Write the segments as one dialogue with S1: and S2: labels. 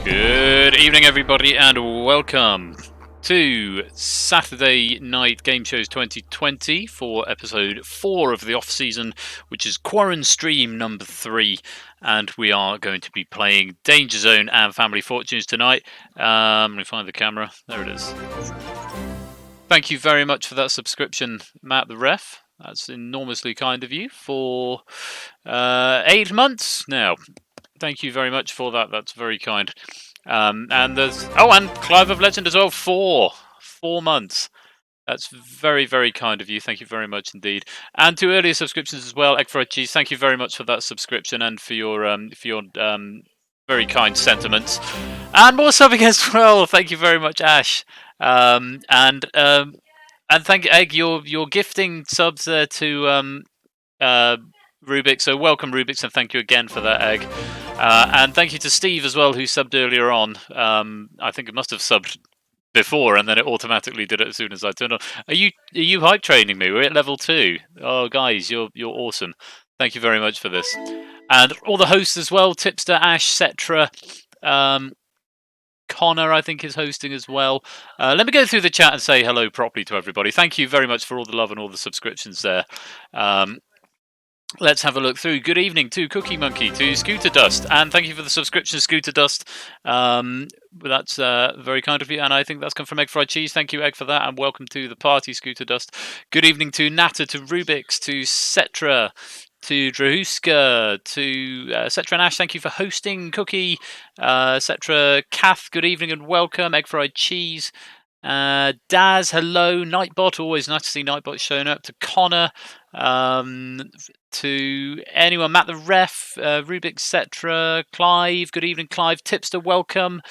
S1: Good evening, everybody, and welcome to Saturday Night Game Shows 2020 for episode 4 of the off-season, which is Quarren Stream number 3, and we are going to be playing DangerZone and Family Fortunes tonight. Let me find the camera. There it is. Thank you very much for that subscription, Matt the Ref. That's enormously kind of you for 8 months now. Thank you very much for that. That's very kind. And there's and Clive of Legend as well. 4 months. That's very, very kind of you. Thank you very much indeed. And to earlier subscriptions as well, Egg Fried Cheese. Thank you very much for that subscription and for your very kind sentiments. And more subbing as well. Thank you very much, Ash. And thank you, Egg. You're gifting subs there to Rubik. So welcome, Rubik, and thank you again for that, Egg. And thank you to Steve as well, who subbed earlier on. I think it must have subbed before, and then it automatically did it as soon as I turned on. Are you hype training me? We're at level 2. Oh, guys, you're awesome. Thank you very much for this. And all the hosts as well: Tipster, Ash, Cetra, Connor, I think, is hosting as well. Let me go through the chat and say hello properly to everybody. Thank you very much for all the love and all the subscriptions there. Let's have a look through. Good evening to Cookie Monkey, to Scooter Dust, and thank you for the subscription, Scooter Dust. That's very kind of you, and I think that's come from Egg Fried Cheese. Thank you, Egg, for that, and welcome to the party, Scooter Dust. Good evening to Natter, to Rubix, to Cetra, to Drahuska, to Cetra and Ash. Thank you for hosting, Cookie. Cetra, Kath, good evening and welcome. Egg Fried Cheese. Daz, hello. Nightbot, always nice to see Nightbot showing up. To Connor, to anyone, Matt the Ref, Rubik, Cetra, Clive, good evening, Clive. Tipster, welcome.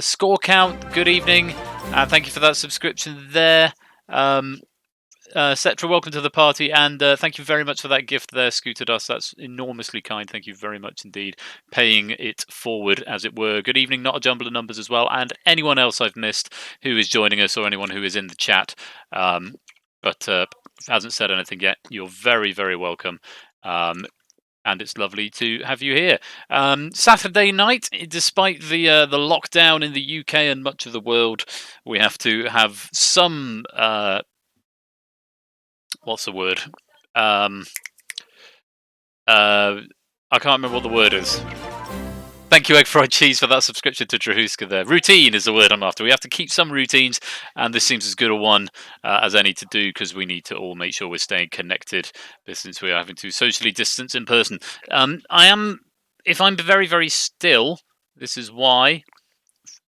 S1: Score Count, good evening, and thank you for that subscription there. Cetra, welcome to the party, and thank you very much for that gift there, Scooter Dust. That's enormously kind. Thank you very much indeed. Paying it forward, as it were. Good evening, Not a Jumble of Numbers as well, and anyone else I've missed who is joining us or anyone who is in the chat, but hasn't said anything yet. You're very, very welcome. And it's lovely to have you here. Saturday night, despite the lockdown in the UK and much of the world, we have to have some... what's the word? I can't remember what the word is. Thank you, Egg Fried Cheese, for that subscription to Drahuska there. Routine is the word I'm after. We have to keep some routines, and this seems as good a one as any to do, because we need to all make sure we're staying connected, since we are having to socially distance in person. If I'm very, very still, this is why.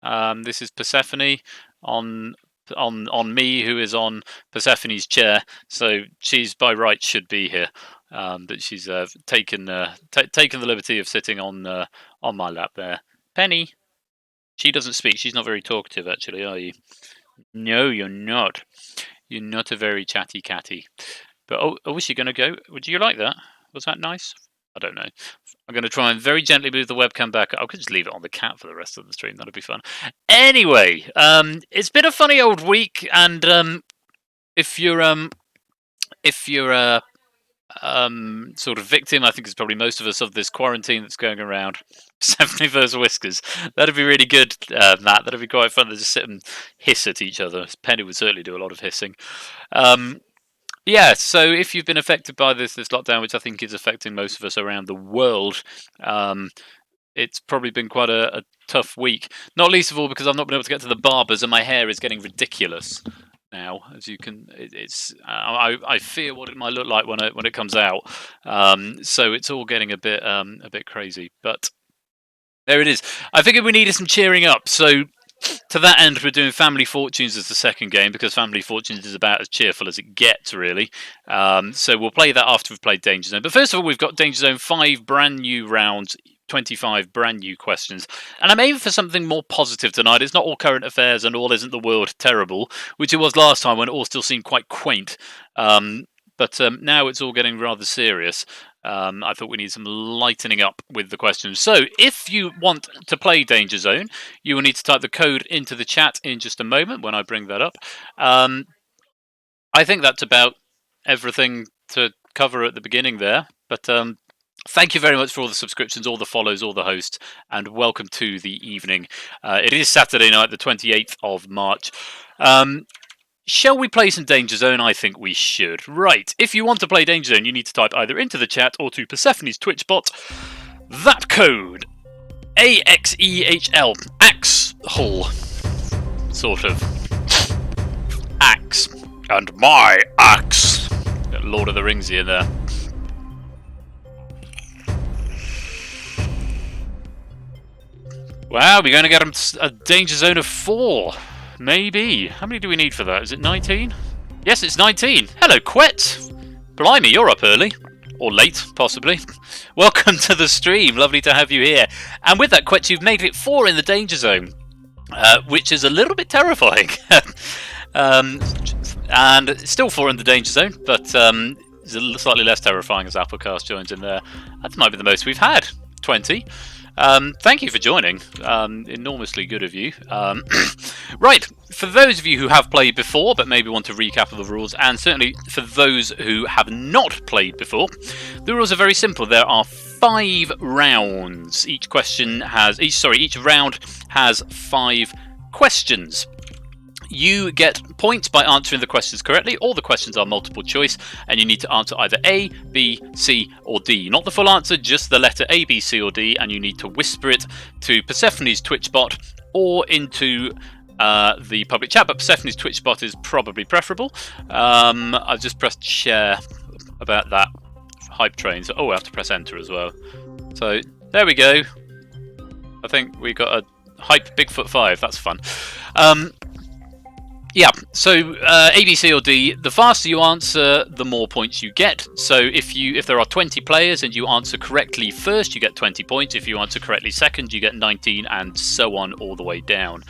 S1: This is Persephone on me, who is on Persephone's chair, so she's by right should be here, but she's taken the liberty of sitting on my lap there. Penny, she doesn't speak. She's not very talkative, actually, are you? No, you're not. You're not a very chatty catty. But is she going to go? Would you like that? Was that nice? I don't know. I'm going to try and very gently move the webcam back. I could just leave it on the cat for the rest of the stream. That'd be fun. Anyway, it's been a funny old week, and if you're sort of victim, I think it's probably most of us, of this quarantine that's going around, 70 versus Whiskers. That'd be really good, Matt. That'd be quite fun to just sit and hiss at each other. Penny would certainly do a lot of hissing. Yeah, so if you've been affected by this lockdown, which I think is affecting most of us around the world, it's probably been quite a tough week. Not least of all because I've not been able to get to the barbers, and my hair is getting ridiculous now. As you can, I fear what it might look like when it comes out. So it's all getting a bit crazy. But there it is. I figured we needed some cheering up. So To that end, we're doing Family Fortunes as the second game because Family Fortunes is about as cheerful as it gets, really. So we'll play that after we've played Danger Zone. But first of all, we've got Danger Zone 5 brand new rounds, 25 brand new questions. And I'm aiming for something more positive tonight. It's not all current affairs and all isn't the world terrible, which it was last time when it all still seemed quite quaint. But now it's all getting rather serious. I thought we need some lightening up with the questions. So if you want to play Danger Zone, you will need to type the code into the chat in just a moment when I bring that up. I think that's about everything to cover at the beginning there. But thank you very much for all the subscriptions, all the follows, all the hosts, and welcome to the evening. It is Saturday night, the 28th of March. Shall we play some Danger Zone? I think we should. Right, if you want to play Danger Zone, you need to type either into the chat or to Persephone's Twitch bot that code, AXEHL, Axhole, sort of. Axe. And my axe. Lord of the Rings here there. Wow, we're going to get a Danger Zone of 4. Maybe. How many do we need for that? Is it 19? Yes, it's 19. Hello, Quet. Blimey, you're up early. Or late, possibly. Welcome to the stream. Lovely to have you here. And with that, Quet, you've made it 4 in the Danger Zone, which is a little bit terrifying. And still 4 in the Danger Zone, but it's slightly less terrifying as Applecast joins in there. That might be the most we've had. 20. Thank you for joining. Enormously good of you. Right, for those of you who have played before but maybe want to recap of the rules, and certainly for those who have not played before, the rules are very simple. There are 5 rounds. Each round has 5 questions. You get points by answering the questions correctly. All the questions are multiple choice, and you need to answer either A, B, C, or D. Not the full answer, just the letter A, B, C, or D, and you need to whisper it to Persephone's Twitch bot or into the public chat, but Persephone's Twitch bot is probably preferable. I've just pressed share about that hype train, so I have to press enter as well. So there we go. I think we got a hype Bigfoot 5. That's fun. Yeah, so A, B, C, or D, the faster you answer, the more points you get. So if there are 20 players and you answer correctly first, you get 20 points. If you answer correctly second, you get 19, and so on all the way down.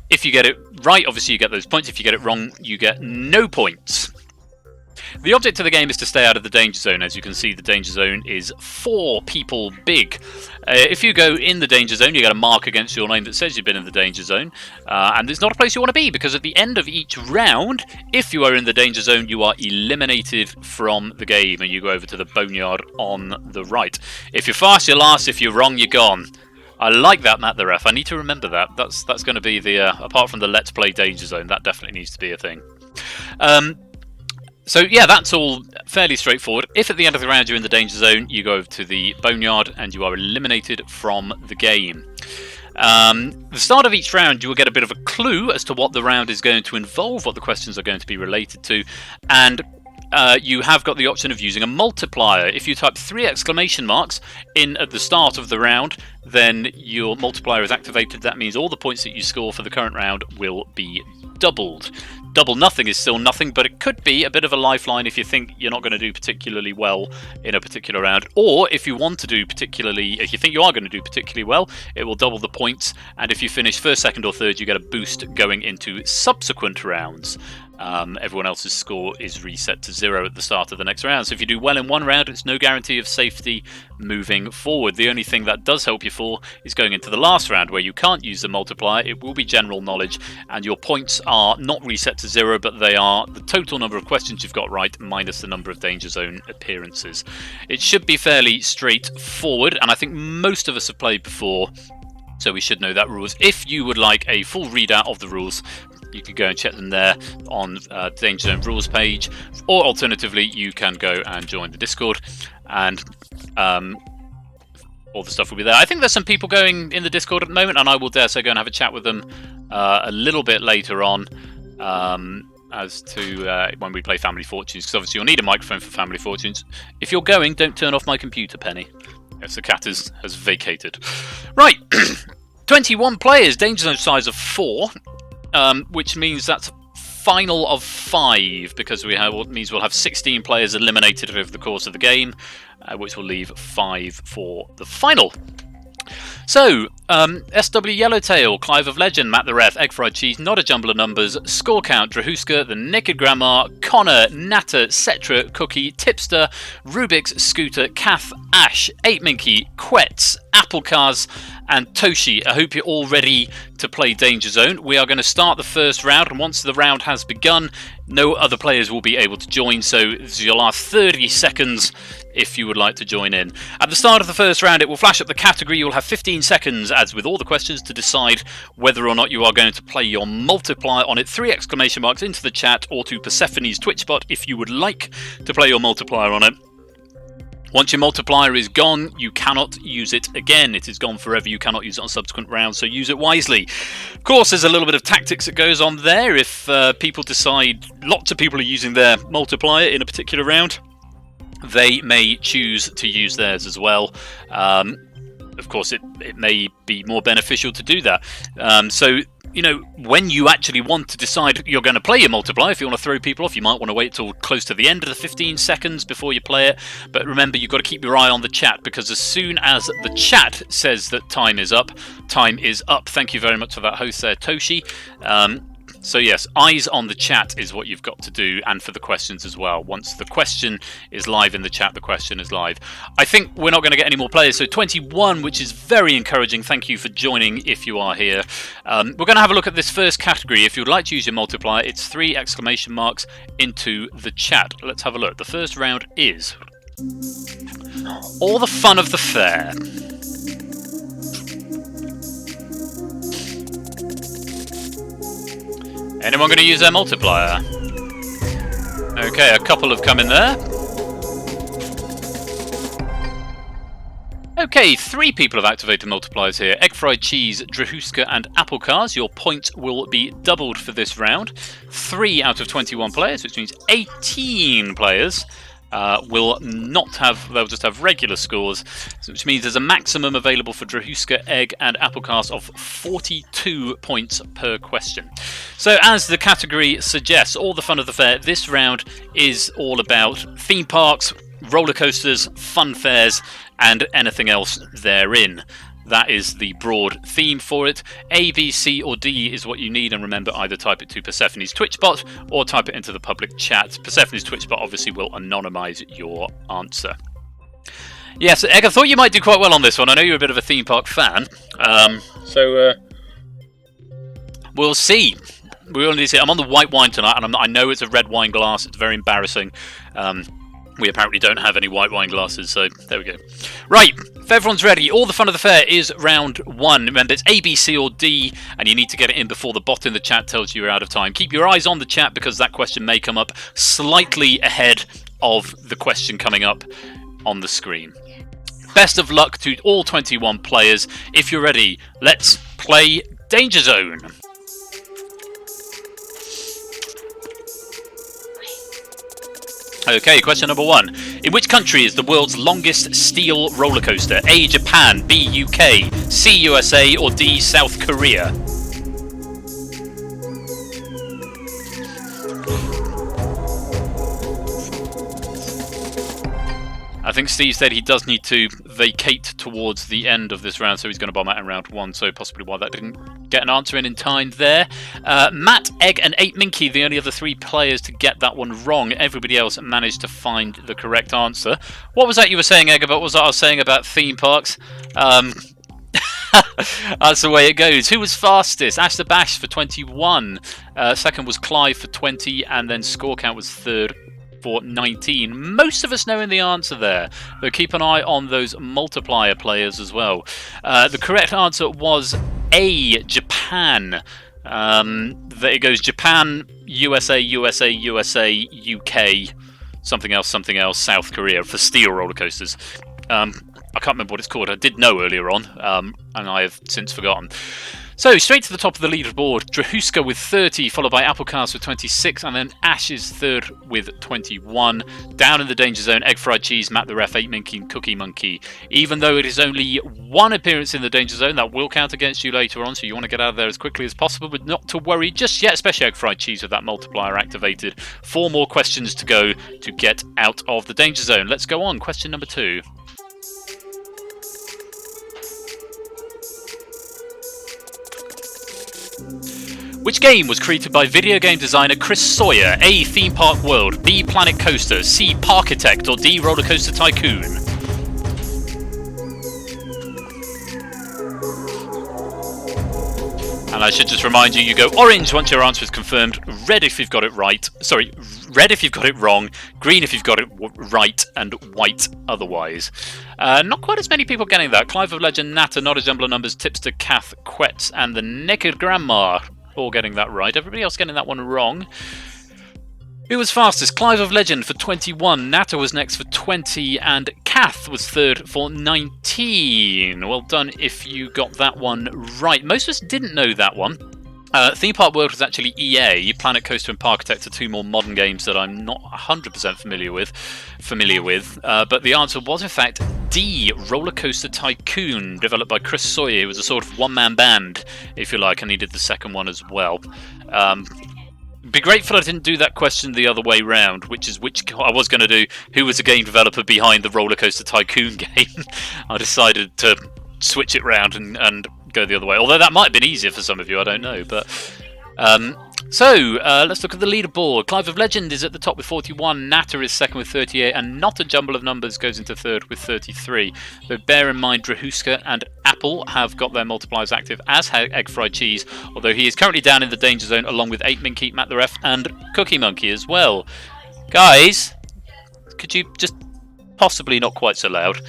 S1: If you get it right, obviously you get those points. If you get it wrong, you get no points. The object of the game is to stay out of the Danger Zone. As you can see, the Danger Zone is 4 people big. If you go in the Danger Zone, you get a mark against your name that says you've been in the Danger Zone. And it's not a place you want to be, because at the end of each round, if you are in the Danger Zone, you are eliminated from the game, and you go over to the Boneyard on the right. If you're fast, you're last. If you're wrong, you're gone. I like that, Matt the Ref. I need to remember that. That's going to be the, apart from the Let's Play Danger Zone, that definitely needs to be a thing. So yeah, that's all fairly straightforward. If at the end of the round you're in the Danger Zone, you go over to the Boneyard and you are eliminated from the game. The start of each round, you will get a bit of a clue as to what the round is going to involve, what the questions are going to be related to, and you have got the option of using a multiplier. If you type 3 exclamation marks in at the start of the round, then your multiplier is activated. That means all the points that you score for the current round will be doubled. Double nothing is still nothing, but it could be a bit of a lifeline if you think you're not going to do particularly well in a particular round, or if you want to do particularly, if you think you are going to do particularly well, it will double the points, and if you finish first, second, or third, you get a boost going into subsequent rounds. Everyone else's score is reset to 0 at the start of the next round. So if you do well in one round, it's no guarantee of safety moving forward. The only thing that does help you for is going into the last round, where you can't use the multiplier. It will be general knowledge, and your points are not reset to 0, but they are the total number of questions you've got right minus the number of Danger Zone appearances. It should be fairly straightforward, and I think most of us have played before, so we should know that rules. If you would like a full readout of the rules, you can go and check them there on Danger Zone rules page, or alternatively you can go and join the Discord, and all the stuff will be there. I think there's some people going in the Discord at the moment, and I will dare say go and have a chat with them a little bit later on as to when we play Family Fortunes, because obviously you'll need a microphone for Family Fortunes. If you're going, don't turn off my computer, Penny. Yes, the cat has vacated. Right. 21 players, danger zone size of 4, which means that's final of 5, because means we'll have 16 players eliminated over the course of the game, which will leave 5 for the final. So, SW Yellowtail, Clive of Legend, Matt the Ref, Egg Fried Cheese, Not a Jumble of Numbers, Score Count, Drahuska, The Naked Grandma, Connor, Natter, Cetra, Cookie, Tipster, Rubik's, Scooter, Kath, Ash, 8Minky, Quetz, Applecars, and Toshi. I hope you're all ready to play Danger Zone. We are going to start the first round, and once the round has begun, no other players will be able to join, so you'll have 30 seconds if you would like to join in. At the start of the first round, it will flash up the category. You'll have 15 seconds, as with all the questions, to decide whether or not you are going to play your multiplier on it. 3 exclamation marks into the chat, or to Persephone's Twitch bot if you would like to play your multiplier on it. Once your multiplier is gone, you cannot use it again. It is gone forever. You cannot use it on subsequent rounds, so use it wisely. Of course, there's a little bit of tactics that goes on there. If people decide lots of people are using their multiplier in a particular round, they may choose to use theirs as well. Of course, it may be more beneficial to do that. So, you know, when you actually want to decide you're going to play your multiplier, if you want to throw people off, you might want to wait till close to the end of the 15 seconds before you play it. But remember, you've got to keep your eye on the chat, because as soon as the chat says that time is up, time is up. Thank you very much for that host there, Toshi. So yes, eyes on the chat is what you've got to do, and for the questions as well. Once the question is live in the chat, the question is live. I think we're not going to get any more players, so 21, which is very encouraging. Thank you for joining if you are here. We're going to have a look at this first category. If you'd like to use your multiplier, it's 3 exclamation marks into the chat. Let's have a look. The first round is All the Fun of the Fair. Anyone going to use their multiplier? Okay, a couple have come in there. Okay, 3 people have activated multipliers here. Egg Fried Cheese, Drahuska, and Applecars. Your points will be doubled for this round. 3 out of 21 players, which means 18 players will not have, they'll just have regular scores, which means there's a maximum available for Drahuska, Egg, and Applecast of 42 points per question. So as the category suggests, All the Fun of the Fair, this round is all about theme parks, roller coasters, fun fairs, and anything else therein. That is the broad theme for it. A, B, C, or D is what you need, and remember, either type it to Persephone's Twitch bot or type it into the public chat. Persephone's Twitch bot obviously will anonymise your answer. Yes, Egg, I thought you might do quite well on this one. I know you're a bit of a theme park fan. We'll see. We will need to see. I'm on the white wine tonight, and I know it's a red wine glass. It's very embarrassing. We apparently don't have any white wine glasses, so there we go. Right, if everyone's ready, All the Fun of the Fair is round 1. Remember, it's A, B, C, or D, and you need to get it in before the bot in the chat tells you you're out of time. Keep your eyes on the chat, because that question may come up slightly ahead of the question coming up on the screen. Best of luck to all 21 players. If you're ready, let's play Danger Zone. Okay, question number 1. In which country is the world's longest steel roller coaster? A, Japan, B, UK, C, USA, or D, South Korea? I think Steve said he does need to vacate towards the end of this round, so he's going to bomb out in round 1, so possibly why that didn't get an answer in time there. Matt, Egg, and 8Minky, the only other 3 players to get that one wrong. Everybody else managed to find the correct answer. What was that you were saying, Egg, about what was that I was saying about theme parks? That's the way it goes. Who was fastest? Ash the Bash for 21. Second was Clive for 20, and then Score Count was third for 19. Most of us knowing the answer there, but keep an eye on those multiplier players as well. The correct answer was A, Japan. There it goes, Japan, USA, USA, USA, UK, something else, South Korea for steel roller coasters. I can't remember what it's called. I did know earlier on, and I have since forgotten. So, straight to the top of the leaderboard, Drahuska with 30, followed by Applecast with 26, and then Ash is third with 21. Down in the danger zone, Egg Fried Cheese, Matt the Ref, 8 Minky, and Cookie Monkey. Even though it is only one appearance in the danger zone, that will count against you later on, so you want to get out of there as quickly as possible, but not to worry just yet, especially Egg Fried Cheese with that multiplier activated. 4 more questions to go to get out of the danger zone. Let's go on. Question number 2. Which game was created by video game designer Chris Sawyer? A. Theme Park World, B. Planet Coaster, C. Parkitect, or D. Roller Coaster Tycoon? And I should just remind you, you go orange once your answer is confirmed, red if you've got it right, sorry, red if you've got it wrong, green if you've got it right, and white otherwise. Not quite as many people getting that. Clive of Legend, Natter, Not a Jumble of Numbers, Tipster, Kath, Quetz, and the Naked Grandma all getting that right. Everybody else getting that one wrong. Who was fastest? Clive of Legend for 21, Natter was next for 20, and Kath was third for 19. Well done if you got that one right. Most of us didn't know that one. Theme Park World was actually EA. Planet Coaster and Parkitect are 2 more modern games that I'm not 100% familiar with. But the answer was in fact D, Roller Coaster Tycoon, developed by Chris Sawyer. It was a sort of one-man band, if you like, and he did the second one as well. Be grateful I didn't do that question the other way round, which I was going to do. Who was the game developer behind the Roller Coaster Tycoon game? I decided to switch it round and go the other way. Although that might have been easier for some of you, I don't know. But let's look at the leaderboard. Clive of Legend is at the top with 41. Natter is second with 38, and Not a Jumble of Numbers goes into third with 33. But bear in mind, Drahuska and Apple have got their multipliers active, as has Egg Fried Cheese, although he is currently down in the danger zone along with 8 Minky, Matt the Ref, and Cookie Monkey as well. Guys, could you just possibly not quite so loud?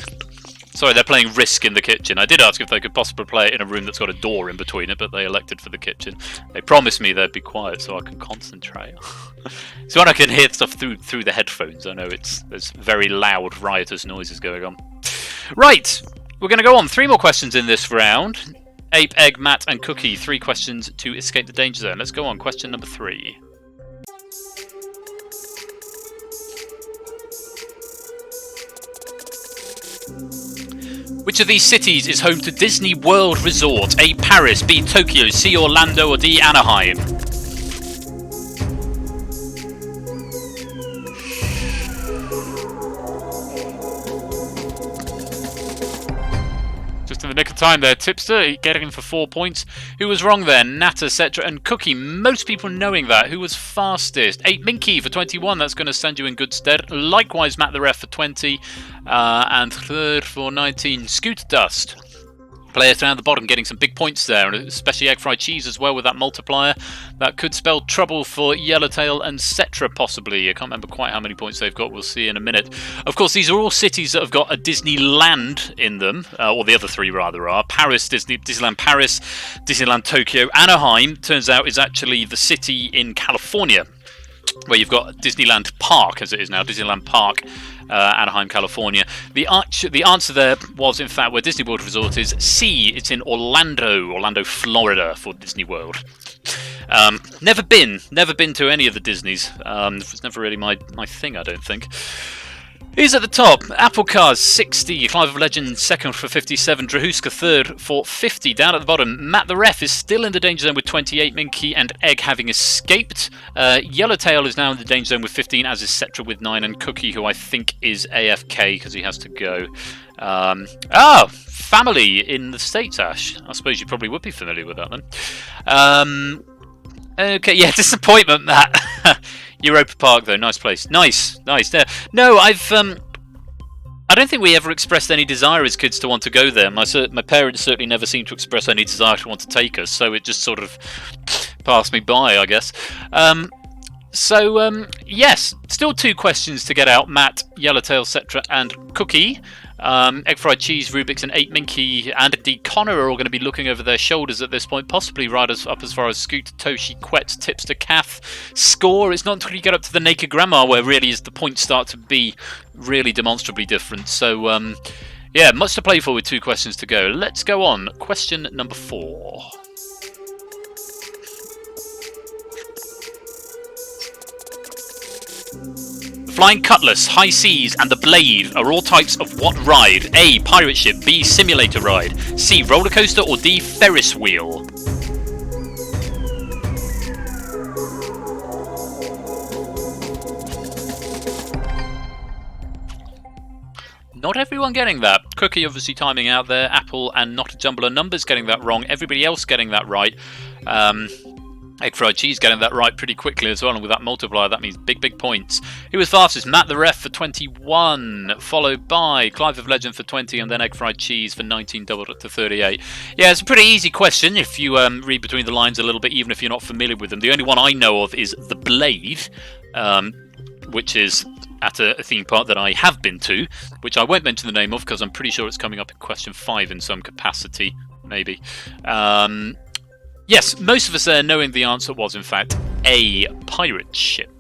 S1: Sorry, they're playing Risk in the kitchen. I did ask if they could possibly play it in a room that's got a door in between it, but they elected for the kitchen. They promised me they'd be quiet so I can concentrate. So when I can hear stuff through the headphones, I know there's very loud, riotous noises going on. Right, we're going to go on. 3 more questions in this round. Ape, Egg, Matt, and Cookie. 3 questions to escape the danger zone. Let's go on. Question number 3. Which of these cities is home to Disney World Resort? A. Paris, B. Tokyo, C. Orlando, or D. Anaheim? Just in the nick of time there, Tipster getting for 4 points. Who was wrong there? Natter, Cetra, and Cookie. Most people knowing that. Who was fastest? 8 Minky for 21. That's going to stand you in good stead. Likewise, Matt the Ref for 20. And third for 19, Scooter Dust. Players down the bottom getting some big points there, and especially Egg Fried Cheese as well with that multiplier. That could spell trouble for Yellowtail and Cetra possibly. I can't remember quite how many points they've got. We'll see in a minute. Of course, these are all cities that have got a Disneyland in them, or the other 3 rather are. Paris, Disneyland Paris, Disneyland Tokyo. Anaheim, turns out, is actually the city in California, where you've got Disneyland Park, as it is now, Disneyland Park, Anaheim, California. The answer there was, in fact, where Disney World Resort is C. It's in Orlando, Florida for Disney World. Never been to any of the Disneys. It's never really my thing, I don't think. Who's at the top? Applecars 60, Clive of Legend second for 57, Drahuska third for 50. Down at the bottom, Matt the Ref is still in the danger zone with 28, Minky and Egg having escaped. Yellowtail is now in the danger zone with 15, as is Cetra with 9, and Cookie, who I think is AFK because he has to go. Family in the States, Ash. I suppose you probably would be familiar with that then. Okay, yeah, disappointment, Matt. Europa Park, though, nice place. Nice. No, I don't think we ever expressed any desire as kids to want to go there. My parents certainly never seemed to express any desire to want to take us, so it just sort of passed me by, I guess. Yes, still 2 questions to get out. Matt, Yellowtail, Cetra, and Cookie. Egg Fried Cheese, Rubik's, and 8 Minky, and indeed Connor are all going to be looking over their shoulders at this point, possibly right up as far as Scooter, Toshi, Quetz, Tipster, Kath. Score, it's not until you get up to the Naked Grandma where really is the points start to be really demonstrably different. So, yeah, much to play for with 2 questions to go. Let's go on. Question number 4. Flying Cutlass, High Seas, and the Blade are all types of what ride? A. Pirate ship. B. Simulator ride. C. Roller coaster. Or D. Ferris wheel. Not everyone getting that. Cookie obviously timing out there. Apple and Not a Jumble of Numbers getting that wrong. Everybody else getting that right. Egg fried cheese getting that right pretty quickly as well, and with that multiplier that means big points. Who was fastest? Matt the Ref for 21, followed by Clive of Legend for 20, and then Egg fried cheese for 19, doubled up to 38. Yeah, it's a pretty easy question if you read between the lines a little bit, even if you're not familiar with them. The only one I know of is the Blade, which is at a theme park that I have been to, which I won't mention the name of because I'm pretty sure it's coming up in question 5 in some capacity, maybe. Yes, most of us there knowing the answer was in fact a pirate ship.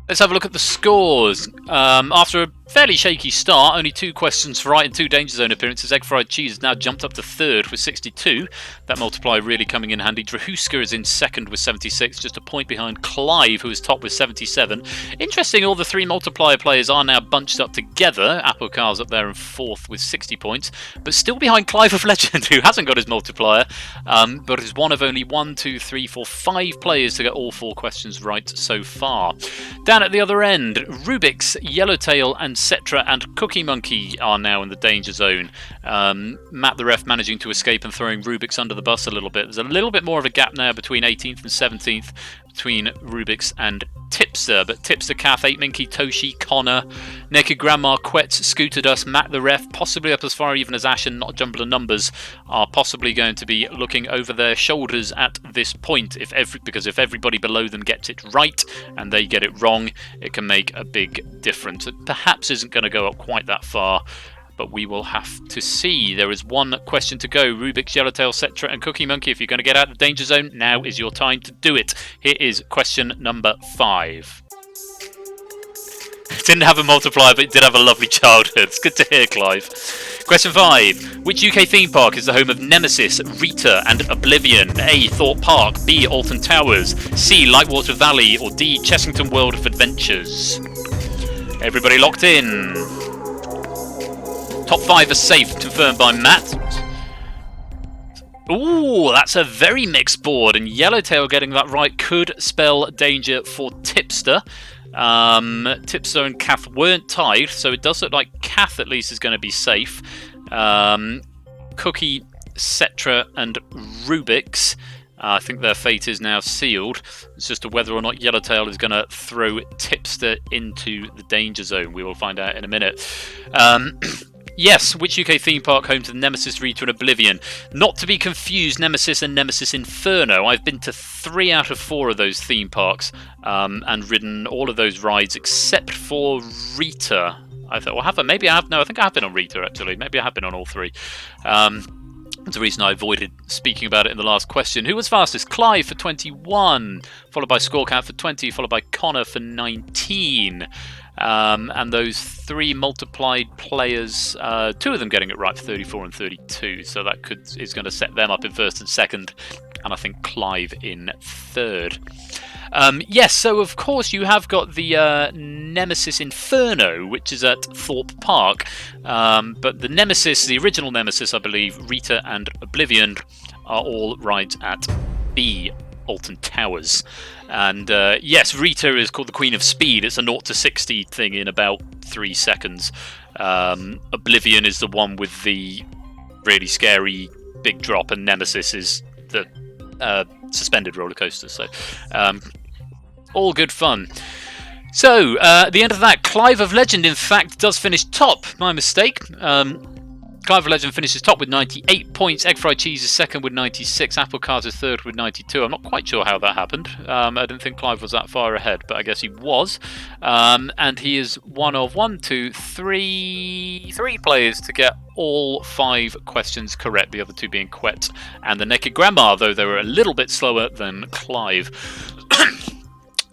S1: Let's have a look at the scores. After a fairly shaky start, only 2 questions right and 2 Danger Zone appearances, Egg Fried Cheese has now jumped up to 3rd with 62. That multiplier really coming in handy. Drahuska is in 2nd with 76, just a point behind Clive, who is top with 77. Interesting, all the 3 multiplier players are now bunched up together. Apple Car's up there in 4th with 60 points, but still behind Clive of Legend, who hasn't got his multiplier, but is one of only 1, 2, 3, 4, 5 players to get all 4 questions right so far. Down at the other end, Rubik's, Yellowtail, and Cetra and Cookie Monkey are now in the danger zone. Matt the Ref managing to escape and throwing Rubik's under the bus a little bit. There's a little bit more of a gap now between 18th and 17th, between Rubik's and Tipster, but Tipster, Kath, 8 Minky, Toshi, Connor, Naked Grandma, Quetz, Scooter Dust, Matt the Ref, possibly up as far even as Ash and Not a Jumble of Numbers are possibly going to be looking over their shoulders at this point, because if everybody below them gets it right and they get it wrong, it can make a big difference. It perhaps isn't going to go up quite that far, but we will have to see. There is 1 question to go. Rubik's, Yellowtail, Cetra, and Cookie Monkey. If you're going to get out of the danger zone, now is your time to do it. Here is question number 5. It didn't have a multiplier, but it did have a lovely childhood. It's good to hear, Clive. Question 5. Which UK theme park is the home of Nemesis, Rita, and Oblivion? A. Thorpe Park. B. Alton Towers. C. Lightwater Valley. Or D. Chessington World of Adventures? Everybody locked in. Top 5 are safe, confirmed by Matt. Ooh, that's a very mixed board, and Yellowtail getting that right could spell danger for Tipster. Tipster and Kath weren't tied, so it does look like Kath at least is going to be safe. Cookie, Cetra, and Rubik's. I think their fate is now sealed. It's just whether or not Yellowtail is going to throw Tipster into the danger zone. We will find out in a minute. Yes, which UK theme park home to the Nemesis, Rita, and Oblivion? Not to be confused, Nemesis and Nemesis Inferno. I've been to 3 out of 4 of those theme parks and ridden all of those rides except for Rita. I thought, well, have I? Maybe I have. No, I think I have been on Rita actually. Maybe I have been on all 3. That's the reason I avoided speaking about it in the last question. Who was fastest? Clive for 21, followed by Scorecount for 20, followed by Connor for 19. And those 3 multiplied players, 2 of them getting it right for 34 and 32, so that is going to set them up in 1st and 2nd, and I think Clive in 3rd. Yes, so of course you have got the Nemesis Inferno, which is at Thorpe Park, but the Nemesis, the original Nemesis, I believe, Rita and Oblivion, are all rides at B. Alton Towers. And yes, Rita is called the Queen of Speed. It's a 0 to 60 thing in about 3 seconds. Oblivion is the one with the really scary big drop, and Nemesis is the suspended roller coaster. So all good fun. So at the end of that, Clive of Legend in fact does finish top. My mistake. Clive of Legend finishes top with 98 points. Egg Fried Cheese is 2nd with 96. Apple Cars is 3rd with 92. I'm not quite sure how that happened. I didn't think Clive was that far ahead, but I guess he was. And he is one of 3 players to get all 5 questions correct, the other 2 being Quet and the Naked Grandma, though they were a little bit slower than Clive.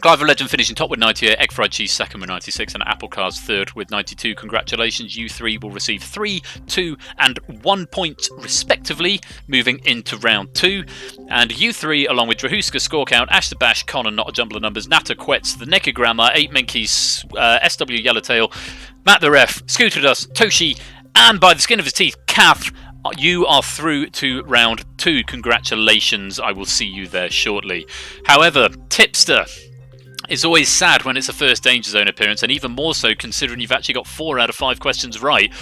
S1: Clive of Legend finishing top with 98, Egg Fried Cheese second with 96, and Apple Cars third with 92. Congratulations, you three will receive 3, 2, and 1 point respectively, moving into round 2. And you three, along with Drahuska, Score Count, Ash the Bash, Con and Not a Jumble of Numbers, Natter Quetz, The Naked Grandma, 8 Minkies, SW Yellowtail, Matt the Ref, Scooter Dust, Toshi, and by the skin of his teeth, Kath. You are through to round 2. Congratulations, I will see you there shortly. However, Tipster, it's always sad when it's a first Danger Zone appearance, and even more so considering you've actually got 4 out of 5 questions right.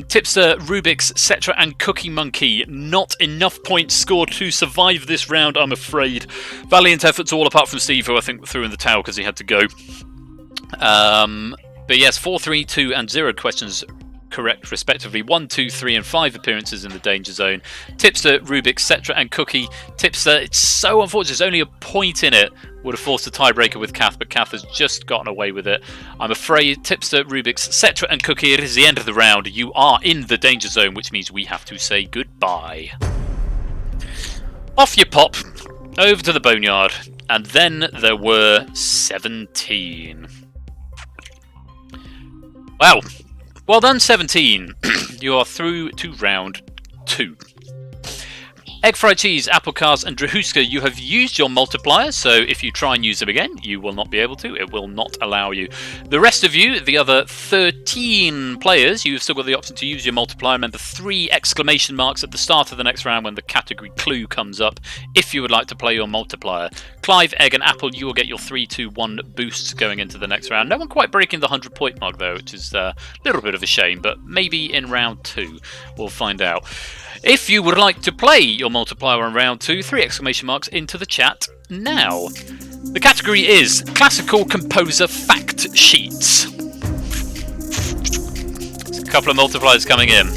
S1: Tipster, Rubik's, Cetra and Cookie Monkey, not enough points scored to survive this round, I'm afraid. Valiant efforts all apart from Steve, who I think threw in the towel because he had to go. But yes, 4, 3, 2 and 0 questions correct respectively. 1, 2, 3 and 5 appearances in the Danger Zone. Tipster, Rubik, Cetra and Cookie. Tipster, it's so unfortunate, there's only a point in it. Would have forced a tiebreaker with Kath, but Kath has just gotten away with it. I'm afraid Tipster, Rubik's, Cetra and Cookie, it is the end of the round. You are in the Danger Zone, which means we have to say goodbye. Off you pop, over to the Boneyard, and then there were 17. Wow. Well done, 17. You are through to round 2. Egg Fried Cheese, Apple Cars and Drahuska, you have used your multiplier, so if you try and use them again, you will not be able to. It will not allow you. The rest of you, the other 13 players, you've still got the option to use your multiplier. Remember, 3 exclamation marks at the start of the next round when the category clue comes up, if you would like to play your multiplier. Clive, Egg and Apple, you will get your 3, 2, 1 boosts going into the next round. No one quite breaking the 100-point mark, though, which is a little bit of a shame, but maybe in round 2, we'll find out. If you would like to play your multiplier in round 2, 3 exclamation marks into the chat now. The category is Classical Composer Fact Sheets. There's a couple of multipliers coming in.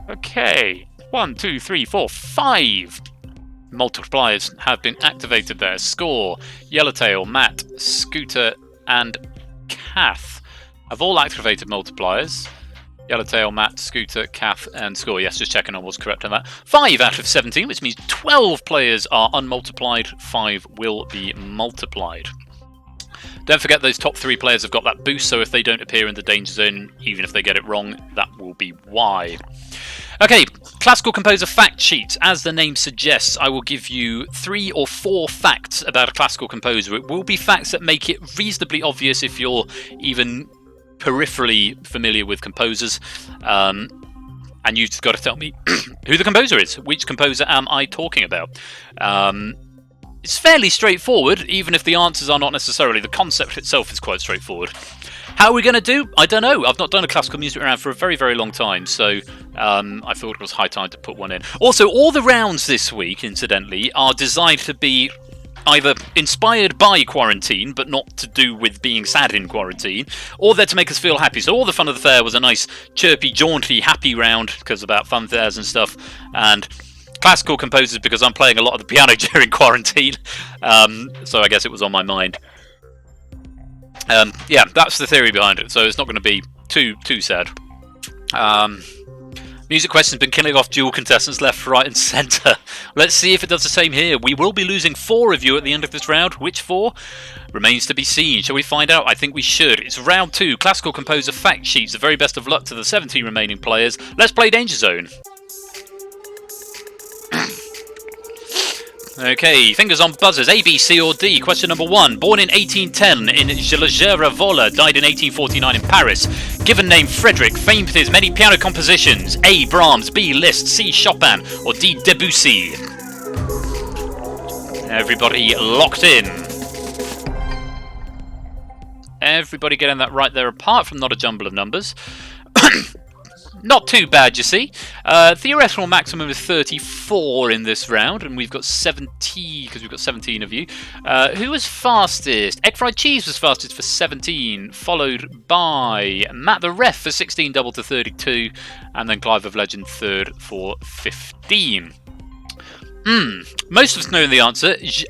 S1: Okay, 1, 2, 3, 4, 5. Multipliers have been activated there. Score, Yellowtail, Matt, Scooter, and Kath have all activated multipliers. Yellowtail, Matt, Scooter, Kath, and Score. Yes, just checking on what's correct on that. 5 out of 17, which means 12 players are unmultiplied. 5 will be multiplied. Don't forget those top 3 players have got that boost, so if they don't appear in the Danger Zone, even if they get it wrong, that will be why. Okay, Classical Composer Fact Sheet. As the name suggests, I will give you 3 or 4 facts about a classical composer. It will be facts that make it reasonably obvious if you're even peripherally familiar with composers. And you've just got to tell me who the composer is. Which composer am I talking about? It's fairly straightforward, even if the answers are not necessarily. The concept itself is quite straightforward. How are we going to do? I don't know. I've not done a classical music round for a very, very long time, so I thought it was high time to put one in. Also, all the rounds this week, incidentally, are designed to be either inspired by quarantine, but not to do with being sad in quarantine, or they're to make us feel happy. So all the fun of the fair was a nice, chirpy, jaunty, happy round, because about fun fairs and stuff, and classical composers because I'm playing a lot of the piano during quarantine, so I guess it was on my mind. Yeah, that's the theory behind it, so it's not going to be too sad. Music question's been killing off dual contestants left, right and centre. Let's see if it does the same here. We will be losing 4 of you at the end of this round. Which 4? Remains to be seen. Shall we find out? I think we should. It's round 2, Classical Composer Fact Sheets. The very best of luck to the 17 remaining players. Let's play Danger Zone. Okay, fingers on buzzers. A, B, C or D. Question number 1. Born in 1810 in Gilles-Vola, died in 1849 in Paris. Given name Frederick, famed for his many piano compositions. A, Brahms, B, Liszt, C, Chopin, or D, Debussy. Everybody locked in. Everybody getting that right there, apart from Not a Jumble of Numbers. Not too bad, you see. Theoretical maximum is 34 in this round, and we've got 70, because we've got 17 of you. Who was fastest? Egg Fried Cheese was fastest for 17, followed by Matt the Ref for 16, double to 32, and then Clive of Legend third for 15. Most of us know the answer. It's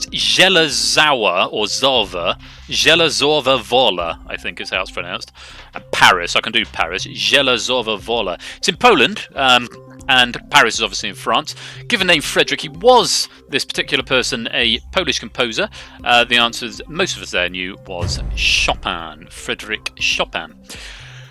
S1: Zelazawa or Zava. Zelazawa Wola, I think is how it's pronounced. And Paris, I can do Paris. Zelazawa Wola. It's in Poland, and Paris is obviously in France. Given name Frederick, he was, this particular person, a Polish composer. The answers most of us there knew was Chopin, Frederick Chopin.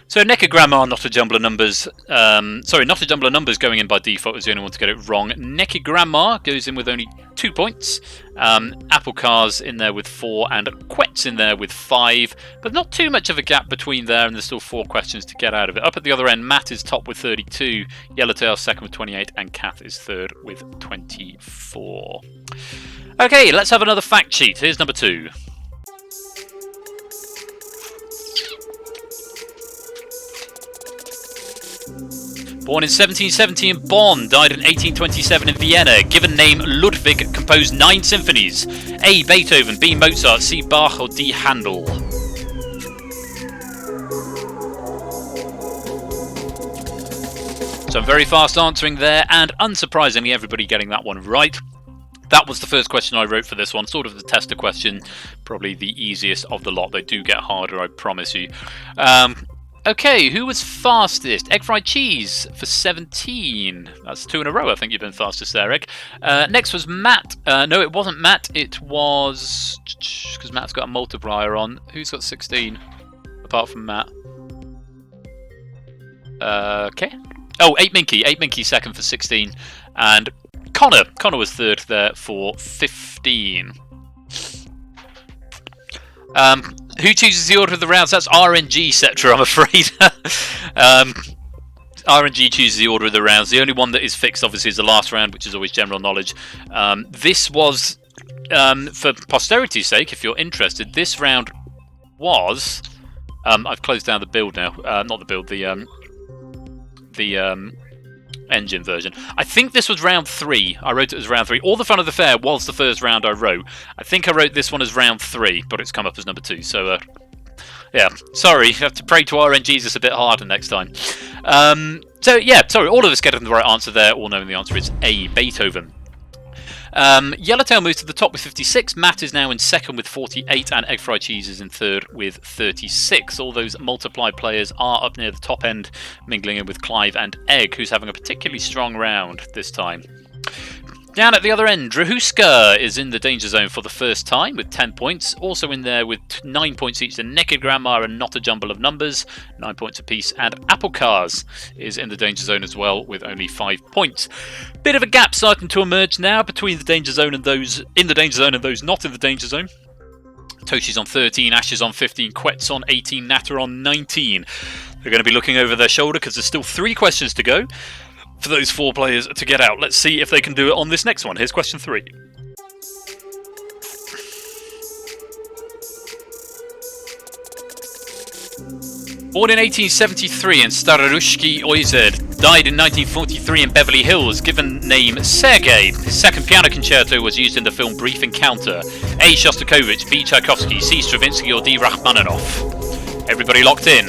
S1: So Necker Grammar, not a jumble of numbers. Not a jumble of numbers going in by default was the only one to get it wrong. Necker Grammar goes in with only 2 points. Apple Cars in there with 4, and Quet's in there with 5. But not too much of a gap between there, and there's still 4 questions to get out of it. Up at the other end, Matt is top with 32, Yellowtail second with 28, and Kath is third with 24. Okay, let's have another fact sheet. Here's number 2. Born in 1770 in Bonn, died in 1827 in Vienna. Given name Ludwig, composed 9 symphonies. A. Beethoven, B. Mozart, C. Bach, or D. Handel. So I'm very fast answering there, and unsurprisingly everybody getting that one right. That was the first question I wrote for this one, sort of the tester question, probably the easiest of the lot. They do get harder, I promise you. Okay, who was fastest? Egg fried cheese for 17. That's 2 in a row, I think you've been fastest there, Egg. Next was Matt. No, it wasn't Matt. It was... because Matt's got a multiplier on. Who's got 16? Apart from Matt. Okay. Oh, 8 Minky. 8 Minky second for 16. And Connor. Connor was third there for 15. Who chooses the order of the rounds? That's RNG, Cetra, I'm afraid. RNG chooses the order of the rounds. The only one that is fixed, obviously, is the last round, which is always general knowledge. This was, for posterity's sake, if you're interested, this round was... I've closed down the build now. Not the build, the engine version. I think this was round 3. I wrote it as round 3. All the Fun of the Fair was the first round I wrote. I think I wrote this one as round 3, but it's come up as number 2. So, yeah, sorry. You have to pray to RNGs. It's a bit harder next time. So, yeah, sorry. All of us getting the right answer there, all knowing the answer is A, Beethoven. Yellowtail moves to the top with 56. Matt is now in second with 48, and Egg Fried Cheese is in third with 36. All those multiply players are up near the top end, mingling in with Clive and Egg, who's having a particularly strong round this time. Down at the other end, Drahuska is in the danger zone for the first time with 10 points. Also in there with 9 points each, the Naked Grandma and Not a Jumble of Numbers, 9 points apiece. And Apple Cars is in the danger zone as well with only 5 points. Bit of a gap starting to emerge now between the danger zone and those in the danger zone and those not in the danger zone. Toshi's on 13, Ash is on 15, Quet's on 18, Natter on 19. They're going to be looking over their shoulder because there's still 3 questions to go for those 4 players to get out. Let's see if they can do it on this next one. Here's question 3. Born in 1873 in Starorushki Ozero, died in 1943 in Beverly Hills, given name Sergei. His second piano concerto was used in the film Brief Encounter. A. Shostakovich, B. Tchaikovsky, C. Stravinsky, or D. Rachmaninoff. Everybody locked in.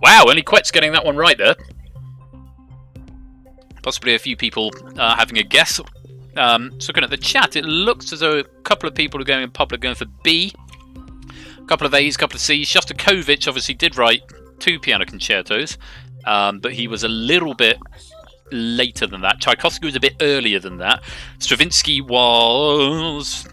S1: Wow, only Quet's getting that one right there. Possibly a few people having a guess. Looking at the chat, it looks as though a couple of people are going in public going for B. A couple of A's, a couple of C's. Shostakovich obviously did write 2 piano concertos, but he was a little bit later than that. Tchaikovsky was a bit earlier than that. Stravinsky was...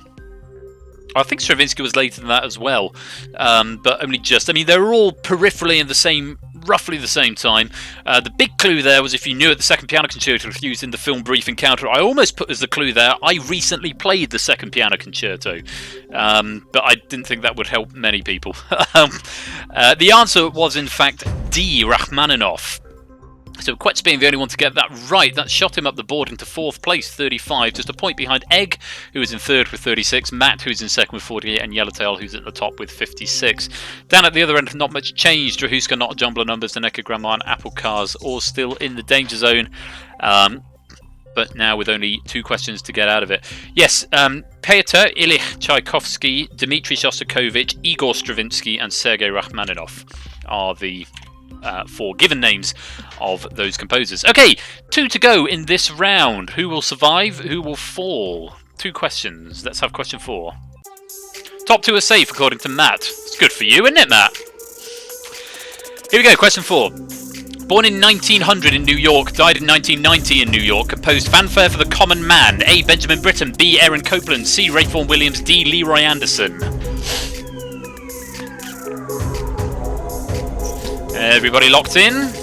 S1: I think Stravinsky was later than that as well, but only just. I mean, they were all peripherally in the same, roughly the same time. The big clue there was if you knew it, the second piano concerto was used in the film Brief Encounter. I almost put as the clue there, I recently played the second piano concerto, but I didn't think that would help many people. The answer was, in fact, D, Rachmaninoff. So Quet's being the only one to get that right. That shot him up the board into 4th place, 35, just a point behind Egg, who is in 3rd with 36, Matt, who's in 2nd with 48, and Yellowtail, who's at the top with 56. Down at the other end, not much change. Drahuska, Not a Jumble of Numbers, the Necker Grandma, and Apple Cars all still in the danger zone. But now with only 2 questions to get out of it. Yes, Petr Ilyich Tchaikovsky, Dmitry Shostakovich, Igor Stravinsky, and Sergei Rachmaninoff are the for given names of those composers. Okay, 2 to go in this round. Who will survive? Who will fall? 2 questions. Let's have question 4. Top 2 are safe, according to Matt. It's good for you, isn't it, Matt? Here we go, question 4. Born in 1900 in New York, died in 1990 in New York, composed Fanfare for the Common Man. A. Benjamin Britten, B. Aaron Copland, C. Rayford Williams, D. Leroy Anderson. Everybody locked in?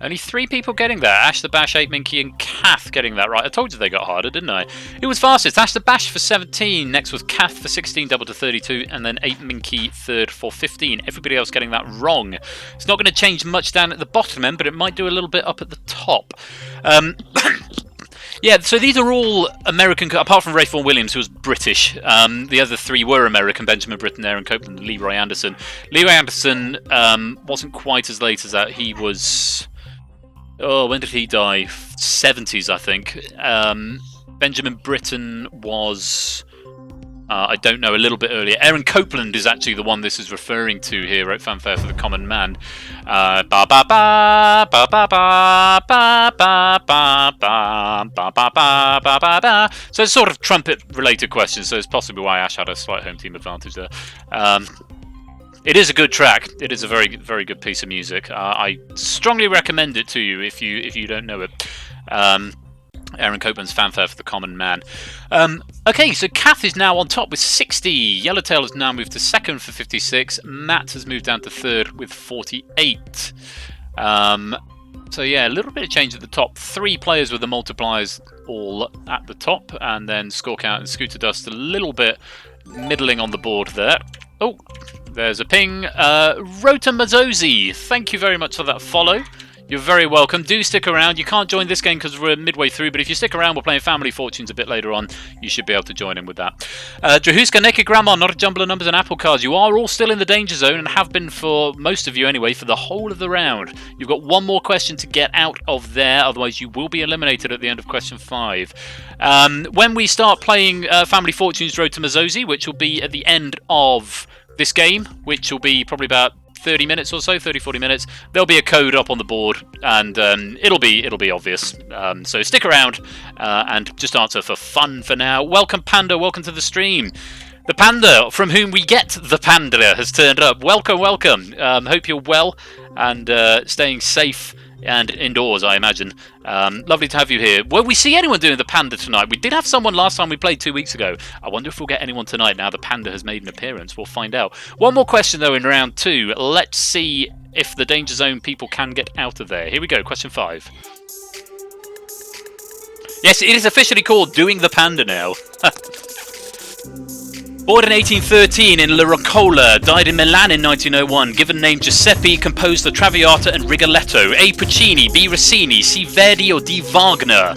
S1: Only 3 people getting that. Ash the Bash, 8 Minky, and Kath getting that right. I told you they got harder, didn't I? Who was fastest? Ash the Bash for 17. Next was Kath for 16, double to 32. And then 8 Minky third for 15. Everybody else getting that wrong. It's not going to change much down at the bottom end, but it might do a little bit up at the top. Yeah, so these are all American, apart from Rayford Williams, who was British. The other 3 were American: Benjamin Britten, Aaron Copland, and Leroy Anderson. Leroy Anderson wasn't quite as late as that. He was... Oh, when did he die? 70s, I think. Benjamin Britten was... I don't know, a little bit earlier. Aaron Copland is actually the one this is referring to here, wrote Fanfare for the Common Man. Ba ba ba ba ba ba ba ba ba ba ba ba ba ba ba. So it's sort of trumpet-related questions, so it's possibly why Ash had a slight home team advantage there. It is a good track. It is a very, very good piece of music. I strongly recommend it to you if you don't know it. Aaron Copland's Fanfare for the Common Man. Okay, so Kath is now on top with 60. Yellowtail has now moved to second for 56. Matt has moved down to third with 48. So yeah, a little bit of change at the top. 3 players with the multipliers all at the top, and then Score Count and Scooter Dust a little bit middling on the board there. Oh, there's a ping. Rota Mazzozi, thank you very much for that follow. You're very welcome. Do stick around. You can't join this game because we're midway through, but if you stick around, we're playing Family Fortunes a bit later on. You should be able to join in with that. Drahuska, Naked Grandma, Not a Jumble of Numbers, and Apple Cards. You are all still in the danger zone and have been for most of you anyway for the whole of the round. You've got 1 more question to get out of there, otherwise you will be eliminated at the end of question 5. When we start playing Family Fortunes Road to Mazzozi, which will be at the end of this game, which will be probably about 30 minutes or so, 30-40 minutes, there'll be a code up on the board, and it'll be obvious. So stick around and just answer for fun for now. Welcome, Panda. Welcome to the stream. The Panda, from whom we get the Panda, has turned up. Welcome, welcome. Hope you're well and staying safe and indoors, I imagine. Lovely to have you here. Will we see anyone doing the Panda tonight? We did have someone last time we played 2 weeks ago. I wonder if we'll get anyone tonight now the Panda has made an appearance. We'll find out. 1 more question, though, in round 2. Let's see if the Danger Zone people can get out of there. Here we go, question 5. Yes, it is officially called Doing the Panda now. Born in 1813 in La Rocola, died in Milan in 1901, given name Giuseppe, composed the Traviata and Rigoletto. A. Puccini, B. Rossini, C. Verdi or D. Wagner?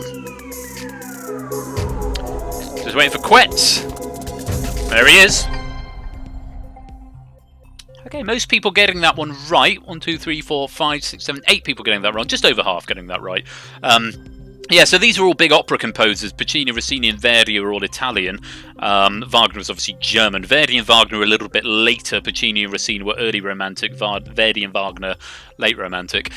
S1: Just waiting for Quetz. There he is. Okay, most people getting that one right. 1, 2, 3, 4, 5, 6, 7, 8 people getting that wrong. Just over half getting that right. Yeah, so these are all big opera composers. Puccini, Rossini, and Verdi are all Italian. Wagner was obviously German. Verdi and Wagner are a little bit later. Puccini and Rossini were early Romantic. Verdi and Wagner, late Romantic.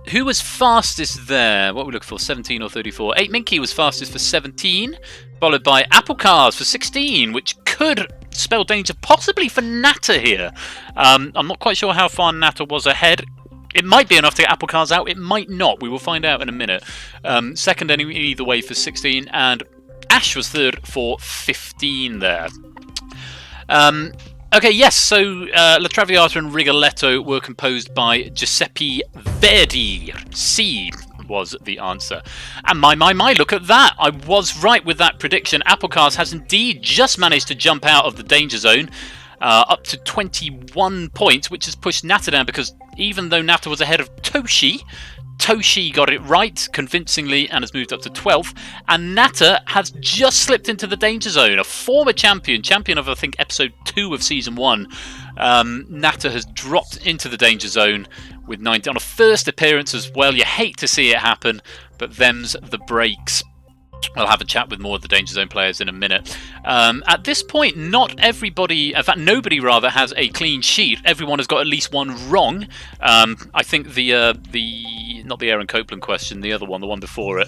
S1: Who was fastest there? What were we looking for? 17 or 34? 8 Minky was fastest for 17, followed by Apple Cars for 16, which could spell danger possibly for Natter here. I'm not quite sure how far Natter was ahead. It might be enough to get Apple Cars out. It might not. We will find out in a minute. Second either way for 16, and Ash was third for 15 there. Okay, yes, so La Traviata and Rigoletto were composed by Giuseppe Verdi. C was the answer. And my, look at that. I was right with that prediction. Apple Cars has indeed just managed to jump out of the danger zone. Up to 21 points, which has pushed Natter down, because even though Natter was ahead of Toshi got it right convincingly and has moved up to 12th, and Natter has just slipped into the danger zone. A former champion of, I think, episode 2 of season 1, Natter has dropped into the danger zone with 90 on a first appearance as well. You hate to see it happen, but them's the breaks. I'll have a chat with more of the Danger Zone players in a minute. At this point, not everybody, in fact, nobody rather, has a clean sheet. Everyone has got at least one wrong. I think not the Aaron Copeland question, the other one, the one before it,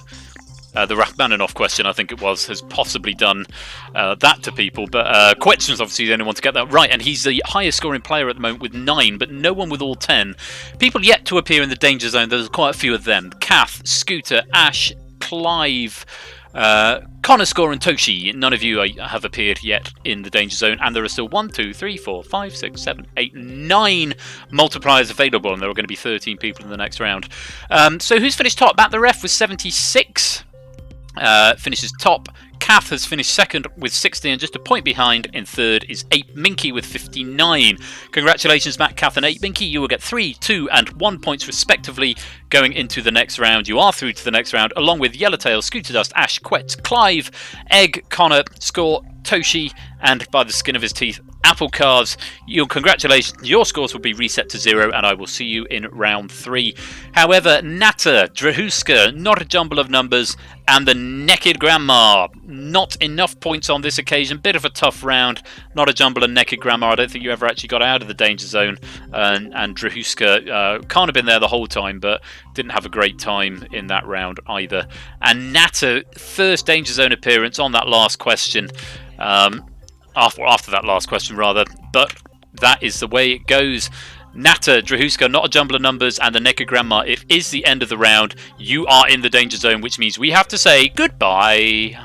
S1: the Rachmaninoff question, I think it was, has possibly done that to people. But Quetchen's obviously the only one to get that right, and he's the highest scoring player at the moment with 9, but no one with all 10. People yet to appear in the Danger Zone, there's quite a few of them. Kath, Scooter, Ash, Clive, Connor, Score and Toshi. None of you have appeared yet in the Danger Zone, and there are still 1, 2, 3, 4, 5, 6, 7, 8, 9 multipliers available, and there are going to be 13 people in the next round. So who's finished top? Matt the Ref with 76. Finishes top. Kath has finished second with 60, and just a point behind in third is 8 Minky with 59. Congratulations, Matt, Kath and 8 Minky. You will get 3, 2 and 1 points respectively going into the next round. You are through to the next round, along with Yellowtail, Scooter Dust, Ash, Quet, Clive, Egg, Connor, Score, Toshi, and by the skin of his teeth, Apple Cards. Congratulations, your scores will be reset to 0, and I will see you in round 3. However, Natter, Drahuska, Not a Jumble of Numbers, and the Naked Grandma. Not enough points on this occasion. Bit of a tough round. Not a Jumble and Naked Grandma. I don't think you ever actually got out of the Danger Zone. And Drahuska can't have been there the whole time, but didn't have a great time in that round either. And Natter, first Danger Zone appearance on that last question. After that last question, rather. But that is the way it goes. Natter, Drahuska, Not a Jumble of Numbers, and the Naked Grandma. It is the end of the round. You are in the Danger Zone, which means we have to say goodbye.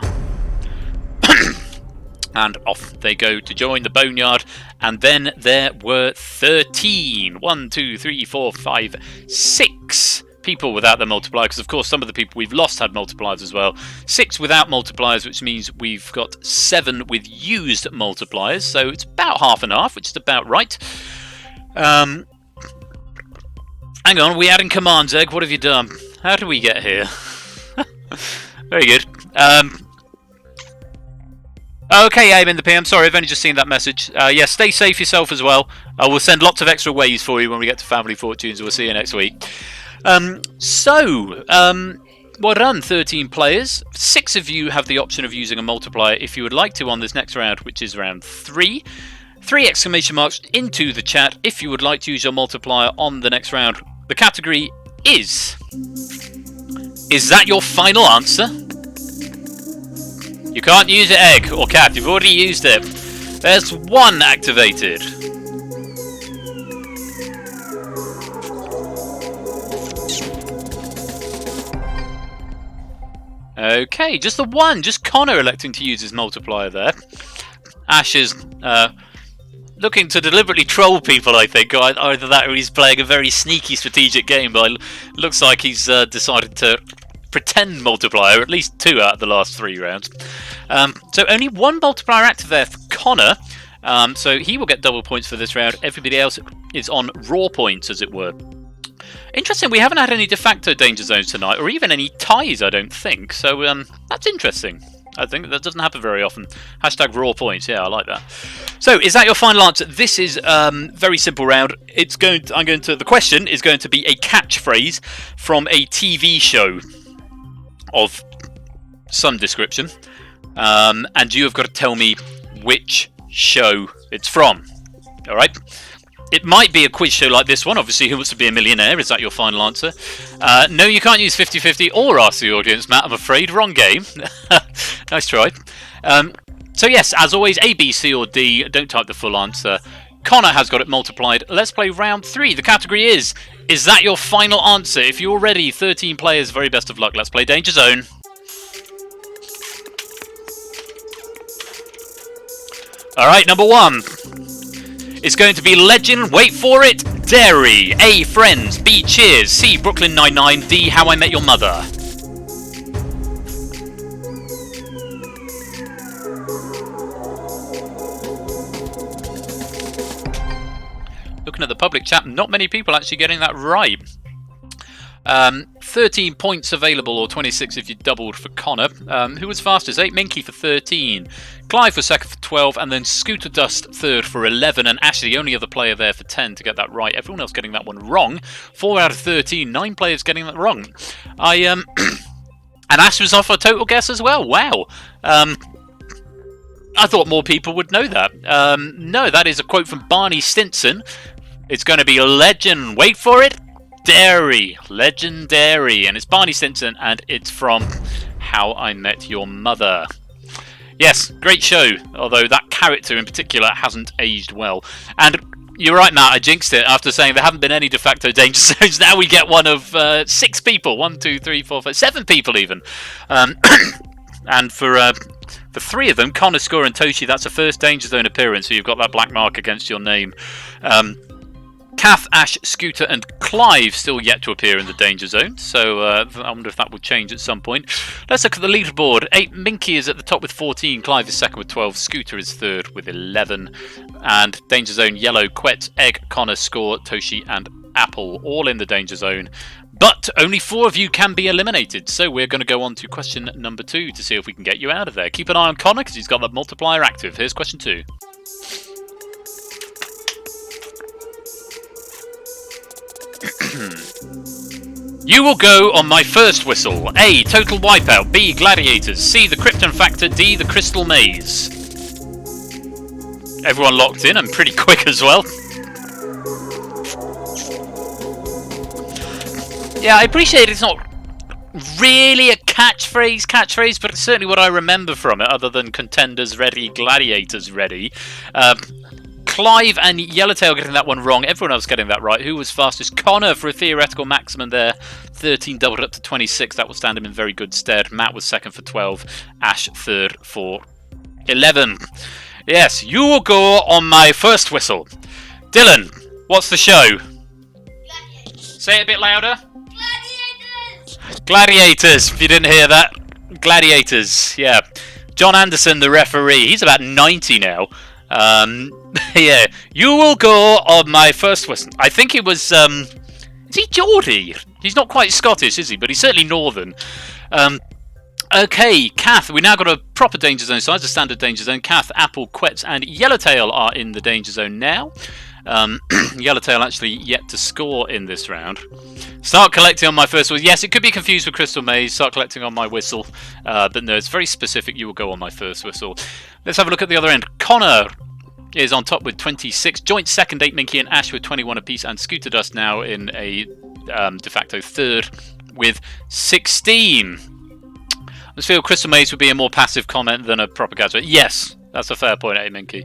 S1: And off they go to join the Boneyard. And then there were 13. 1, 2, 3, 4, 5, 6 people without their multiplier, because of course some of the people we've lost had multipliers as well. 6 without multipliers, which means we've got 7 with used multipliers, so it's about half and half, which is about right. Hang on, we adding commands, Egg. What have you done? How do we get here? Very good. Okay, Aim in the PM. Sorry, I've only just seen that message. Yeah, stay safe yourself as well. We'll send lots of extra ways for you when we get to Family Fortunes. We'll see you next week. Well done, 13 players. 6 of you have the option of using a multiplier if you would like to on this next round, which is round 3. 3 exclamation marks into the chat if you would like to use your multiplier on the next round. The category is that your final answer? You can't use it, Egg or Cat. You've already used it. There's 1 activated. Okay, just the 1. Just Connor electing to use his multiplier there. Ash is looking to deliberately troll people, I think. Either that or he's playing a very sneaky strategic game, but it looks like he's decided to pretend multiplier, at least 2 out of the last 3 rounds. So only 1 multiplier active there for Connor, so he will get double points for this round. Everybody else is on raw points, as it were. Interesting, we haven't had any de facto Danger Zones tonight, or even any ties, I don't think, so that's interesting. I think that doesn't happen very often. Hashtag raw points, yeah, I like that. So, is that your final answer? This is very simple round. The question is going to be a catchphrase from a TV show of some description, and you have got to tell me which show it's from. All right. It might be a quiz show like this one, obviously, Who Wants to Be a Millionaire? Is that your final answer? No, you can't use 50-50 or ask the audience, Matt, I'm afraid. Wrong game. Nice try. So yes, as always, A, B, C or D. Don't type the full answer. Connor has got it multiplied. Let's play round 3. The category is that your final answer? If you're ready, 13 players, very best of luck. Let's play Danger Zone. Alright, number 1. It's going to be Legend, wait for it, Dairy. A, Friends. B, Cheers. C, Brooklyn Nine-Nine. D, How I Met Your Mother. Looking at the public chat, not many people actually getting that right. 13 points available, or 26 if you doubled for Connor. Who was fastest? 8 Minky for 13. Clive was second for 12, and then Scooter Dust third for 11, and Ash the only other player there for 10 to get that right. Everyone else getting that one wrong. 4 out of 13, 9 players getting that wrong. And Ash was off a total guess as well. Wow. I thought more people would know that. No, that is a quote from Barney Stinson. It's going to be legend. Wait for it. Dairy. Legendary. And it's Barney Stinson, and it's from How I Met Your Mother. Yes, great show. Although that character in particular hasn't aged well. And you're right, Matt. I jinxed it after saying there haven't been any de facto danger zones. Now we get one of 6 people. 1, 2, 3, 4, 5, 7 people even. And for 3 of them, Connor, Score, and Toshi, that's a first Danger Zone appearance, so you've got that black mark against your name. Kath, Ash, Scooter, and Clive still yet to appear in the Danger Zone, so I wonder if that will change at some point. Let's look at the leaderboard. Minky is at the top with 14, Clive is second with 12, Scooter is third with 11, and Danger Zone Yellow, Quet, Egg, Connor, Score, Toshi, and Apple, all in the Danger Zone. But only 4 of you can be eliminated, so we're going to go on to question number 2 to see if we can get you out of there. Keep an eye on Connor, because he's got that multiplier active. Here's question 2. You will go on my first whistle. A. Total Wipeout. B. Gladiators. C. The Krypton Factor. D. The Crystal Maze. Everyone locked in and pretty quick as well. Yeah, I appreciate it's not really a catchphrase, but it's certainly what I remember from it, other than contenders ready, gladiators ready. Clive and Yellowtail getting that one wrong. Everyone else getting that right. Who was fastest? Connor for a theoretical maximum there. 13 doubled up to 26. That will stand him in very good stead. Matt was second for 12. Ash third for 11. Yes, you will go on my first whistle. Dylan, what's the show? Gladiators. Say it a bit louder. Gladiators. Gladiators, if you didn't hear that. Gladiators, yeah. John Anderson, the referee. He's about 90 now. Yeah, you will go on my first whistle. I think it was, is he Geordie? He's not quite Scottish, is he? But he's certainly Northern. Okay, Kath, we now got a proper Danger Zone size, a standard Danger Zone. Kath, Apple, Quetz, and Yellowtail are in the Danger Zone now. Yellowtail actually yet to score in this round. Start collecting on my first whistle. Yes, it could be confused with Crystal Maze. Start collecting on my whistle. But no, it's very specific. You will go on my first whistle. Let's have a look at the other end. Connor is on top with 26. Joint second, 8 Minky and Ash with 21 apiece. And Scooter Dust now in a de facto third with 16. I just feel Crystal Maze would be a more passive comment than a proper gadget. Yes, that's a fair point, 8 Minky.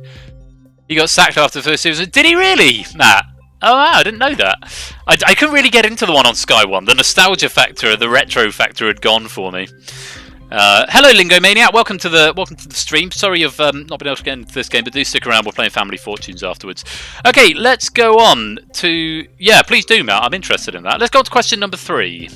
S1: He got sacked after the first season. Did he really, Matt? Oh wow, I didn't know that. I couldn't really get into the one on Sky One. The nostalgia factor, the retro factor had gone for me. Hello, Lingo Maniac. Welcome to the stream. Sorry you've not been able to get into this game, but do stick around. We're playing Family Fortunes afterwards. Okay, let's go on to... Yeah, please do, Matt. I'm interested in that. Let's go on to question number 3.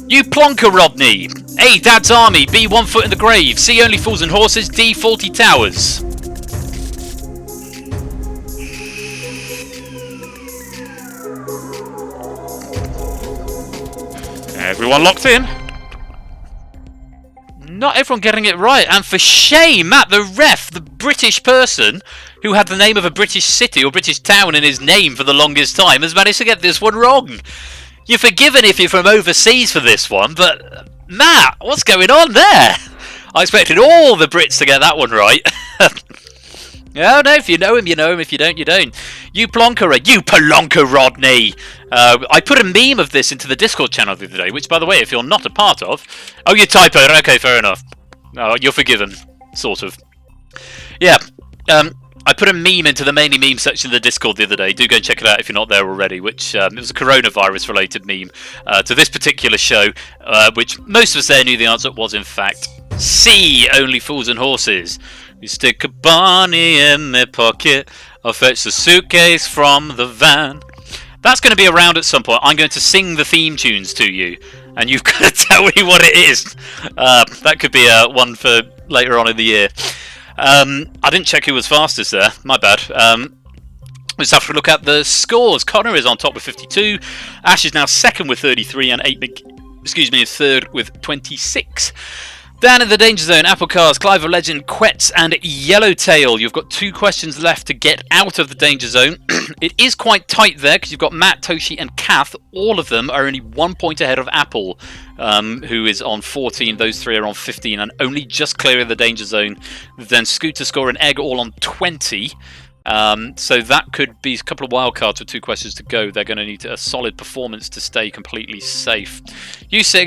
S1: You plonker, Rodney. A. Dad's Army. B. One Foot in the Grave. C. Only Fools and Horses. D. 40 Towers. Everyone locked in? Not everyone getting it right, and for shame, Matt, the ref, the British person who had the name of a British city or British town in his name for the longest time, has managed to get this one wrong. You're forgiven if you're from overseas for this one, but Matt, what's going on there? I expected all the Brits to get that one right. Oh no, if you know him, you know him. If you don't, you don't. You plonker, you pelonker, Rodney. I put a meme of this into the Discord channel the other day, which, by the way, if you're not a part of... Oh, you typoed. Okay, fair enough. Oh, you're forgiven. Sort of. Yeah. I put a meme into the mainly meme section of the Discord the other day. Do go and check it out if you're not there already, which it was a coronavirus-related meme to this particular show, which most of us there knew the answer was, in fact, C, Only Fools and Horses. You stick a bunny in my pocket, I'll fetch the suitcase from the van. That's going to be around at some point. I'm going to sing the theme tunes to you, and you've got to tell me what it is. That could be one for later on in the year. I didn't check who was fastest there. My bad. Let's have a look at the scores. Connor is on top with 52. Ash is now second with 33, and 8 is third with 26. Dan in the Danger Zone, Applecast, Clive of Legend, Quetz, and Yellowtail. You've got 2 questions left to get out of the Danger Zone. It is quite tight there because you've got Matt, Toshi, and Kath. All of them are only 1 point ahead of Apple, who is on 14. Those 3 are on 15 and only just clearing the Danger Zone. Then Scooter, Score, and Egg all on 20. So that could be a couple of wildcards with 2 questions to go. They're going to need a solid performance to stay completely safe. You play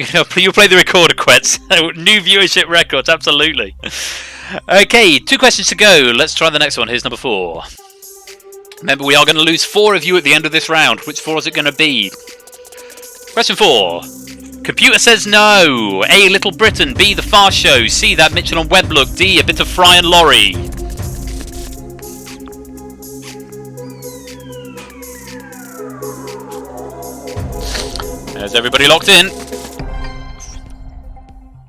S1: the recorder, Quetz. New viewership records, absolutely. Okay, 2 questions to go. Let's try the next one. Here's number 4. Remember, we are going to lose 4 of you at the end of this round. Which 4 is it going to be? Question 4. Computer says no. A, Little Britain. B, The Fast Show. C, That Mitchell on Web Look. D, A Bit of Fry and Laurie. Is everybody locked in?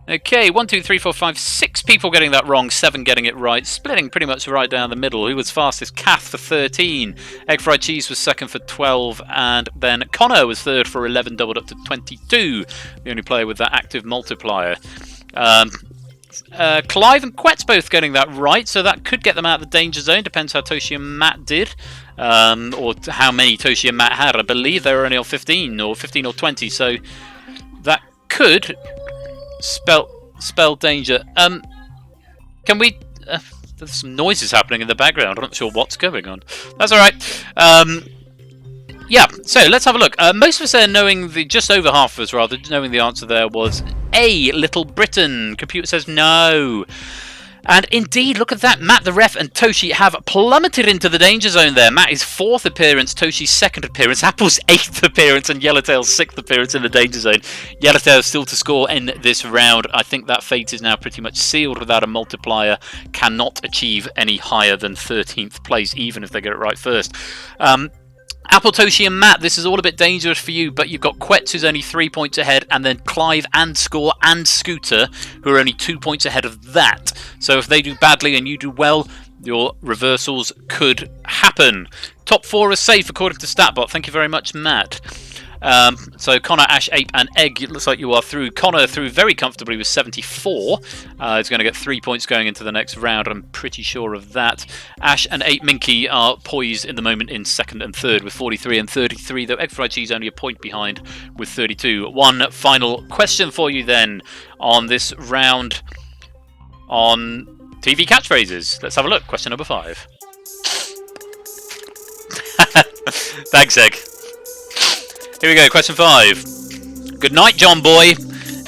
S1: Okay, 1, 2, 3, 4, 5, 6 people getting that wrong, 7 getting it right, splitting pretty much right down the middle. Who was fastest? Kath for 13, Egg Fried Cheese was second for 12, and then Connor was third for 11, doubled up to 22, the only player with that active multiplier. Clive and Quetz both getting that right, so that could get them out of the Danger Zone, depends how Toshi and Matt did. Or how many Toshi and Matt had. I believe they were only on 15 or 20, so that could spell danger. Can we... there's some noises happening in the background. I'm not sure what's going on. That's alright. Yeah, so let's have a look. Most of us there knowing just over half of us rather, knowing the answer there was A, Little Britain. Computer says no. And indeed, look at that. Matt, the ref, and Toshi have plummeted into the Danger Zone there. Matt is 4th appearance, Toshi's 2nd appearance, Apple's 8th appearance, and Yellowtail's 6th appearance in the Danger Zone. Yellowtail still to score in this round. I think that fate is now pretty much sealed without a multiplier. Cannot achieve any higher than 13th place, even if they get it right first. Apple, Toshi, and Matt, this is all a bit dangerous for you, but you've got Quetz, who's only 3 points ahead, and then Clive and Score and Scooter, who are only 2 points ahead of that. So if they do badly and you do well, your reversals could happen. Top 4 is safe, according to StatBot. Thank you very much, Matt. So Connor, Ash, Ape, and Egg, it looks like you are through. Connor through very comfortably with 74. He's going to get 3 points going into the next round. I'm pretty sure of that. Ash and Ape Minky are poised in the moment in 2nd and 3rd with 43 and 33, though Egg Fried Cheese only a point behind with 32. One final question for you then on this round on TV catchphrases. Let's have a look. Question number 5. Thanks, Egg. Here we go, question 5. Good night, John Boy.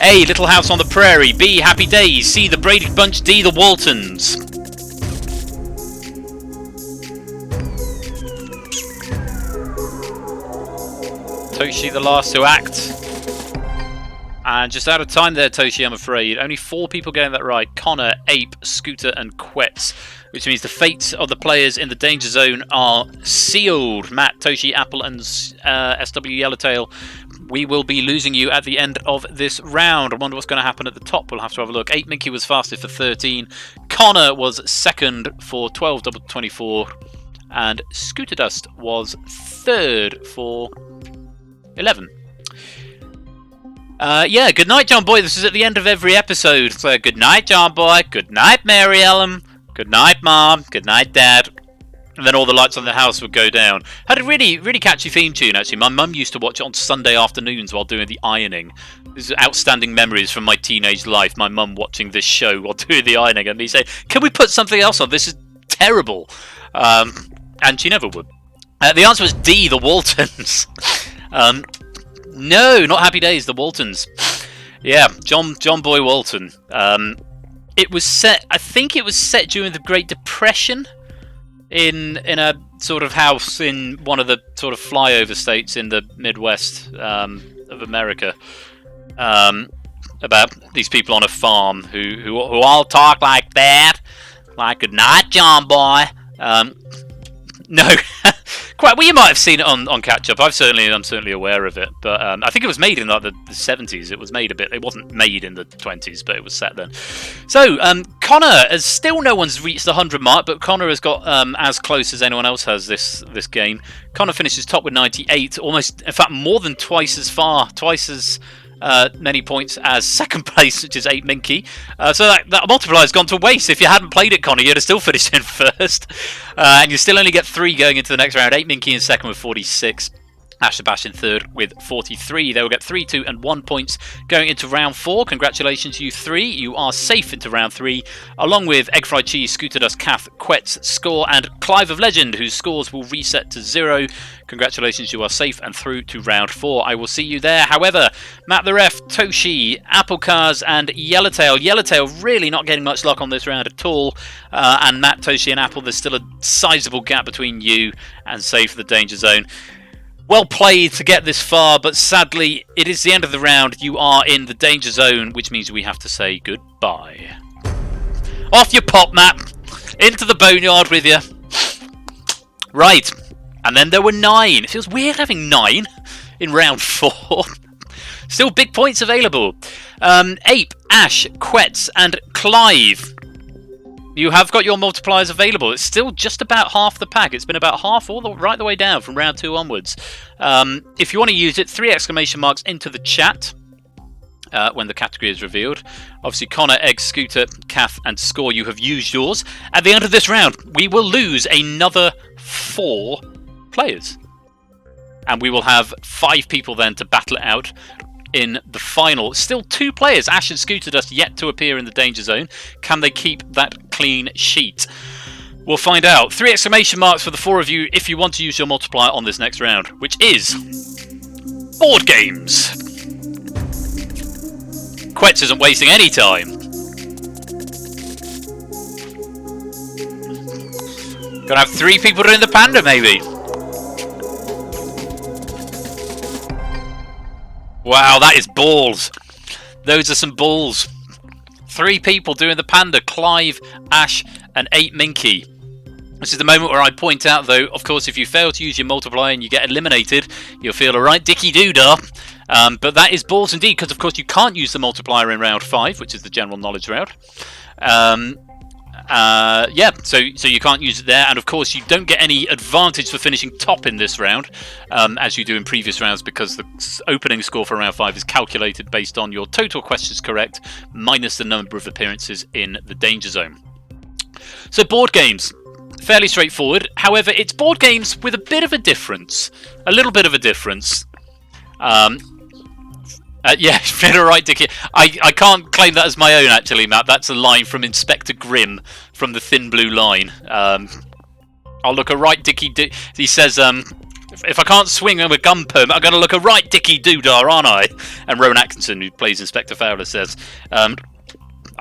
S1: A, Little House on the Prairie. B, Happy Days. C, The Brady Bunch. D, The Waltons. Toshi, the last to act. And just out of time there, Toshi, I'm afraid. Only 4 people getting that right. Connor, Ape, Scooter, and Quetz. Which means the fates of the players in the Danger Zone are sealed. Matt, Toshi, Apple, and SW Yellowtail. We will be losing you at the end of this round. I wonder what's going to happen at the top. We'll have to have a look. 8 Mickey was fastest for 13. Connor was 2nd for 12, double 24. And Scooter Dust was 3rd for 11. Yeah, good night, John Boy. This is at the end of every episode. So, good night, John Boy. Good night, Mary Ellen. Good night, Mom. Good night, Dad. And then all the lights on the house would go down. Had a really, really catchy theme tune, actually. My mum used to watch it on Sunday afternoons while doing the ironing. These are outstanding memories from my teenage life. My mum watching this show while doing the ironing and me saying, can we put something else on? This is terrible. And she never would. The answer was D, The Waltons. No, not Happy Days, The Waltons. Yeah, John Boy Walton. It was set, I think it was set during the Great Depression in a sort of house in one of the sort of flyover states in the Midwest of America. About these people on a farm who all talk like that. Like, good night, John Boy. No, quite. Well, you might have seen it on Catch Up. I'm certainly aware of it. But I think it was made in like the 70s. It was made a bit. It wasn't made in the 20s, but it was set then. So Connor, as still no one's reached the 100 mark, but Connor has got as close as anyone else has this game. Connor finishes top with 98, almost, in fact, more than twice as far, twice as many points as second place, which is 8 Minky. So that multiplier has gone to waste. If you hadn't played it, Connor, you'd have still finished in first. And you still only get 3 going into the next round. 8 Minky in second with 46. Ash the Bash in third with 43. They will get 3, 2, and 1 points going into round 4. Congratulations, you 3. You are safe into round 3, along with Egg Fried Cheese, Scooter Dust, Kath, Quetz, Score, and Clive of Legend, whose scores will reset to 0. Congratulations, you are safe and through to round 4. I will see you there. However, Matt the Ref, Toshi, Apple Cars, and Yellowtail. Yellowtail really not getting much luck on this round at all. And Matt, Toshi, and Apple, there's still a sizable gap between you and safe for the Danger Zone. Well played to get this far, but sadly, it is the end of the round. You are in the Danger Zone, which means we have to say goodbye. Off you pop, Matt. Into the boneyard with you. Right. And then there were 9. It feels weird having 9 in round 4. Still big points available. Ape, Ash, Quetz, and Clive. You have got your multipliers available. It's still just about half the pack. It's been about half right the way down from round 2 onwards. If you want to use it, 3 exclamation marks into the chat when the category is revealed. Obviously, Connor, Egg, Scooter, Kath, and Score, you have used yours. At the end of this round, we will lose another 4 players. And we will have 5 people then to battle it out in the final. Still 2 players, Ash and Scooter Dust, yet to appear in the Danger Zone. Can they keep that clean sheet? We'll find out. 3 exclamation marks for the 4 of you if you want to use your multiplier on this next round, which is board games. Quetz isn't wasting any time. Gonna have 3 people doing the panda, maybe. Wow, that is balls. Those are some balls. 3 people doing the panda. Clive, Ash, and 8 Minky. This is the moment where I point out, though, of course, if you fail to use your multiplier and you get eliminated, you'll feel a right dicky doodah. But that is balls indeed, because, of course, you can't use the multiplier in round 5, which is the general knowledge round. Yeah, so you can't use it there, and of course you don't get any advantage for finishing top in this round, as you do in previous rounds, because the opening score for round 5 is calculated based on your total questions correct minus the number of appearances in the Danger Zone. So board games, fairly straightforward. However, it's board games with a bit of a difference, a little bit of a difference. Yeah, you're right, Dickie. I can't claim that as my own, actually, Matt. That's a line from Inspector Grimm from the Thin Blue Line. I'll look a right Dickie. He says, if I can't swing a gun permit, I'm going to look a right Dickie doodah, aren't I? And Rowan Atkinson, who plays Inspector Fowler, says,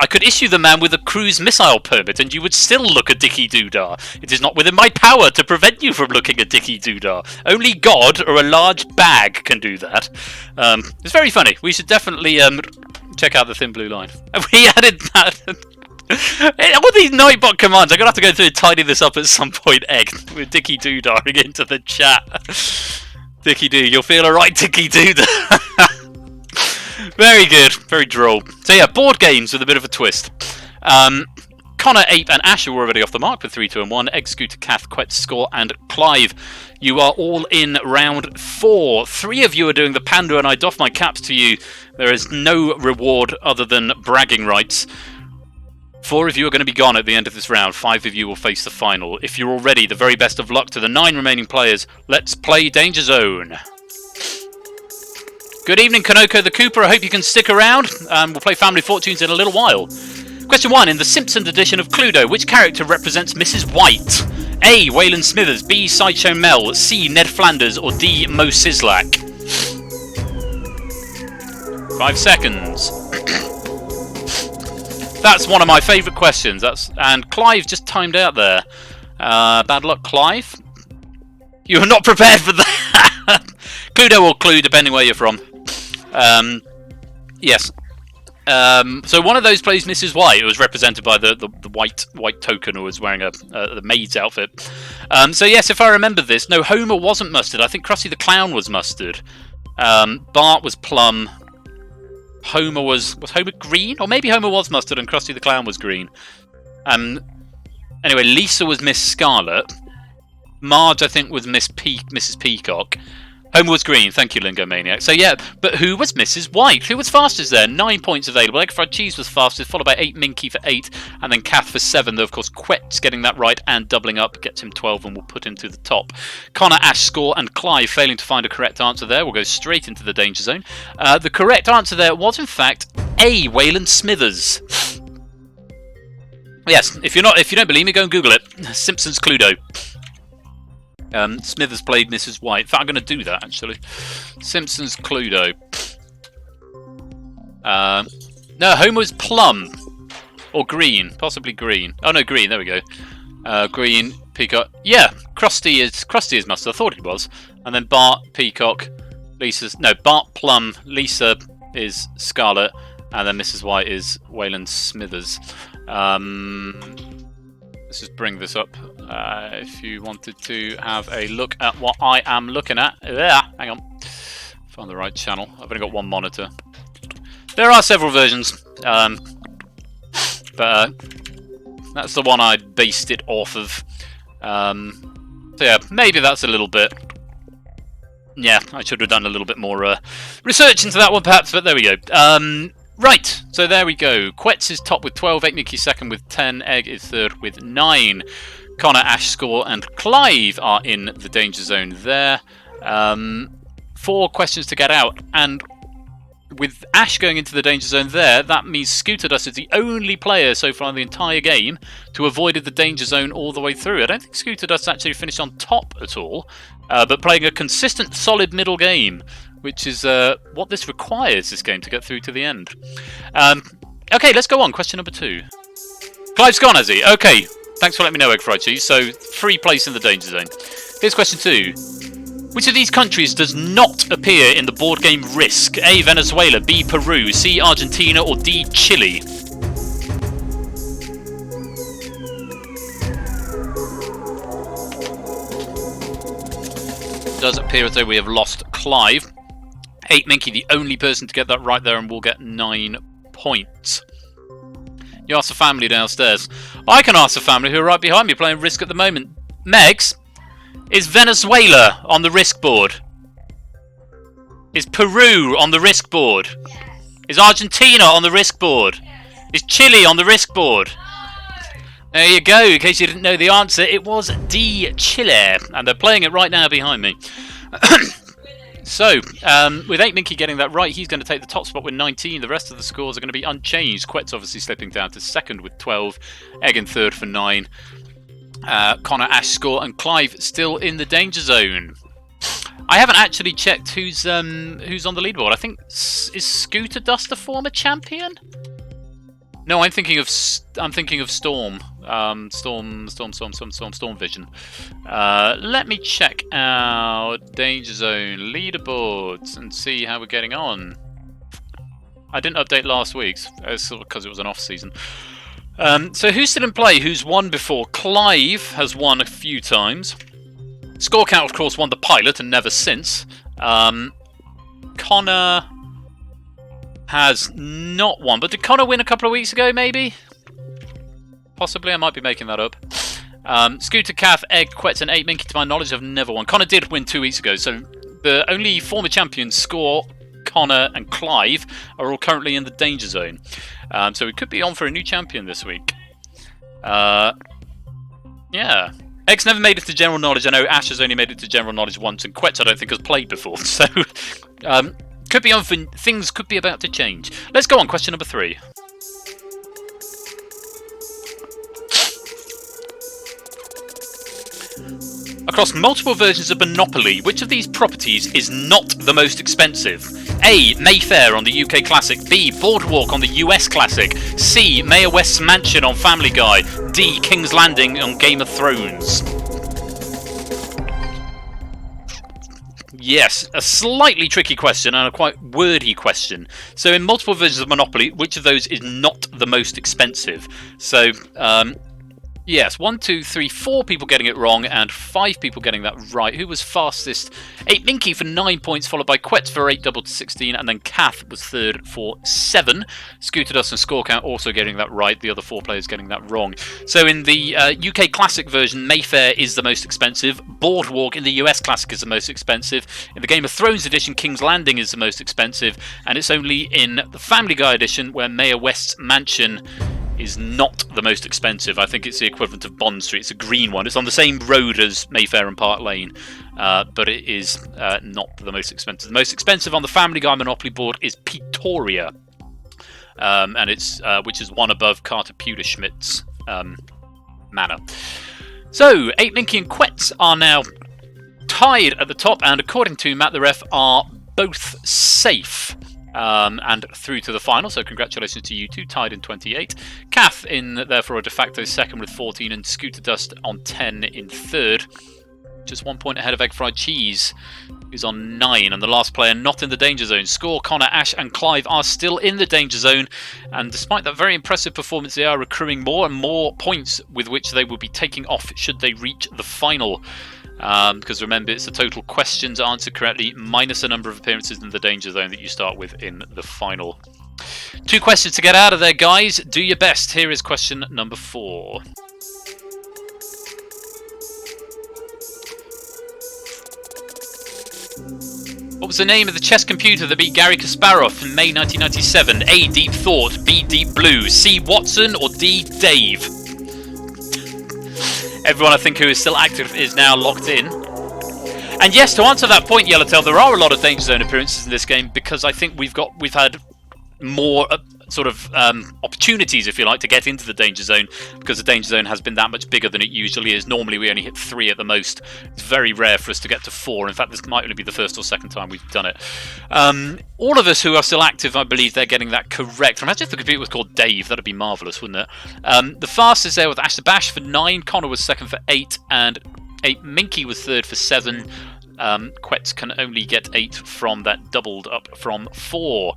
S1: I could issue the man with a cruise missile permit, and you would still look a dicky doodah. It is not within my power to prevent you from looking a dicky doodah. Only God or a large bag can do that. It's very funny. We should definitely check out the Thin Blue Line. Have we added that? All these Nightbot commands, I'm going to have to go through and tidy this up at some point, Egg, with Dicky Doodah into the chat. Dicky Doo, you'll feel a right Dicky Doodah. Very good, very droll. So yeah, board games with a bit of a twist. Connor, Ape, and Ash are already off the mark with 3, 2, and 1. Egg, Scooter, Kath, Quetz, Score, and Clive. You are all in round 4. 3 of you are doing the panda, and I doff my caps to you. There is no reward other than bragging rights. 4 of you are going to be gone at the end of this round. 5 of you will face the final. If you're all ready, the very best of luck to the 9 remaining players. Let's play Danger Zone. Good evening, Kanoko the Cooper. I hope you can stick around. We'll play Family Fortunes in a little while. Question 1. In the Simpsons edition of Cluedo, which character represents Mrs. White? A. Waylon Smithers, B. Sideshow Mel, C. Ned Flanders, or D. Mo Sislak? 5 seconds. That's one of my favourite questions. And Clive just timed out there. Bad luck, Clive. You were not prepared for that. Cluedo or Clue, depending where you're from. Yes. So one of those plays Mrs. White. It was represented by the white token who was wearing the maid's outfit. So yes, if I remember this, no, Homer wasn't mustard. I think Krusty the Clown was mustard. Bart was plum. Homer was Homer green? Or maybe Homer was mustard and Krusty the Clown was green. Anyway, Lisa was Miss Scarlet. Marge, I think, was Mrs. Peacock. Homer was green, thank you, Lingo Maniac. So yeah, but who was Mrs. White? Who was fastest there? 9 points available. Egg fried cheese was fastest, followed by 8 Minky for 8, and then Kath for 7. Though of course Quet's getting that right and doubling up gets him 12 and will put him to the top. Connor, Ash, Score, and Clive failing to find a correct answer there. We'll go straight into the danger zone. The correct answer there was in fact A. Wayland Smithers. Yes, if you don't believe me, go and Google it. Simpsons Cluedo. Smithers played Mrs. White. In fact, I'm going to do that, actually. Simpsons Cluedo. No, Homer's plum. Or green. Possibly green. Oh, no, green. There we go. Green, Peacock. Yeah, Krusty is mustard. I thought it was. And then Bart, Peacock. Bart, plum. Lisa is Scarlet. And then Mrs. White is Wayland Smithers. Let's just bring this up. If you wanted to have a look at what I am looking at. Hang on. Found the right channel. I've only got one monitor. There are several versions. But that's the one I based it off of. So yeah, maybe that's a little bit... Yeah, I should have done a little bit more research into that one perhaps, but there we go. Right, so there we go. Quetz is top with 12, 8 Mickey second with 10, Egg is third with 9. Connor, Ash, Score, and Clive are in the danger zone there. 4 questions to get out, and with Ash going into the danger zone there, that means Scooter Dust is the only player so far in the entire game to avoided the danger zone all the way through. I don't think Scooter Dust actually finished on top at all, but playing a consistent, solid middle game, which is what this requires, this game, to get through to the end. Okay, let's go on. Question number 2. Clive's gone, has he? Okay, thanks for letting me know, Egg Fried Cheese. So, 3 place in the danger zone. Here's question 2. Which of these countries does not appear in the board game Risk? A. Venezuela, B. Peru, C. Argentina, or D. Chile? It does appear as though we have lost Clive. 8 Minky, the only person to get that right there, and will get 9 points. You ask the family downstairs. I can ask the family who are right behind me playing Risk at the moment. Megs, is Venezuela on the Risk board? Is Peru on the Risk board? Yes. Is Argentina on the Risk board? Yes. Is Chile on the Risk board? There you go, in case you didn't know the answer, it was D. Chile, and they're playing it right now behind me. So, with 8 Minky getting that right, he's going to take the top spot with 19. The rest of the scores are going to be unchanged. Quet's obviously slipping down to second with 12. Egg in third for 9. Connor, Ash, Score, and Clive still in the danger zone. I haven't actually checked who's on the leaderboard. I think is Scooter Dust a former champion? No, I'm thinking of Storm. Storm Vision. Let me check our danger zone leaderboards and see how we're getting on. I didn't update last week's because it was an off season. So who's still in play? Who's won before? Clive has won a few times. Scorecount, of course, won the pilot and never since. Connor has not won, but did Connor win a couple of weeks ago, maybe? Possibly, I might be making that up. Scooter, Kath, Egg, Quetz, and 8 Minky, to my knowledge, have never won. Connor did win 2 weeks ago, so the only former champions, Score, Connor, and Clive, are all currently in the danger zone. So we could be on for a new champion this week. Yeah. Egg's never made it to general knowledge. I know Ash has only made it to general knowledge once, and Quetz I don't think has played before. So could be on for things could be about to change. Let's go on. Question number 3. Across multiple versions of Monopoly, which of these properties is not the most expensive? A. Mayfair on the UK Classic. B. Boardwalk on the US Classic. C. Mayor West's Mansion on Family Guy. D. King's Landing on Game of Thrones. Yes, a slightly tricky question and a quite wordy question. So in multiple versions of Monopoly, which of those is not the most expensive? So, Yes, 1, 2, 3, 4 people getting it wrong and 5 people getting that right. Who was fastest? 8 Minky for 9 points, followed by Quetz for 8, double to 16, and then Kath was third for 7. Scooter Dust and Score Count also getting that right, the other 4 players getting that wrong. So in the UK Classic version, Mayfair is the most expensive, Boardwalk in the US Classic is the most expensive, in the Game of Thrones edition, King's Landing is the most expensive, and it's only in the Family Guy edition where Mayor West's Mansion is not the most expensive. I think it's the equivalent of Bond Street. It's a green one. It's on the same road as Mayfair and Park Lane, but it is not the most expensive. The most expensive on the Family Guy Monopoly board is Pretoria, and it's which is one above Carter Pewterschmidt's manor. So 8 Minky and Quetz are now tied at the top, and according to Matt the Ref, are both safe. And through to the final, so congratulations to you two, tied in 28. Kath in, therefore, a de facto second with 14, and Scooter Dust on 10 in third. Just 1 point ahead of Egg Fried Cheese, who's on 9, and the last player not in the danger zone. Score, Connor, Ash and Clive are still in the danger zone, and despite that very impressive performance, they are accruing more and more points with which they will be taking off should they reach the final. Because remember, it's the total questions answered correctly minus the number of appearances in the danger zone that you start with in the final. 2 questions to get out of there, guys. Do your best. Here is question number 4. What was the name of the chess computer that beat Garry Kasparov in May 1997? A. Deep Thought, B. Deep Blue, C. Watson, or D. Dave? Everyone I think who is still active is now locked in. And yes, to answer that point, Yellowtail, there are a lot of danger zone appearances in this game because I think we've had more opportunities, if you like, to get into the danger zone, because the danger zone has been that much bigger than it usually is. Normally we only hit 3 at the most. It's very rare for us to get to 4. In fact, this might only be the first or second time we've done it. All of us who are still active, I believe they're getting that correct. Imagine if the computer was called Dave. That'd be marvellous, wouldn't it? The fastest there with Ash the Bash for 9, Connor was second for 8, and 8 Minky was third for 7. Quetz can only get 8 from that, doubled up from 4.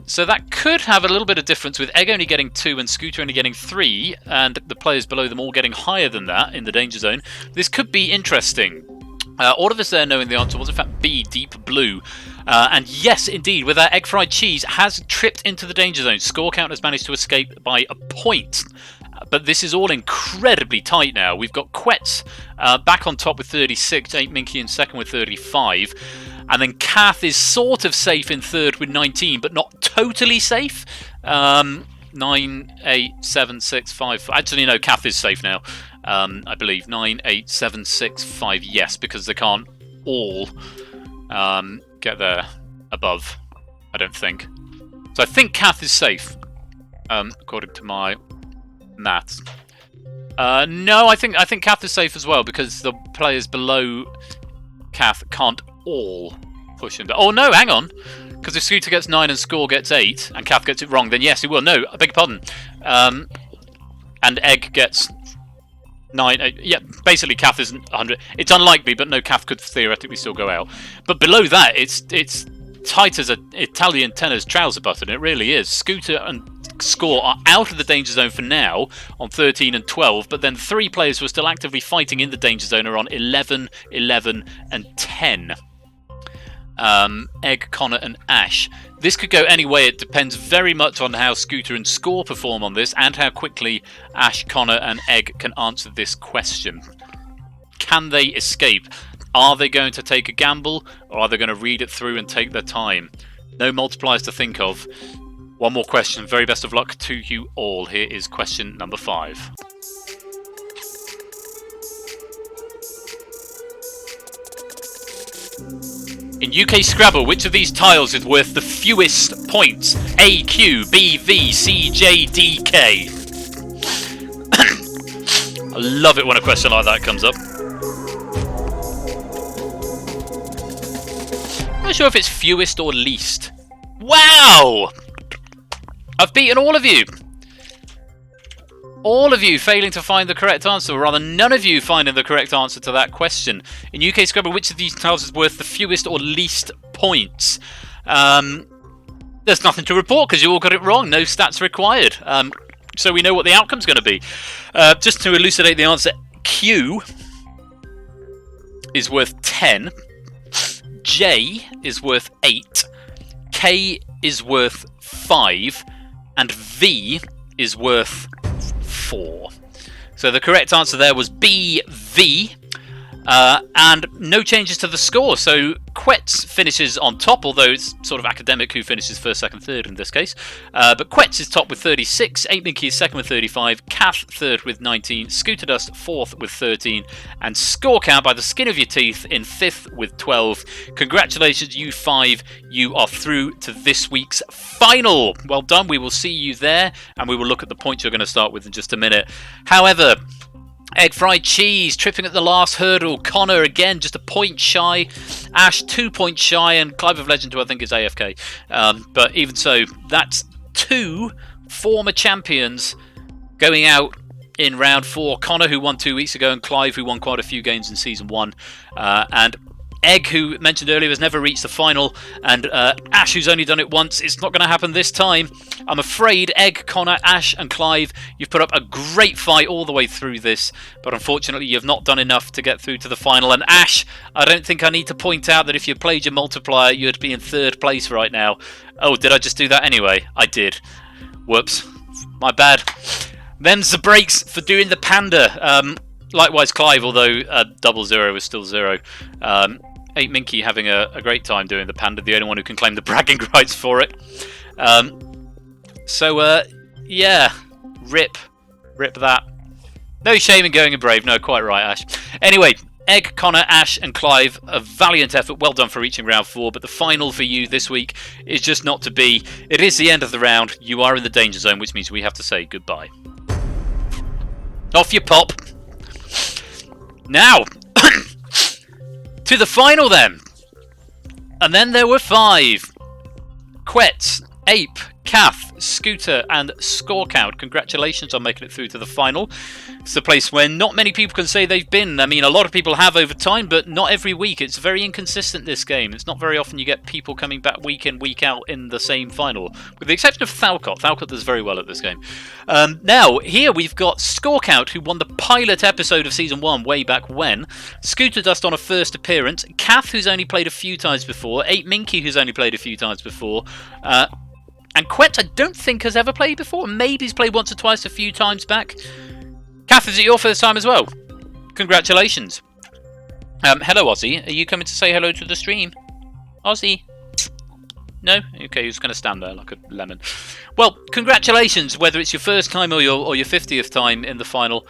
S1: So that could have a little bit of difference, with Egg only getting 2 and Scooter only getting 3, and the players below them all getting higher than that in the danger zone. This could be interesting. All of us there knowing the answer was in fact B, Deep Blue. And yes, indeed, with that, Egg Fried Cheese has tripped into the danger zone. Score Count has managed to escape by a point. But this is all incredibly tight now. We've got Quetz back on top with 36, 8 Minky in second with 35. And then Kath is sort of safe in third with 19, but not totally safe. 9, 8, 7, 6, 5. Actually, no, Kath is safe now. I believe 9, 8, 7, 6, 5. Yes, because they can't all get there above, I don't think. So I think Kath is safe, according to my maths. No, I think Kath is safe as well, because the players below Kath can't all push him down. Oh no, hang on, because if Scooter gets 9 and Score gets 8 and Kath gets it wrong, then yes, he will. No, I beg your pardon. And Egg gets 9. Yeah, basically Kath isn't 100. It's unlikely, but no, Kath could theoretically still go out. But below that, it's tight as an Italian tenor's trouser button. It really is. Scooter and Score are out of the danger zone for now on 13 and 12, but then 3 players who are still actively fighting in the danger zone are on 11, 11 and 10. Egg, Connor and Ash. This could go any way. It depends very much on how Scooter and Score perform on this, and how quickly Ash, Connor and Egg can answer this question. Can they escape? Are they going to take a gamble, or are they going to read it through and take their time? No multipliers to think of. One more question. Very best of luck to you all. Here is question number 5. In UK Scrabble, which of these tiles is worth the fewest points? A, Q, B, V, C, J, D, K. I love it when a question like that comes up. I'm not sure if it's fewest or least. Wow! I've beaten all of you! All of you failing to find the correct answer, or rather none of you finding the correct answer to that question. In UK Scrabble, which of these tiles is worth the fewest or least points? There's nothing to report because you all got it wrong. No stats required. so we know what the outcome's going to be. Just to elucidate the answer, Q is worth 10, J is worth 8, K is worth 5, and V is worth 4. So the correct answer there was B, V. And no changes to the score, so Quetz finishes on top, although it's sort of academic who finishes first, second, third in this case. But Quetz is top with 36, 8Minky is second with 35, Kath third with 19, Scooter Dust fourth with 13, and Score Count by the skin of your teeth in fifth with 12. Congratulations, you 5, you are through to this week's final. Well done, we will see you there, and we will look at the points you're going to start with in just a minute. However, Egg Fried Cheese tripping at the last hurdle. Connor again just a point shy. Ash 2 points shy, and Clive of Legend, who I think is AFK. But even so, that's 2 former champions going out in round 4. Connor, who won 2 weeks ago, and Clive, who won quite a few games in season 1. And Egg, who mentioned earlier, has never reached the final, and Ash, who's only done it once. It's not going to happen this time. I'm afraid, Egg, Connor, Ash and Clive, you've put up a great fight all the way through this, but unfortunately you've not done enough to get through to the final. And Ash, I don't think I need to point out that if you played your multiplier, you'd be in 3rd place right now. Oh, did I just do that anyway? I did. Whoops. My bad. Them's the breaks for doing the panda. Likewise, Clive, although 00 is still 0. 8Minky having a great time doing the panda, the only one who can claim the bragging rights for it. Yeah, rip that. No shame in going in brave. No, quite right, Ash. Anyway, Egg, Connor, Ash and Clive, a valiant effort. Well done for reaching round 4, but the final for you this week is just not to be. It is the end of the round. You are in the danger zone, which means we have to say goodbye. Off you pop. Now, to the final then. And then there were 5. Quetz, Ape, Kath, Scooter and Score Count. Congratulations on making it through to the final. It's a place where not many people can say they've been. I mean, a lot of people have over time, but not every week. It's very inconsistent, this game. It's not very often you get people coming back week in, week out in the same final. With the exception of Thalcott. Thalcott does very well at this game. Now, here we've got Score Count, who won the pilot episode of Season 1 way back when. Scooter Dust on a first appearance. Kath, who's only played a few times before. 8Minky, who's only played a few times before. And Quet, I don't think has ever played before. Maybe he's played once or twice a few times back. Kath, is it your first time as well? Congratulations. Hello, Ozzy. Are you coming to say hello to the stream? Ozzy? No? Okay, he's going to stand there like a lemon. Well, congratulations, whether it's your first time or your 50th time in the final.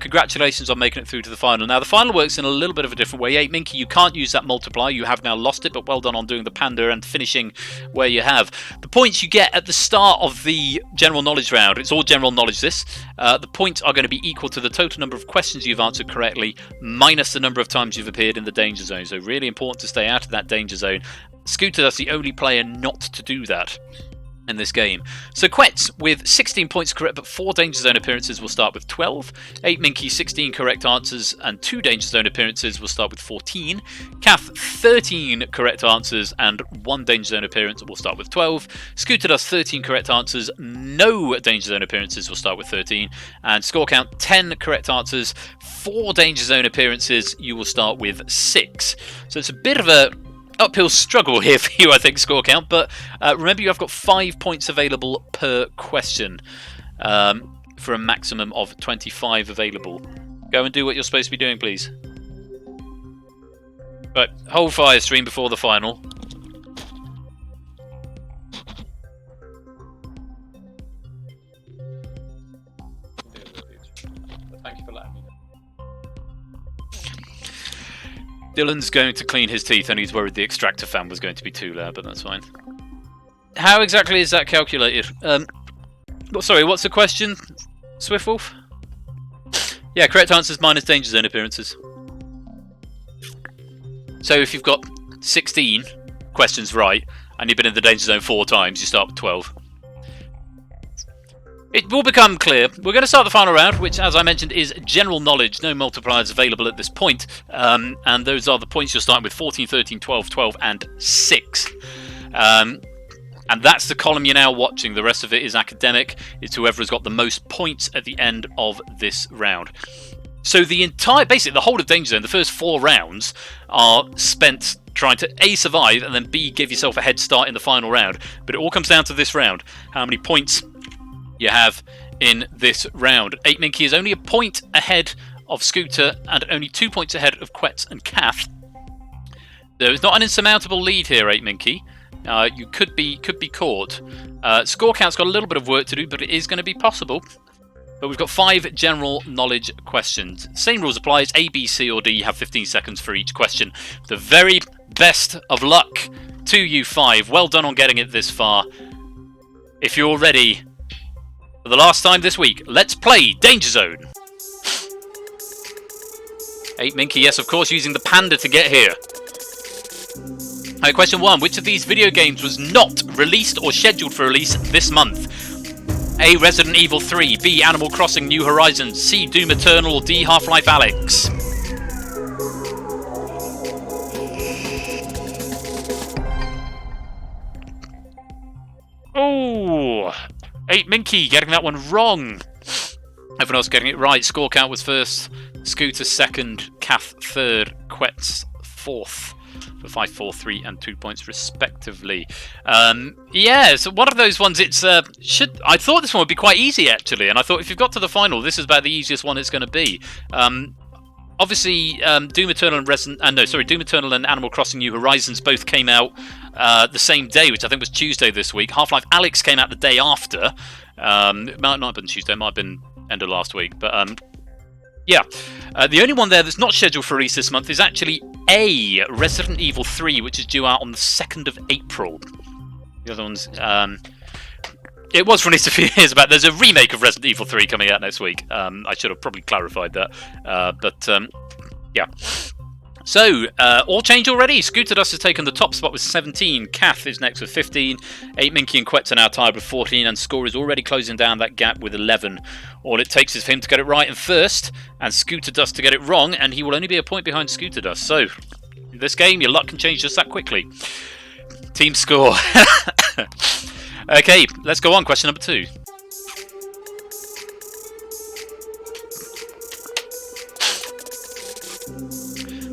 S1: Congratulations on making it through to the final. Now, the final works in a little bit of a different way. 8Minky, you can't use that multiplier. You have now lost it, but well done on doing the panda and finishing where you have. The points you get at the start of the general knowledge round, it's all general knowledge this, the points are going to be equal to the total number of questions you've answered correctly, minus the number of times you've appeared in the danger zone. So really important to stay out of that danger zone. Scooter, that's the only player not to do that in this game. So Quetz, with 16 points correct but 4 Danger Zone appearances, will start with 12. 8Minky, 16 correct answers and 2 Danger Zone appearances, will start with 14. Kath, 13 correct answers and 1 Danger Zone appearance, will start with 12. Scooter does 13 correct answers, no Danger Zone appearances, will start with 13. And Score Count, 10 correct answers, 4 Danger Zone appearances, you will start with 6. So it's a bit of a uphill struggle here for you, I think, Score Count, but remember you have got 5 points available per question for a maximum of 25 available. Go and do what you're supposed to be doing, please. But hold fire, stream, before the final. Thank you for letting me know. Dylan's going to clean his teeth and he's worried the extractor fan was going to be too loud, but that's fine. How exactly is that calculated? Sorry, what's the question, Swiftwolf? Yeah, correct answers minus Danger Zone appearances. So if you've got 16 questions right and you've been in the Danger Zone 4 times, you start with 12. It will become clear. We're going to start the final round, which, as I mentioned, is general knowledge. No multipliers available at this point. And those are the points you're starting with: 14, 13, 12, 12, and 6. And that's the column you're now watching. The rest of it is academic. It's whoever has got the most points at the end of this round. So basically the whole of DangerZone, the first 4 rounds are spent trying to A, survive, and then B, give yourself a head start in the final round. But it all comes down to this round. How many points you have in this round. 8Minky is only a point ahead of Scooter and only 2 points ahead of Quetz and Kath. There is not an insurmountable lead here, 8Minky. You could be caught. Score count's got a little bit of work to do, but it is going to be possible. But we've got 5 general knowledge questions. Same rules apply. It's A, B, C, or D. You have 15 seconds for each question. The very best of luck to you 5. Well done on getting it this far. If you're ready for the last time this week, let's play DangerZone. 8Minky, yes, of course, using the panda to get here. Question 1. Which of these video games was not released or scheduled for release this month? A. Resident Evil 3, B. Animal Crossing New Horizons, C. Doom Eternal, or D. Half-Life Alyx? Oh, 8Minky getting that one wrong. Everyone else getting it right. Score count was first, Scooter second, Kath third, Quetz fourth. For 5, 4, 3, and 2 points respectively. Yeah, so one of those ones. I thought this one would be quite easy actually, and I thought if you've got to the final, this is about the easiest one it's going to be. Obviously, Doom Eternal and Animal Crossing New Horizons both came out the same day, which I think was Tuesday this week. Half-Life Alyx came out the day after. It might not have been Tuesday, it might have been end of last week, but yeah. The only one there that's not scheduled for release this month is actually A, Resident Evil 3, which is due out on the 2nd of April. The other ones, it was released a few years back. There's a remake of Resident Evil 3 coming out next week. I should have probably clarified that. Yeah. So, all change already. Scooter Dust has taken the top spot with 17. Kath is next with 15. 8Minky and Quetz are now tied with 14. And Score is already closing down that gap with 11. All it takes is for him to get it right in first, and Scooter Dust to get it wrong, and he will only be a point behind Scooter Dust. So, in this game, your luck can change just that quickly. Team score. Okay, let's go on. Question number 2.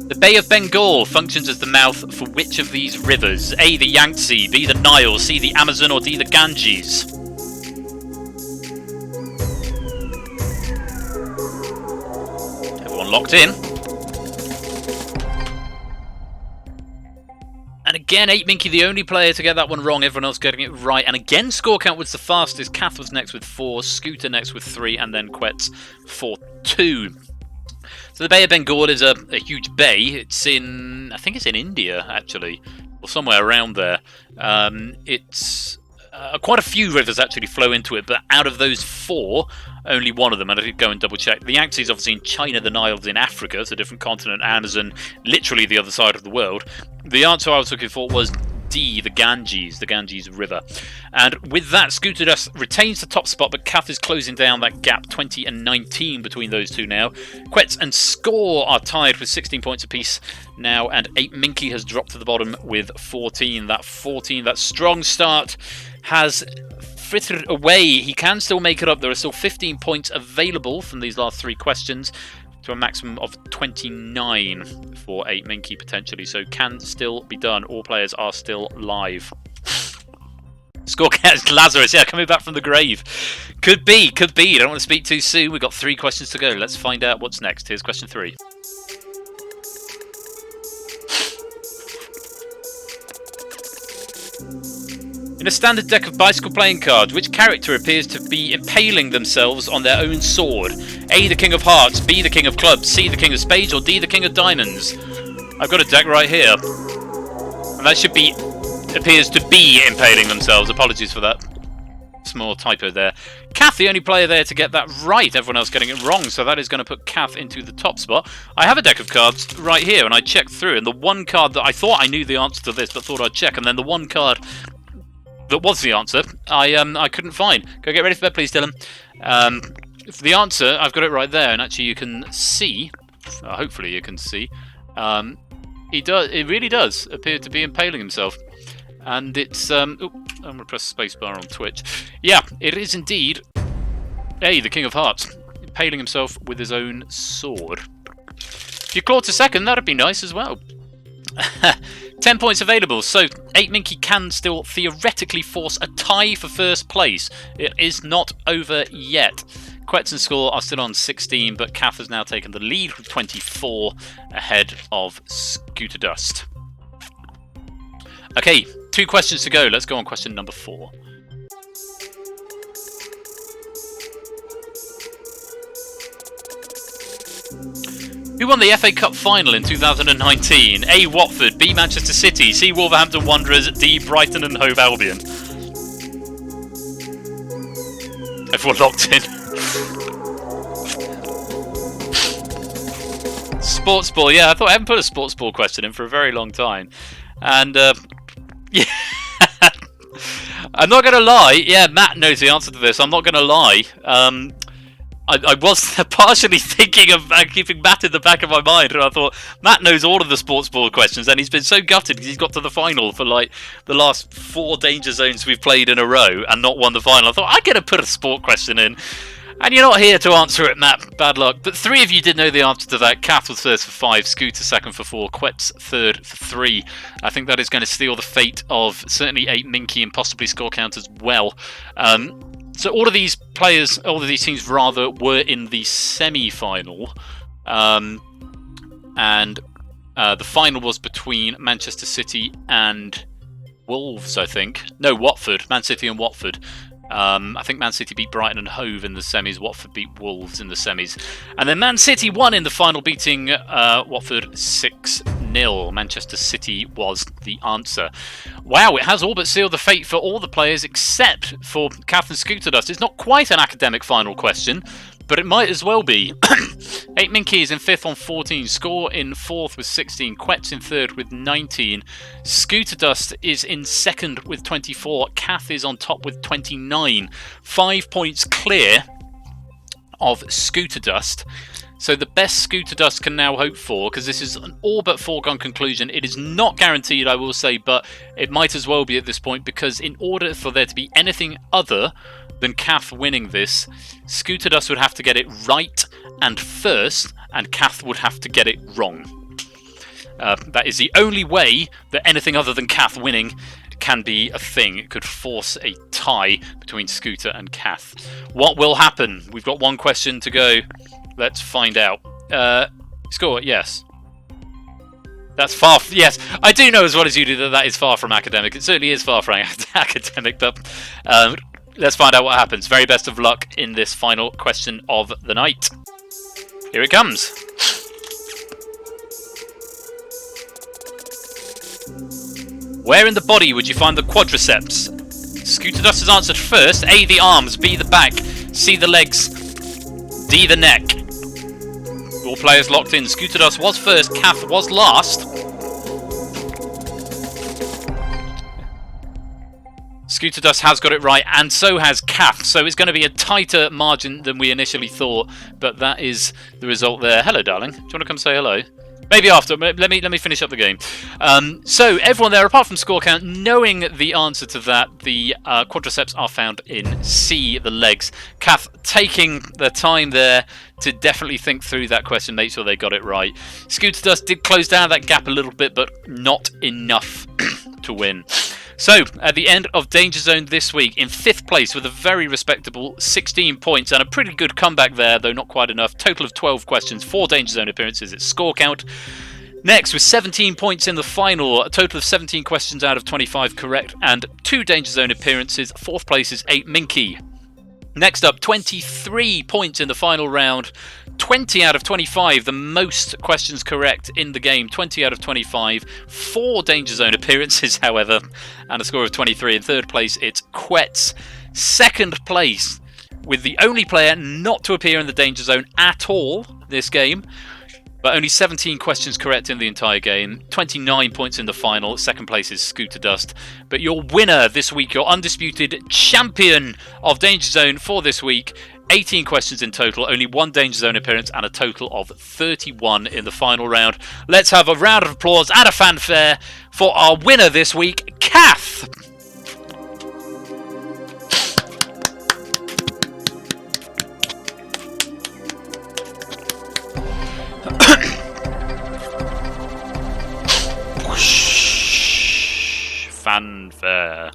S1: The Bay of Bengal functions as the mouth for which of these rivers? A, the Yangtze, B, the Nile, C, the Amazon, or D, the Ganges? Everyone locked in. And again, 8Minky the only player to get that one wrong, everyone else getting it right. And again, score count was the fastest. Kath was next with 4, Scooter next with 3, and then Quetz for 2. So the Bay of Bengal is a huge bay. It's I think it's in India, actually, or somewhere around there. It's quite a few rivers actually flow into it, but out of those 4, only one of them, and I did go and double check. The Yangtze is obviously in China, the Nile's in Africa, it's a different continent, Amazon, literally the other side of the world. The answer I was looking for was D, the Ganges River. And with that, Scooter Dust retains the top spot, but Kath is closing down that gap, 20 and 19 between those two now. Quetz and Score are tied with 16 points apiece now, and 8Minky has dropped to the bottom with 14. That strong start has frittered away. He can still make it up. There are still 15 points available from these last 3 questions, to a maximum of 29 for 8Minky potentially, so can still be done. All players are still live. Scorecast Lazarus, yeah, coming back from the grave. Could be. I don't want to speak too soon. We've got 3 questions to go. Let's find out what's next. Here's question 3. In a standard deck of bicycle playing cards, which character appears to be impaling themselves on their own sword? A, the King of Hearts, B, the King of Clubs, C, the King of Spades, or D, the King of Diamonds? I've got a deck right here. And that should be, appears to be impaling themselves. Apologies for that small typo there. Kath, the only player there to get that right. Everyone else getting it wrong, so that is going to put Kath into the top spot. I have a deck of cards right here, and I checked through, and the one card that I thought I knew the answer to this, but thought I'd check, and then the one card that was the answer, I couldn't find. Go get ready for bed, please, Dylan. For the answer, I've got it right there, and actually you can see, hopefully you can see, it really does appear to be impaling himself. And it's, I'm going to press spacebar on Twitch. Yeah, it is indeed the King of Hearts, impaling himself with his own sword. If you claw to second, that'd be nice as well. 10 points available, so 8 Minky can still theoretically force a tie for first place. It is not over yet. Quetz and Score are still on 16, but Kath has now taken the lead with 24 ahead of Scooter Dust. Okay, 2 questions to go. Let's go on question number 4. Who won the FA Cup final in 2019? A. Watford, B. Manchester City, C. Wolverhampton Wanderers, D. Brighton and Hove Albion. Everyone locked in. Sports ball, yeah, I haven't put a sports ball question in for a very long time. And, yeah. I'm not going to lie, yeah, Matt knows the answer to this, I'm not going to lie. I was partially thinking of keeping Matt in the back of my mind, and I thought, Matt knows all of the sports ball questions, and he's been so gutted because he's got to the final for, like, the last 4 Danger Zones we've played in a row and not won the final. I thought, I'm going to put a sport question in. And you're not here to answer it, Matt. Bad luck. But 3 of you did know the answer to that. Kath was first for 5, Scooter second for 4, Quetz third for 3. I think that is going to steal the fate of certainly 8 Minky and possibly Score Count as well. So all of these players, all of these teams rather, were in the semi-final. And the final was between Manchester City and Wolves, I think. No, Watford. Man City and Watford. I think Man City beat Brighton and Hove in the semis. Watford beat Wolves in the semis. And then Man City won in the final, beating Watford 6-0. Manchester City was the answer. Wow, it has all but sealed the fate for all the players except for Kath and Scooter Dust. It's not quite an academic final question, but it might as well be. 8 Minky is in 5th on 14, Score in 4th with 16, Quetz in 3rd with 19, Scooter Dust is in 2nd with 24, Kath is on top with 29, 5 points clear of Scooter Dust. So the best Scooter Dust can now hope for, because this is an all but foregone conclusion. It is not guaranteed, I will say, but it might as well be at this point, because in order for there to be anything other than Kath winning this, Scooter Dust would have to get it right and first, and Kath would have to get it wrong. That is the only way that anything other than Kath winning can be a thing. It could force a tie between Scooter and Kath. What will happen? We've got 1 question to go. Let's find out. Score, yes. That's far. Yes, I do know as well as you do that that is far from academic. It certainly is far from academic, but let's find out what happens. Very best of luck in this final question of the night. Here it comes. Where in the body would you find the quadriceps? Scooter Dust has answered first. A, the arms. B, the back. C, the legs. D, the neck. All players locked in. Scooter Dust was first. Kath was last. Scooter Dust has got it right, and so has Kath. So it's going to be a tighter margin than we initially thought, but that is the result there. Hello, darling. Do you want to come say hello? Maybe after. Let me finish up the game. So everyone there, apart from Score Count, knowing the answer to that, the quadriceps are found in C, the legs. Kath taking the time there to definitely think through that question, make sure they got it right. Scooter Dust did close down that gap a little bit, but not enough to win. So, at the end of Danger Zone this week, in 5th place with a very respectable 16 points and a pretty good comeback there, though not quite enough. Total of 12 questions, 4 Danger Zone appearances, it's Score Count. Next, with 17 points in the final, a total of 17 questions out of 25 correct, and 2 Danger Zone appearances. 4th place is 8 Minky. Next up, 23 points in the final round, 20 out of 25, the most questions correct in the game, 20 out of 25, 4 Danger Zone appearances, however, and a score of 23. In 3rd place, it's Quetz. 2nd place, with the only player not to appear in the Danger Zone at all this game, but only 17 questions correct in the entire game, 29 points in the final. 2nd place is Scooter Dust. But your winner this week, your undisputed champion of Danger Zone for this week, 18 questions in total, only 1 Danger Zone appearance, and a total of 31 in the final round. Let's have a round of applause and a fanfare for our winner this week, Kath! Whoosh. Fanfare.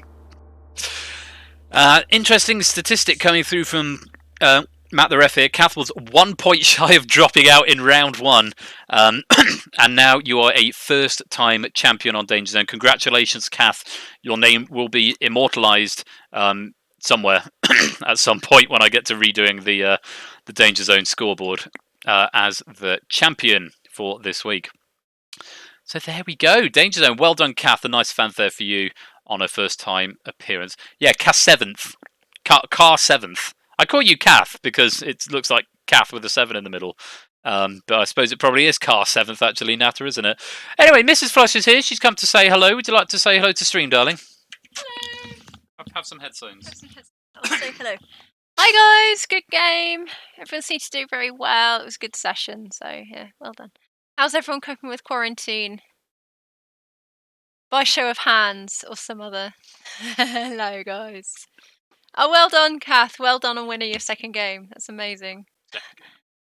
S1: Interesting statistic coming through from Matt the ref here. Kath was 1 point shy of dropping out in round 1. And now you are a first-time champion on DangerZone. Congratulations, Kath. Your name will be immortalised somewhere at some point when I get to redoing the DangerZone scoreboard as the champion for this week. So there we go. DangerZone. Well done, Kath. A nice fanfare for you on her first-time appearance. Yeah, Kath 7th. Car 7th. I call you Kath because it looks like Kath with a 7 in the middle. But I suppose it probably is Car 7th, actually, Natter, isn't it? Anyway, Mrs. Flush is here. She's come to say hello. Would you like to say hello to stream, darling?
S2: Hello.
S1: Have some headphones.
S2: I'll say hello. Hi, guys. Good game. Everyone seemed to do very well. It was a good session. So, yeah, well done. How's everyone coping with quarantine? By show of hands or some other. Hello, guys. Oh, well done, Kath. Well done on winning your second game. That's amazing.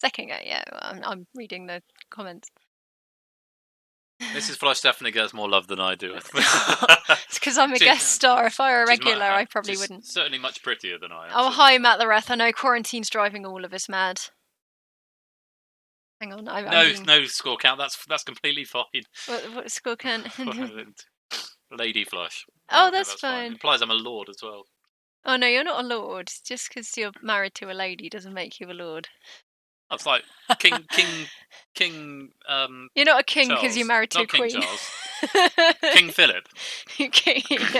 S2: Second game, yeah. Well, I'm reading the comments.
S1: Mrs. Flush definitely gets more love than I do.
S2: It's because I'm a guest star. If I were a regular, I probably wouldn't.
S1: Certainly much prettier than I am.
S2: Oh, hi, Matt the Ref. I know quarantine's driving all of us mad. Hang on.
S1: No score count. That's completely fine.
S2: What score count?
S1: Lady Flush.
S2: Oh, that's fine.
S1: It implies I'm a lord as well.
S2: Oh, no, you're not a lord. Just because you're married to a lady doesn't make you a lord.
S1: That's like King.
S2: You're not a king because you're married to a queen.
S1: King Charles. King Philip.
S2: Yeah.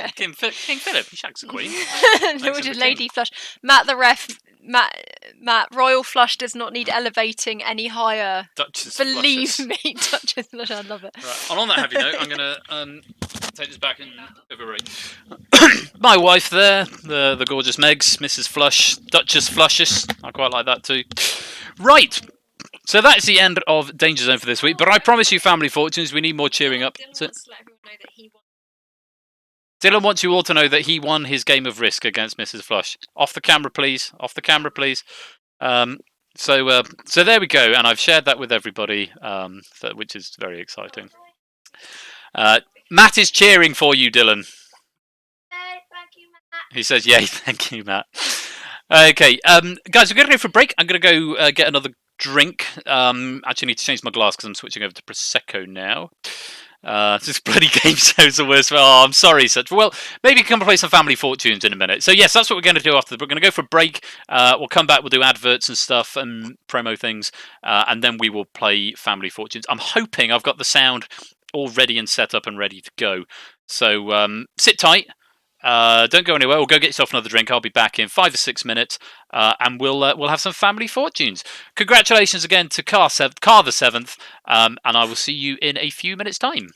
S1: King Philip. He shags a queen.
S2: Lord and Lady Flush. Matt the Ref. Matt. Royal Flush does not need elevating any higher.
S1: Duchess
S2: Believe
S1: Flushes.
S2: me, Duchess Flush. I love it.
S1: Right. And on that happy note, I'm gonna take this back and overrate. My wife there, the gorgeous Megs, Mrs. Flush, Duchess Flushes. I quite like that too. Right. So that's the end of DangerZone for this week. But I promise you, Family Fortunes, we need more cheering up. Dylan wants you all to know that he won his game of Risk against Mrs. Flush. Off the camera, please. Off the camera, please. So there we go, and I've shared that with everybody, which is very exciting. Matt is cheering for you, Dylan.
S2: Hey, thank you, Matt.
S1: He says, "Yay, thank you, Matt." Okay, guys, we're going to go for a break. I'm going to go get another drink. Actually, need to change my glass because I'm switching over to Prosecco now. This bloody game show's the worst. Oh, I'm sorry, such. Well, maybe come and play some Family Fortunes in a minute. So yes, that's what we're going to do after. We're going to go for a break. We'll come back. We'll do adverts and stuff and promo things, and then we will play Family Fortunes. I'm hoping I've got the sound all ready and set up and ready to go. So sit tight. Don't go anywhere. We'll go get yourself another drink. I'll be back in 5 or 6 minutes, and we'll have some Family Fortunes. Congratulations again to Car the 7th, and I will see you in a few minutes' time.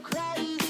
S3: Crazy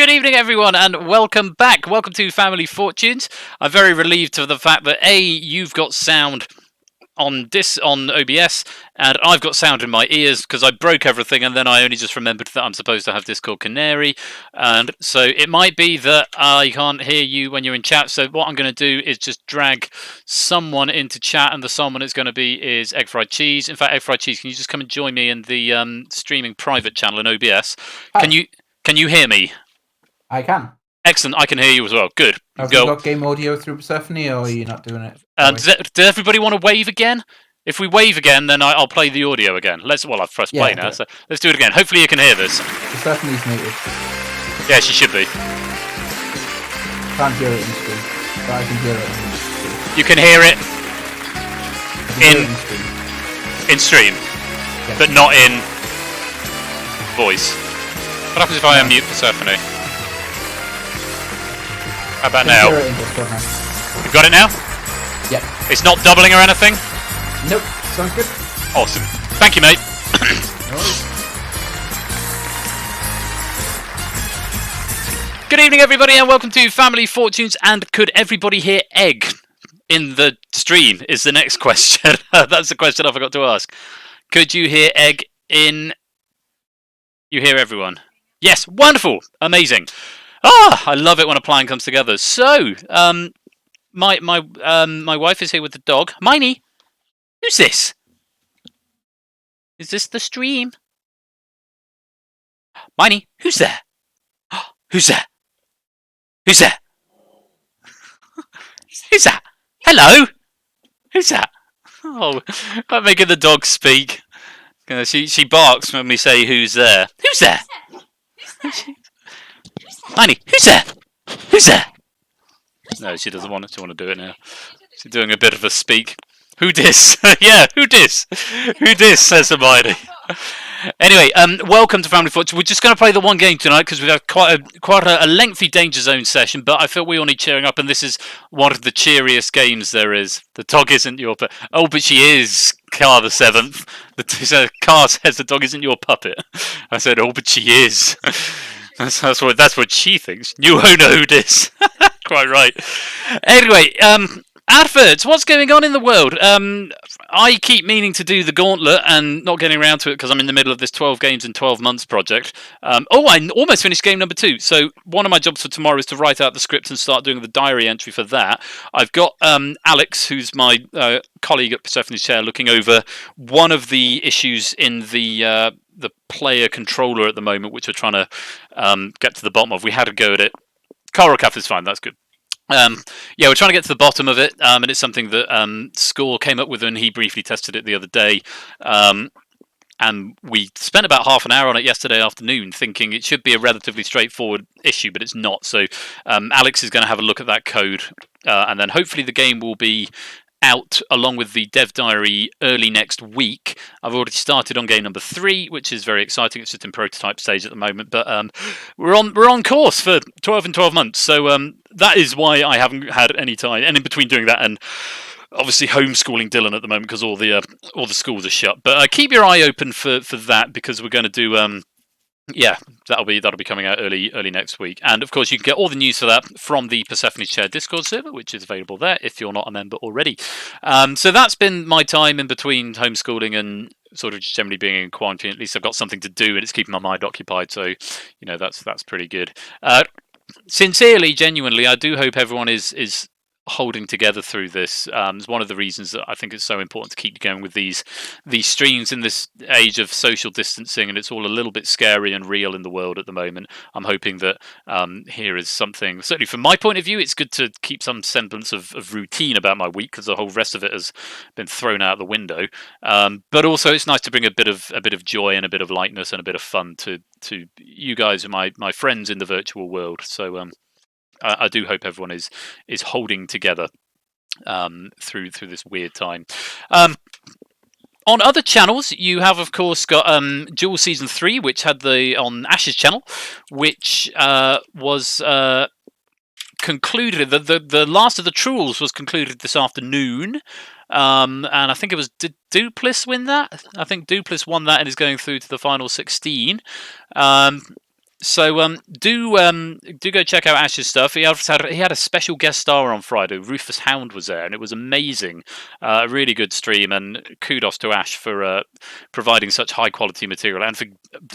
S1: Good evening, everyone, and welcome back. Welcome to Family Fortunes. I'm very relieved to the fact that you've got sound on OBS, and I've got sound in my ears because I broke everything, and then I only just remembered that I'm supposed to have Discord Canary, and so it might be that I can't hear you when you're in chat. So what I'm going to do is just drag someone into chat, and the someone it's going to be is Egg Fried Cheese. In fact, Egg Fried Cheese, can you just come and join me in the streaming private channel in OBS?
S3: Hi.
S1: Can you hear me?
S3: I can.
S1: Excellent, I can hear you as well. Good.
S3: Have you got game audio through Persephone, or are you not doing it?
S1: Does everybody want to wave again? If we wave again, then I'll play the audio again. Well, I've pressed play now, so let's do it again. Hopefully you can hear this.
S3: Persephone's muted.
S1: Yeah, she should be.
S3: Can't hear it in stream, but I can hear it in stream.
S1: You can hear it in stream,
S3: yes.
S1: But not in voice. What happens if I unmute Persephone? How about now? You've got it now?
S3: Yep.
S1: It's not doubling or anything?
S3: Nope. Sounds good.
S1: Awesome. Thank you, mate.
S3: No worries.
S1: Good evening, everybody, and welcome to Family Fortunes. And could everybody hear egg in the stream is the next question. That's the question I forgot to ask. Could you hear egg in... You hear everyone? Yes, wonderful. Amazing. I love it when a plan comes together. So, my wife is here with the dog. Miney, who's this? Is this the stream? Miney, who's there? Who's there? Who's there? Who's that? Hello? Who's that? Oh, I'm making the dog speak. She barks when we say who's there. Who's there? Miney, who's there? Who's there? No, she doesn't want to do it now. She's doing a bit of a speak. Who dis? Yeah, who dis? Who dis, says Hermione. Anyway, welcome to Family Fortunes. We're just going to play the one game tonight because we've had quite a lengthy DangerZone session, but I feel we all need cheering up, and this is one of the cheeriest games there is. The dog isn't your puppet. Oh, but she is, Car the 7th. Car says the dog isn't your puppet. I said, oh, but she is. That's what she thinks. You won't know who dis. Quite right. Anyway, adverts. What's going on in the world? I keep meaning to do the gauntlet and not getting around to it because I'm in the middle of this 12 games in 12 months project. I almost finished game number 2. So one of my jobs for tomorrow is to write out the script and start doing the diary entry for that. I've got Alex, who's my colleague at Persephone's Chair, looking over one of the issues in the player controller at the moment, which we're trying to get to the bottom of. We had a go at it. Coralcaf is fine. That's good. We're trying to get to the bottom of it, and it's something that Score came up with, and he briefly tested it the other day. And we spent about half an hour on it yesterday afternoon, thinking it should be a relatively straightforward issue, but it's not. So Alex is going to have a look at that code, and then hopefully the game will be out along with the dev diary early next week. I've already started on game number 3, which is very exciting. It's just in prototype stage at the moment, but we're on course for 12 and 12 months. So that is why I haven't had any time. And in between doing that and obviously homeschooling Dylan at the moment because all the schools are shut. But keep your eye open for that because we're going to do. That'll be coming out early next week. And of course, you can get all the news for that from the Persephone's Chair Discord server, which is available there if you're not a member already. So that's been my time in between homeschooling and sort of just generally being in quarantine. At least I've got something to do, and it's keeping my mind occupied. So, that's pretty good. Sincerely, genuinely, I do hope everyone is holding together through this. It's one of the reasons that I think it's so important to keep going with these streams in this age of social distancing, and it's all a little bit scary and real in the world at the moment. I'm hoping that here is something, certainly from my point of view, it's good to keep some semblance of routine about my week because the whole rest of it has been thrown out the window. But also it's nice to bring a bit of joy and a bit of lightness and a bit of fun to you guys and my friends in the virtual world. So I do hope everyone is holding together through this weird time. On other channels, you have of course got Duel Season 3, which had on Ash's channel, which was concluded. The last of the Trolls was concluded this afternoon. And I think it was, did Duplis win that? I think Duplis won that and is going through to the final 16. So do go check out Ash's stuff. He had a special guest star on Friday. Rufus Hound was there, and it was amazing. A really good stream, and kudos to Ash for providing such high quality material and for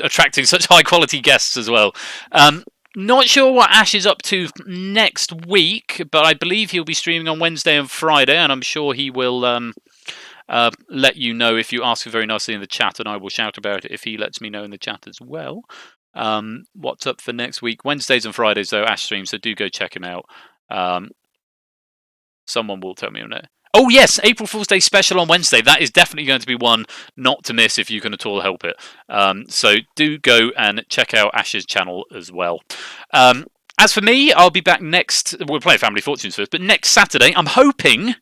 S1: attracting such high quality guests as well. Not sure what Ash is up to next week, but I believe he'll be streaming on Wednesday and Friday, and I'm sure he will let you know if you ask very nicely in the chat, and I will shout about it if he lets me know in the chat as well. What's up for next week? Wednesdays and Fridays, though, Ash streams, so do go check him out. Someone will tell me on it. Oh, yes, April Fool's Day special on Wednesday. That is definitely going to be one not to miss if you can at all help it. So do go and check out Ash's channel as well. As for me, I'll be back next... We'll play Family Fortunes first, but next Saturday, I'm hoping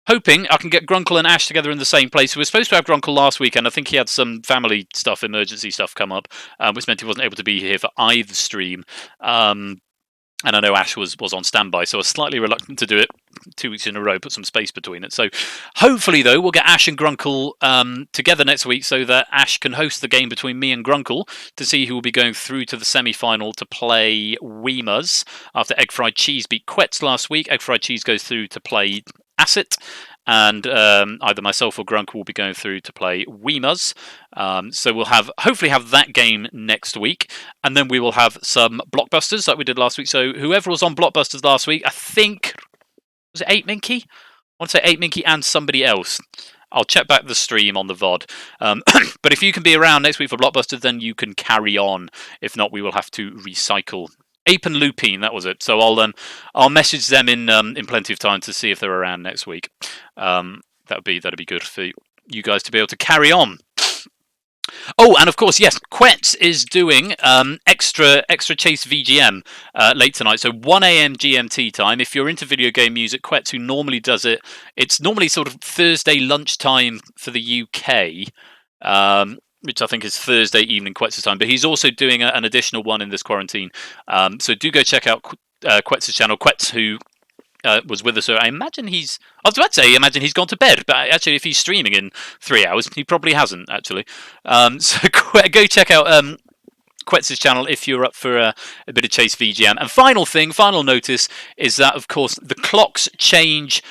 S1: I can get Grunkle and Ash together in the same place. We were supposed to have Grunkle last week, and I think he had some family stuff, emergency stuff come up, which meant he wasn't able to be here for either stream. And I know Ash was on standby, so I was slightly reluctant to do it 2 weeks in a row, put some space between it. So hopefully, though, we'll get Ash and Grunkle together next week so that Ash can host the game between me and Grunkle to see who will be going through to the semi-final to play Weemers. After Egg Fried Cheese beat Quetz last week, Egg Fried Cheese goes through to play Asset, and either myself or Grunkle will be going through to play Weemers. So we'll hopefully have that game next week, and then we will have some blockbusters like we did last week. So whoever was on blockbusters last week, I think, was it 8 Minky? I want to say 8 Minky and somebody else. I'll check back the stream on the VOD. But if you can be around next week for blockbusters, then you can carry on. If not, we will have to recycle. Ape and Lupine, that was it. So I'll message them in plenty of time to see if they're around next week. That'd be good for you guys to be able to carry on. Oh, and of course, yes, Quetz is doing extra chase VGM late tonight. So 1 a.m. GMT time. If you're into video game music, Quetz, who normally does it, it's normally sort of Thursday lunchtime for the UK. Which I think is Thursday evening Quetz's time, but he's also doing an additional one in this quarantine. So do go check out Quetz's channel. Quetz, who was with us, so I imagine I was about to say, imagine he's gone to bed, but actually, if he's streaming in 3 hours, he probably hasn't, actually. So go check out Quetz's channel if you're up for a bit of Chase VGM. And final notice is that, of course, the clocks change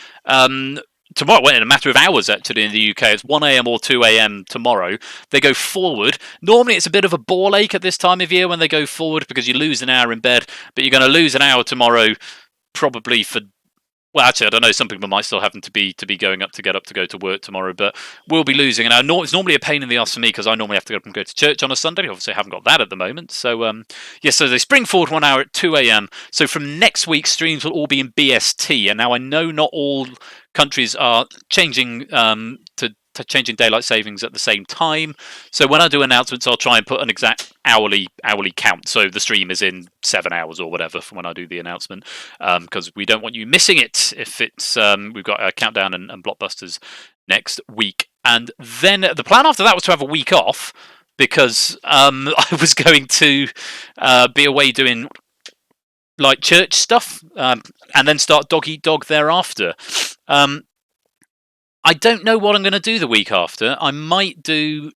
S1: tomorrow, in a matter of hours, actually, in the UK. It's 1 a.m. or 2 a.m. tomorrow. They go forward. Normally, it's a bit of a ball ache at this time of year when they go forward because you lose an hour in bed, but you're going to lose an hour tomorrow probably for... Well, actually, I don't know. Some people might still happen to be going up to go to work tomorrow, but we'll be losing an hour. It's normally a pain in the ass for me because I normally have to go to church on a Sunday. Obviously, I haven't got that at the moment. So, so they spring forward 1 hour at 2 a.m. So from next week, streams will all be in BST. And now I know not all countries are changing to changing daylight savings at the same time. So when I do announcements, I'll try and put an exact hourly count. So the stream is in 7 hours or whatever from when I do the announcement, because we don't want you missing it if it's we've got a countdown and blockbusters next week. And then the plan after that was to have a week off because I was going to be away doing like church stuff and then start Dog Eat Dog thereafter. I don't know what I'm going to do the week after. I might do...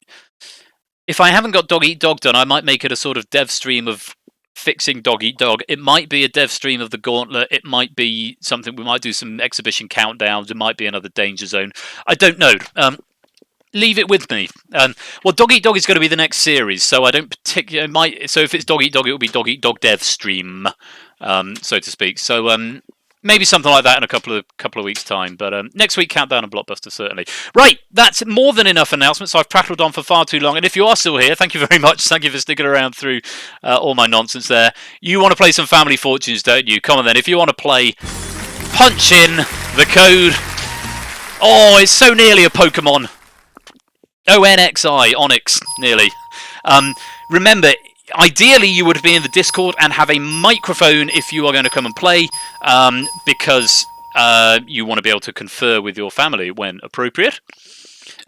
S1: If I haven't got Dog Eat Dog done, I might make it a sort of dev stream of fixing Dog Eat Dog. It might be a dev stream of the Gauntlet. It might be something... We might do some exhibition countdowns. It might be another Danger Zone. I don't know. Leave it with me. Well, Dog Eat Dog is going to be the next series, so I don't particularly... So if it's Dog Eat Dog, it will be Dog Eat Dog dev stream, so to speak. So... maybe something like that in a couple of weeks' time. But next week, countdown and blockbuster, certainly. Right, that's more than enough announcements. I've prattled on for far too long. And if you are still here, thank you very much. Thank you for sticking around through all my nonsense there. You want to play some Family Fortunes, don't you? Come on then. If you want to play, punch in the code. Oh, it's so nearly a Pokemon. ONXI, Onyx, nearly. Remember... Ideally, you would be in the Discord and have a microphone if you are going to come and play, because you want to be able to confer with your family when appropriate.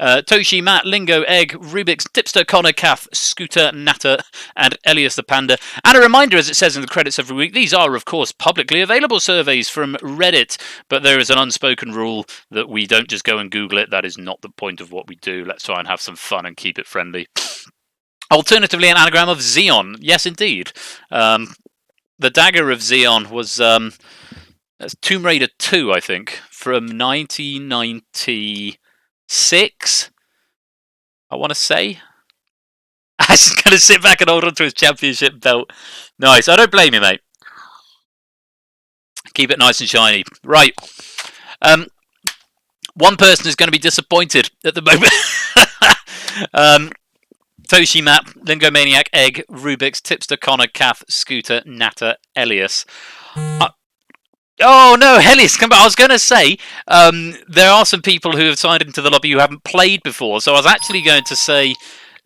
S1: Toshi, Matt, Lingo, Egg, Rubik's, Tipster, Connor, Kath, Scooter, Natter, and Elias the Panda. And a reminder, as it says in the credits every week, these are, of course, publicly available surveys from Reddit, but there is an unspoken rule that we don't just go and Google it. That is not the point of what we do. Let's try and have some fun and keep it friendly. Alternatively, an anagram of Xeon. Yes, indeed. The dagger of Xeon was that's Tomb Raider 2, I think, from 1996. I want to say. Ash is going to sit back and hold on to his championship belt. Nice. I don't blame you, mate. Keep it nice and shiny. Right. One person is going to be disappointed at the moment. Toshi, Matt, Lingo Maniac, Egg, Rubik's, Tipster, Connor, Kath, Scooter, Natter, Elias. Oh no, Helios, come back. I was going to say, there are some people who have signed into the lobby who haven't played before, so I was actually going to say,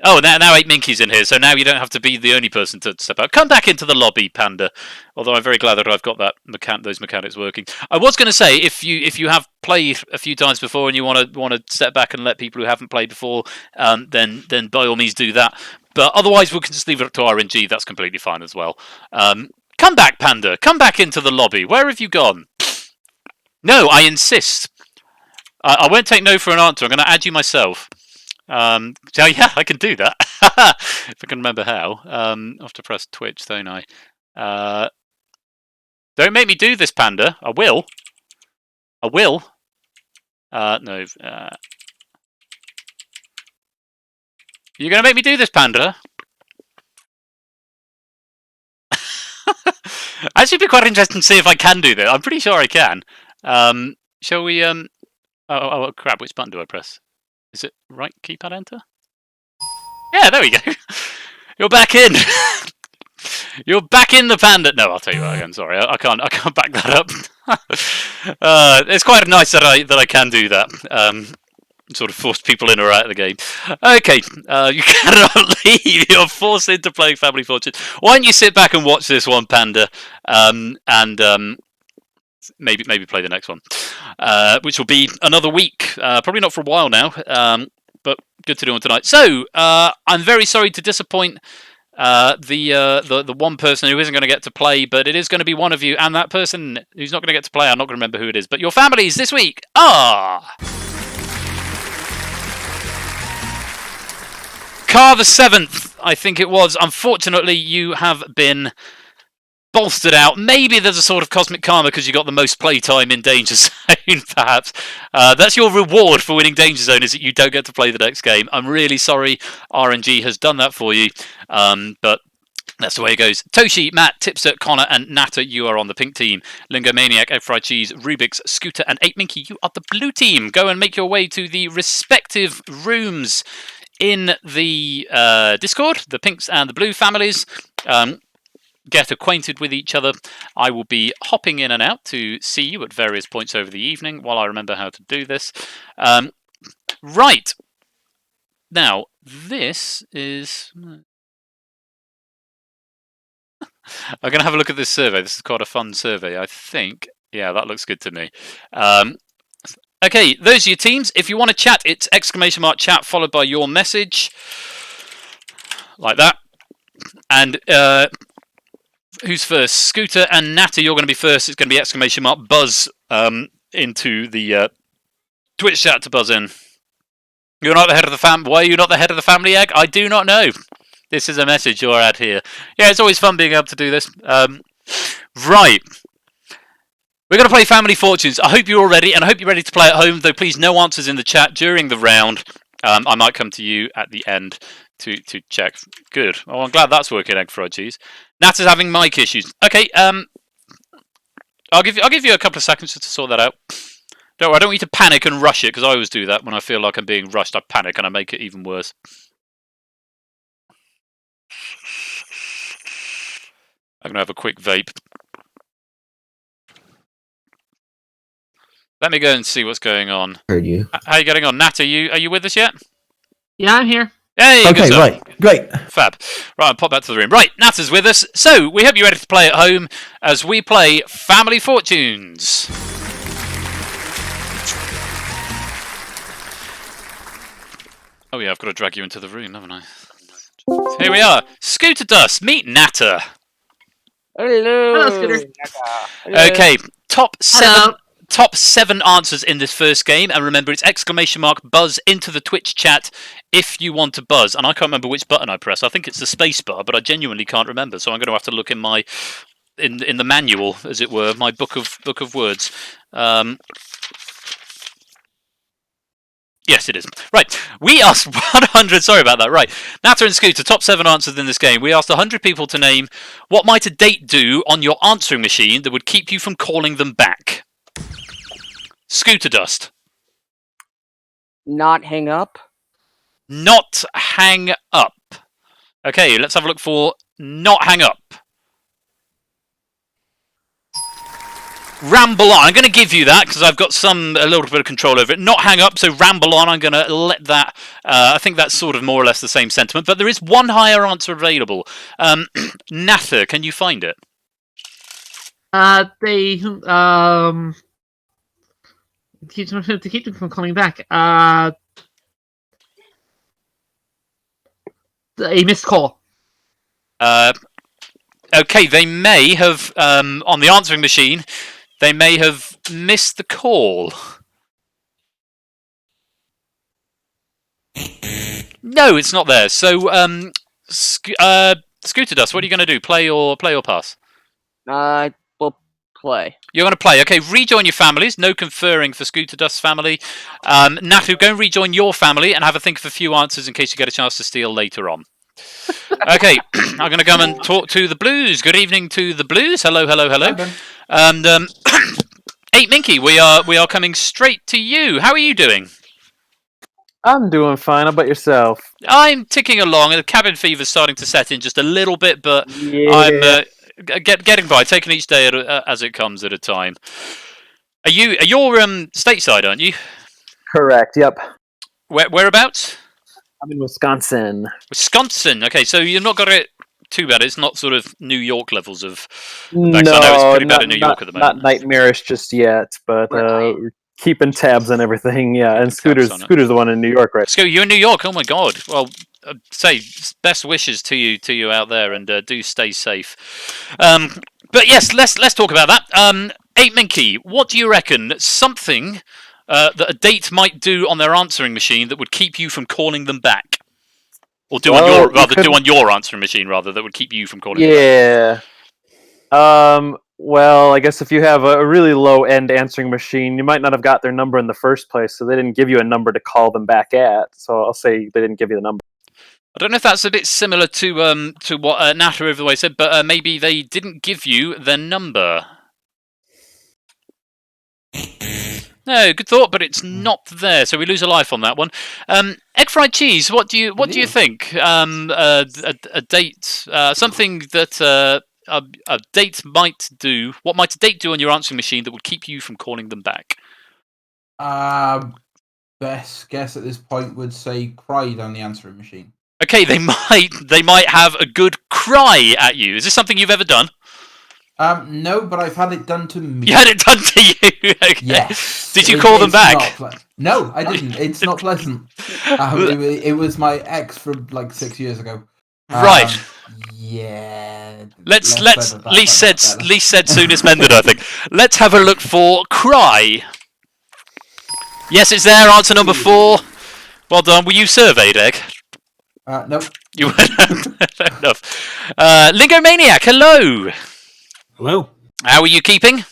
S1: oh, now 8 Minky's in here, so now you don't have to be the only person to step out. Come back into the lobby, Panda. Although I'm very glad that I've got that those mechanics working. I was going to say, if you have played a few times before and you want to step back and let people who haven't played before, then by all means do that. But otherwise, we can just leave it up to RNG. That's completely fine as well. Come back, Panda. Come back into the lobby. Where have you gone? No, I insist. I won't take no for an answer. I'm going to add you myself. So yeah, I can do that. If I can remember how. I have to press Twitch, don't I? Don't make me do this, Panda. I will. I will. No. You're going to make me do this, Panda? Actually, it'd be quite interesting to see if I can do that. I'm pretty sure I can. Shall we? Oh, crap! Which button do I press? Is it right keypad enter? Yeah, there we go. You're back in. You're back in the Panda. No, I'll tell you what. I'm sorry. I can't back that up. It's quite nice that I can do that. Sort of force people in or out of the game. Okay, you cannot leave. You're forced into playing Family Fortune. Why don't you sit back and watch this one, Panda, and maybe play the next one, which will be another week. Probably not for a while now, but good to do on tonight. So I'm very sorry to disappoint the one person who isn't going to get to play, but it is going to be one of you, and that person who's not going to get to play, I'm not going to remember who it is, but your families this week are Car the 7th, I think it was. Unfortunately, you have been bolstered out. Maybe there's a sort of cosmic karma because you got the most playtime in Danger Zone, perhaps. That's your reward for winning Danger Zone, is that you don't get to play the next game. I'm really sorry RNG has done that for you, but that's the way it goes. Toshi, Matt, Tipster, Connor, and Natter, you are on the pink team. Lingo Maniac, Egg Fried Cheese, Rubik's, Scooter, and 8 Minky, you are the blue team. Go and make your way to the respective rooms in the Discord, the pinks and the blue families. Get acquainted with each other. I will be hopping in and out to see you at various points over the evening while I remember how to do this. Right. Now, this is... I'm going to have a look at this survey. This is quite a fun survey, I think. Yeah, that looks good to me. Okay, those are your teams. If you want to chat, it's !chat followed by your message. Like that. And who's first? Scooter and Natter, you're going to be first. It's going to be !buzz into the Twitch chat to buzz in. You're not the head of the family. Why are you not the head of the family, Egg? I do not know. This is a message you're at here. Yeah, it's always fun being able to do this. Right. We're going to play Family Fortunes. I hope you're all ready, and I hope you're ready to play at home, though please no answers in the chat during the round. I might come to you at the end to check. Good. Oh, I'm glad that's working, Egg Fried Cheese. Natter's having mic issues. Okay, I'll give you a couple of seconds just to sort that out. Don't worry, I don't want you to panic and rush it, because I always do that. When I feel like I'm being rushed, I panic and I make it even worse. I'm going to have a quick vape. Let me go and see what's going on.
S3: Heard you.
S1: How are you getting on? Nat, are you with us yet?
S4: Yeah, I'm here.
S1: Hey,
S3: okay, right. Great.
S1: Fab. Right, I'll pop back to the room. Right, Natter's with us. So, we hope you're ready to play at home as we play Family Fortunes. Oh yeah, I've got to drag you into the room, haven't I? Here we are. Scooter Dust, meet Natter.
S4: Hello, Scooter.
S1: Okay, top 7 top 7 answers in this first game, and remember, it's exclamation mark buzz into the Twitch chat if you want to buzz. And I can't remember which button I press. I think it's the space bar, but I genuinely can't remember. So I'm going to have to look in my in the manual, as it were, my book of words. Yes, it is. Right, we asked 100. Sorry about that. Right, Natter and Scooter, top 7 answers in this game. We asked 100 people to name what might a date do on your answering machine that would keep you from calling them back. Scooter Dust.
S4: Not hang up.
S1: Not hang up. Okay, let's have a look for not hang up. Ramble on. I'm going to give you that because I've got a little bit of control over it. Not hang up, so ramble on. I'm going to let that. I think that's sort of more or less the same sentiment, but there is one higher answer available. Nather, can you find it?
S5: To keep them from coming back. A missed call.
S1: Okay, they may have on the answering machine. They may have missed the call. No, it's not there. So, Scooter Dust, what are you going to do? Play or pass?
S4: We'll play.
S1: You're going to play. Okay, rejoin your families. No conferring for Scooter Dust's family. Natu, go and rejoin your family and have a think of a few answers in case you get a chance to steal later on. Okay, I'm going to come and talk to the Blues. Good evening to the Blues. Hello, hello, hello. And 8 Minky, we are coming straight to you. How are you doing?
S6: I'm doing fine. How about yourself?
S1: I'm ticking along. The cabin fever's starting to set in just a little bit, but
S6: Yeah.
S1: I'm getting by, taking each day as it comes at a time. You're stateside, aren't you?
S6: Correct. Yep.
S1: Whereabouts?
S6: I'm in Wisconsin.
S1: Wisconsin. Okay, so you've not got it too bad. It's not sort of New York levels of.
S6: No,
S1: I know it's pretty bad in New York at the moment.
S6: Not nightmarish just yet, but we're keeping tabs on everything. Yeah, and Scooter's the one in New York, right?
S1: Sco, you're in New York. Oh my God. Well, say best wishes to you out there, and do stay safe. But yes, let's talk about that. 8 Minky, what do you reckon? Something that a date might do on their answering machine that would keep you from calling them back, or do on your answering machine rather, that would keep you from calling them back.
S6: Yeah. Well, I guess if you have a really low-end answering machine, you might not have got their number in the first place, so they didn't give you a number to call them back at. So I'll say they didn't give you the number.
S1: I don't know if that's a bit similar to what Natter over the way said, but maybe they didn't give you their number. No, good thought, but it's not there, so we lose a life on that one. Egg fried cheese. What do you think? A date, something that a date might do. What might a date do on your answering machine that would keep you from calling them back?
S3: Best guess at this point would say cry down the answering machine.
S1: Okay, they might have a good cry at you. Is this something you've ever done?
S3: No, but I've had it done to me.
S1: You had it done to you? Okay.
S3: Yes.
S1: Did you call them back?
S3: No, I didn't. It's not pleasant. It was my ex from like 6 years ago.
S1: Right.
S3: Yeah.
S1: Let's least said soonest mended, I think. Let's have a look for cry. Yes, it's there. Answer number 4. Well done. Were you surveyed, Egg?
S3: Nope.
S1: You weren't. Fair enough. Lingomaniac, hello.
S7: Hello.
S1: How are you keeping?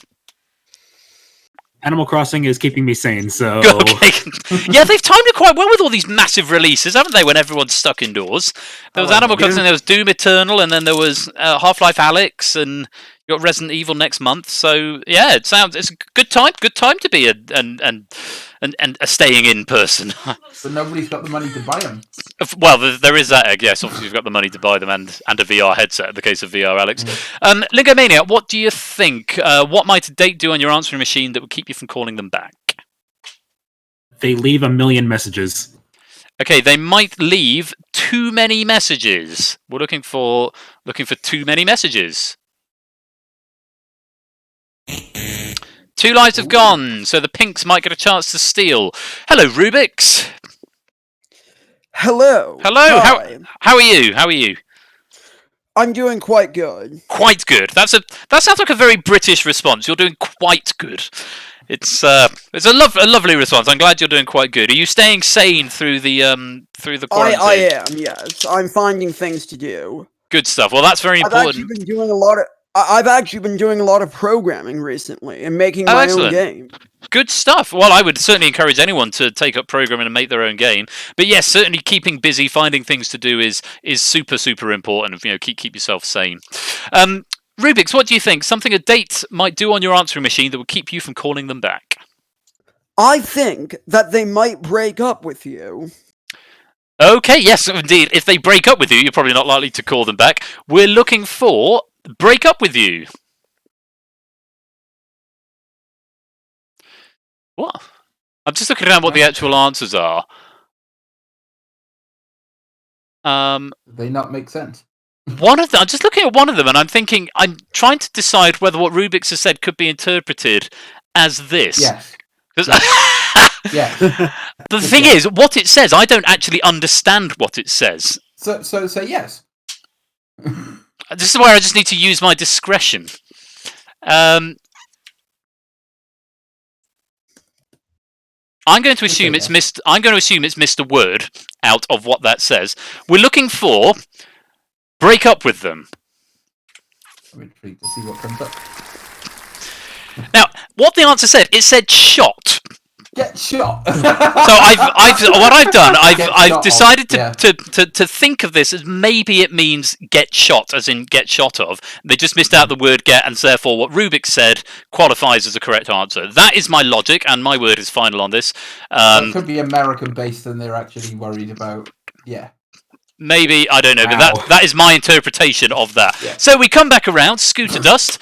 S7: Animal Crossing is keeping me sane, so...
S1: Okay. Yeah, they've timed it quite well with all these massive releases, haven't they, when everyone's stuck indoors? There was Animal Crossing, there was Doom Eternal, and then there was Half-Life Alyx, and you got Resident Evil next month. So, yeah, it's a good time to be a staying in person.
S3: But nobody's got the money to buy them.
S1: Well, there is that, Egg. Yes, obviously you've got the money to buy them and a VR headset in the case of VR Alex. Lingomania, what do you think? What might a date do on your answering machine that would keep you from calling them back?
S7: They leave 1 million messages.
S1: Okay, they might leave too many messages. We're looking for too many messages. 2 lives have gone, so the pinks might get a chance to steal. Hello, Rubik's.
S8: Hello.
S1: Hello.
S8: Hi.
S1: How are you? How are you?
S8: I'm doing quite good.
S1: Quite good. That sounds like a very British response. You're doing quite good. It's a lovely response. I'm glad you're doing quite good. Are you staying sane through the quarantine?
S8: I am, yes. I'm finding things to do.
S1: Good stuff. Well, that's very
S8: I've actually
S1: important.
S8: been doing a lot of. I've actually been doing a lot of programming recently and making my own
S1: excellent.
S8: game.
S1: Good stuff. Well, I would certainly encourage anyone to take up programming and make their own game. But yes, certainly keeping busy, finding things to do is super important. You know, keep yourself sane. Rubik's, what do you think? Something a date might do on your answering machine that would keep you from calling them back?
S8: I think that they might break up with you.
S1: Okay, yes, indeed. If they break up with you, you're probably not likely to call them back. We're looking for break up with you. What? I'm just looking around what the actual answers are.
S3: They not make sense.
S1: I'm just looking at one of them, and I'm trying to decide whether what Rubik's has said could be interpreted as this.
S3: Yes. Yes.
S1: The thing is, what it says, I don't actually understand what it says.
S3: So say yes.
S1: This is where I just need to use my discretion. I'm going to assume it's missed. I'm going to assume it's missed a word out of what that says. We're looking for break up with them.
S3: I'm intrigued to see what comes up.
S1: Now, what the answer said, it said shot.
S3: Get shot.
S1: So I've decided
S3: yeah.
S1: to think of this as maybe it means get shot, as in get shot of. They just missed out the word get, and therefore what Rubik said qualifies as a correct answer. That is my logic, and my word is final on this.
S3: It could be American based, and they're actually worried about. Yeah.
S1: Maybe, I don't know, but that is my interpretation of that.
S3: Yeah.
S1: So we come back around, Scooter Dust.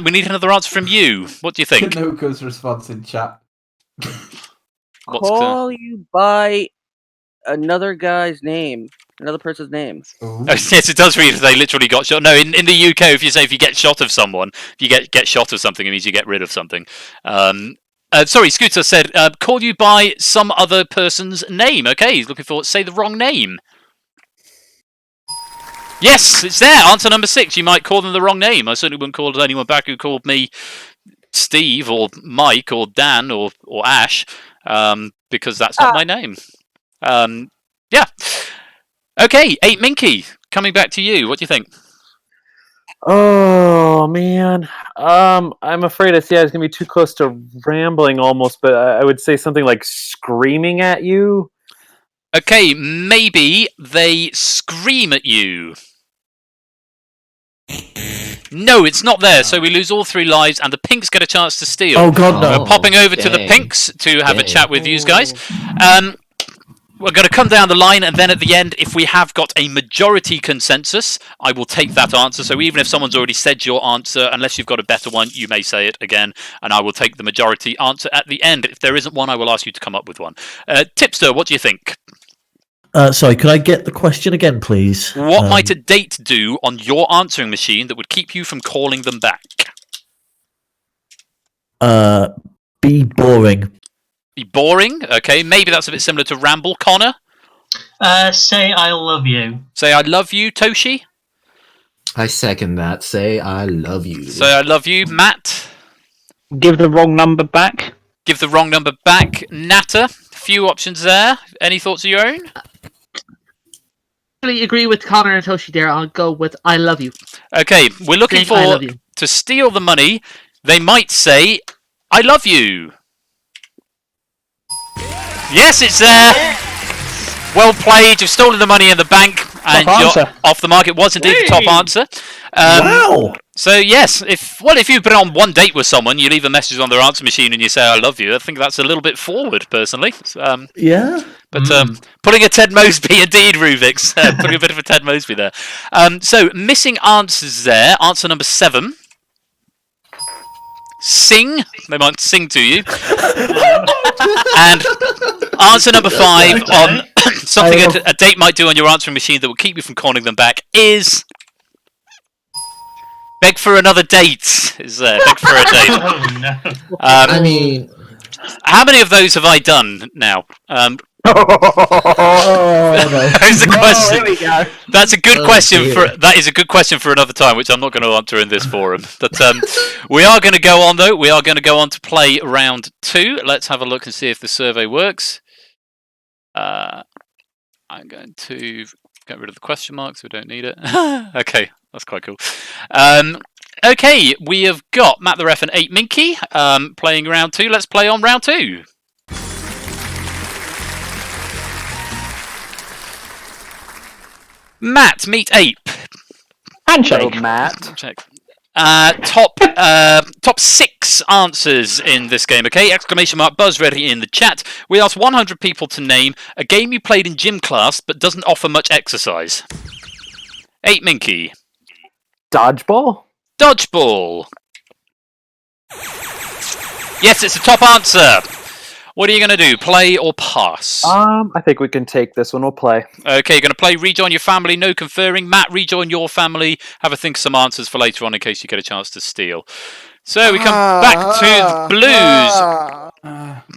S1: We need another answer from you. What do you think?
S3: Kanoko's response in chat.
S4: Call you by another guy's name, another person's name.
S1: Oh, yes, it does read if they literally got shot. No, in the UK, if you get shot of someone, if you get shot of something, it means you get rid of something. Sorry, Scooter said, call you by some other person's name. Okay, he's looking for, say the wrong name. Yes, it's there. Answer number 6. You might call them the wrong name. I certainly wouldn't call anyone back who called me Steve or Mike or Dan or Ash, because that's not my name. Yeah. Okay, 8 Minky, coming back to you. What do you think?
S6: Oh man, I'm afraid it's gonna be too close to rambling almost, but I would say something like screaming at you.
S1: Okay, maybe they scream at you. No, it's not there, so we lose all 3 lives, and the Pinks get a chance to steal.
S9: Oh god, no.
S1: We're popping over to the Pinks to have a chat with you guys. We're going to come down the line, and then at the end, if we have got a majority consensus, I will take that answer. So even if someone's already said your answer, unless you've got a better one, you may say it again, and I will take the majority answer at the end. If there isn't one, I will ask you to come up with one. Tipster, what do you think?
S9: Sorry, could I get the question again, please?
S1: What might a date do on your answering machine that would keep you from calling them back?
S9: Be boring.
S1: Be boring? Okay, maybe that's a bit similar to ramble. Connor?
S10: Say I love you.
S1: Say I love you, Toshi?
S11: I second that. Say I love you.
S1: Say I love you, Matt?
S5: Give the wrong number back.
S1: Give the wrong number back, Natter. Few options there. Any thoughts of your own?
S5: I agree with Connor and Toshi there. I'll go with I love you.
S1: Okay, we're looking
S5: Saying I
S1: for
S5: love you.
S1: to steal the money. They might say, I love you. Yes, it's there. Well played. You've stolen the money in the bank, and you're off the mark. It was indeed the top answer.
S9: Wow.
S1: So yes, if you've been on one date with someone, you leave a message on their answer machine and you say "I love you." I think that's a little bit forward, personally.
S9: Yeah.
S1: But putting a Ted Mosby, indeed, Rubik's. Putting a bit of a Ted Mosby there. So missing answers there. Answer number 7. Sing. They might sing to you. And answer number 5 on something a date might do on your answering machine that will keep you from calling them back is beg for another date. Is there? Beg for a date.
S10: Oh no.
S11: I mean,
S1: how many of those have I done now?
S3: Oh, no.
S1: That's a question.
S4: there we go.
S1: That's a good
S11: Oh,
S1: question
S11: dear.
S1: that is a good question for another time, which I'm not going to answer in this forum. But we are going to go on though. We are going to go on to play round 2. Let's have a look and see if the survey works. I'm going to get rid of the question marks. We don't need it. Okay, that's quite cool. Okay, we have got Matt the Ref and 8 Minky playing round 2. Let's play on round 2. Matt, meet Ape.
S5: Handshake.
S6: Hello, Matt.
S1: Check. Top 6 answers in this game, okay? Exclamation mark buzz ready in the chat. We asked 100 people to name a game you played in gym class but doesn't offer much exercise. 8 Minky.
S6: Dodgeball?
S1: Dodgeball. Yes, it's a top answer. What are you going to do? Play or pass?
S6: I think we can take this one. We'll play.
S1: Okay, you're going to play rejoin your family, no conferring. Matt, rejoin your family. Have a think of some answers for later on in case you get a chance to steal. So we come back to the Blues.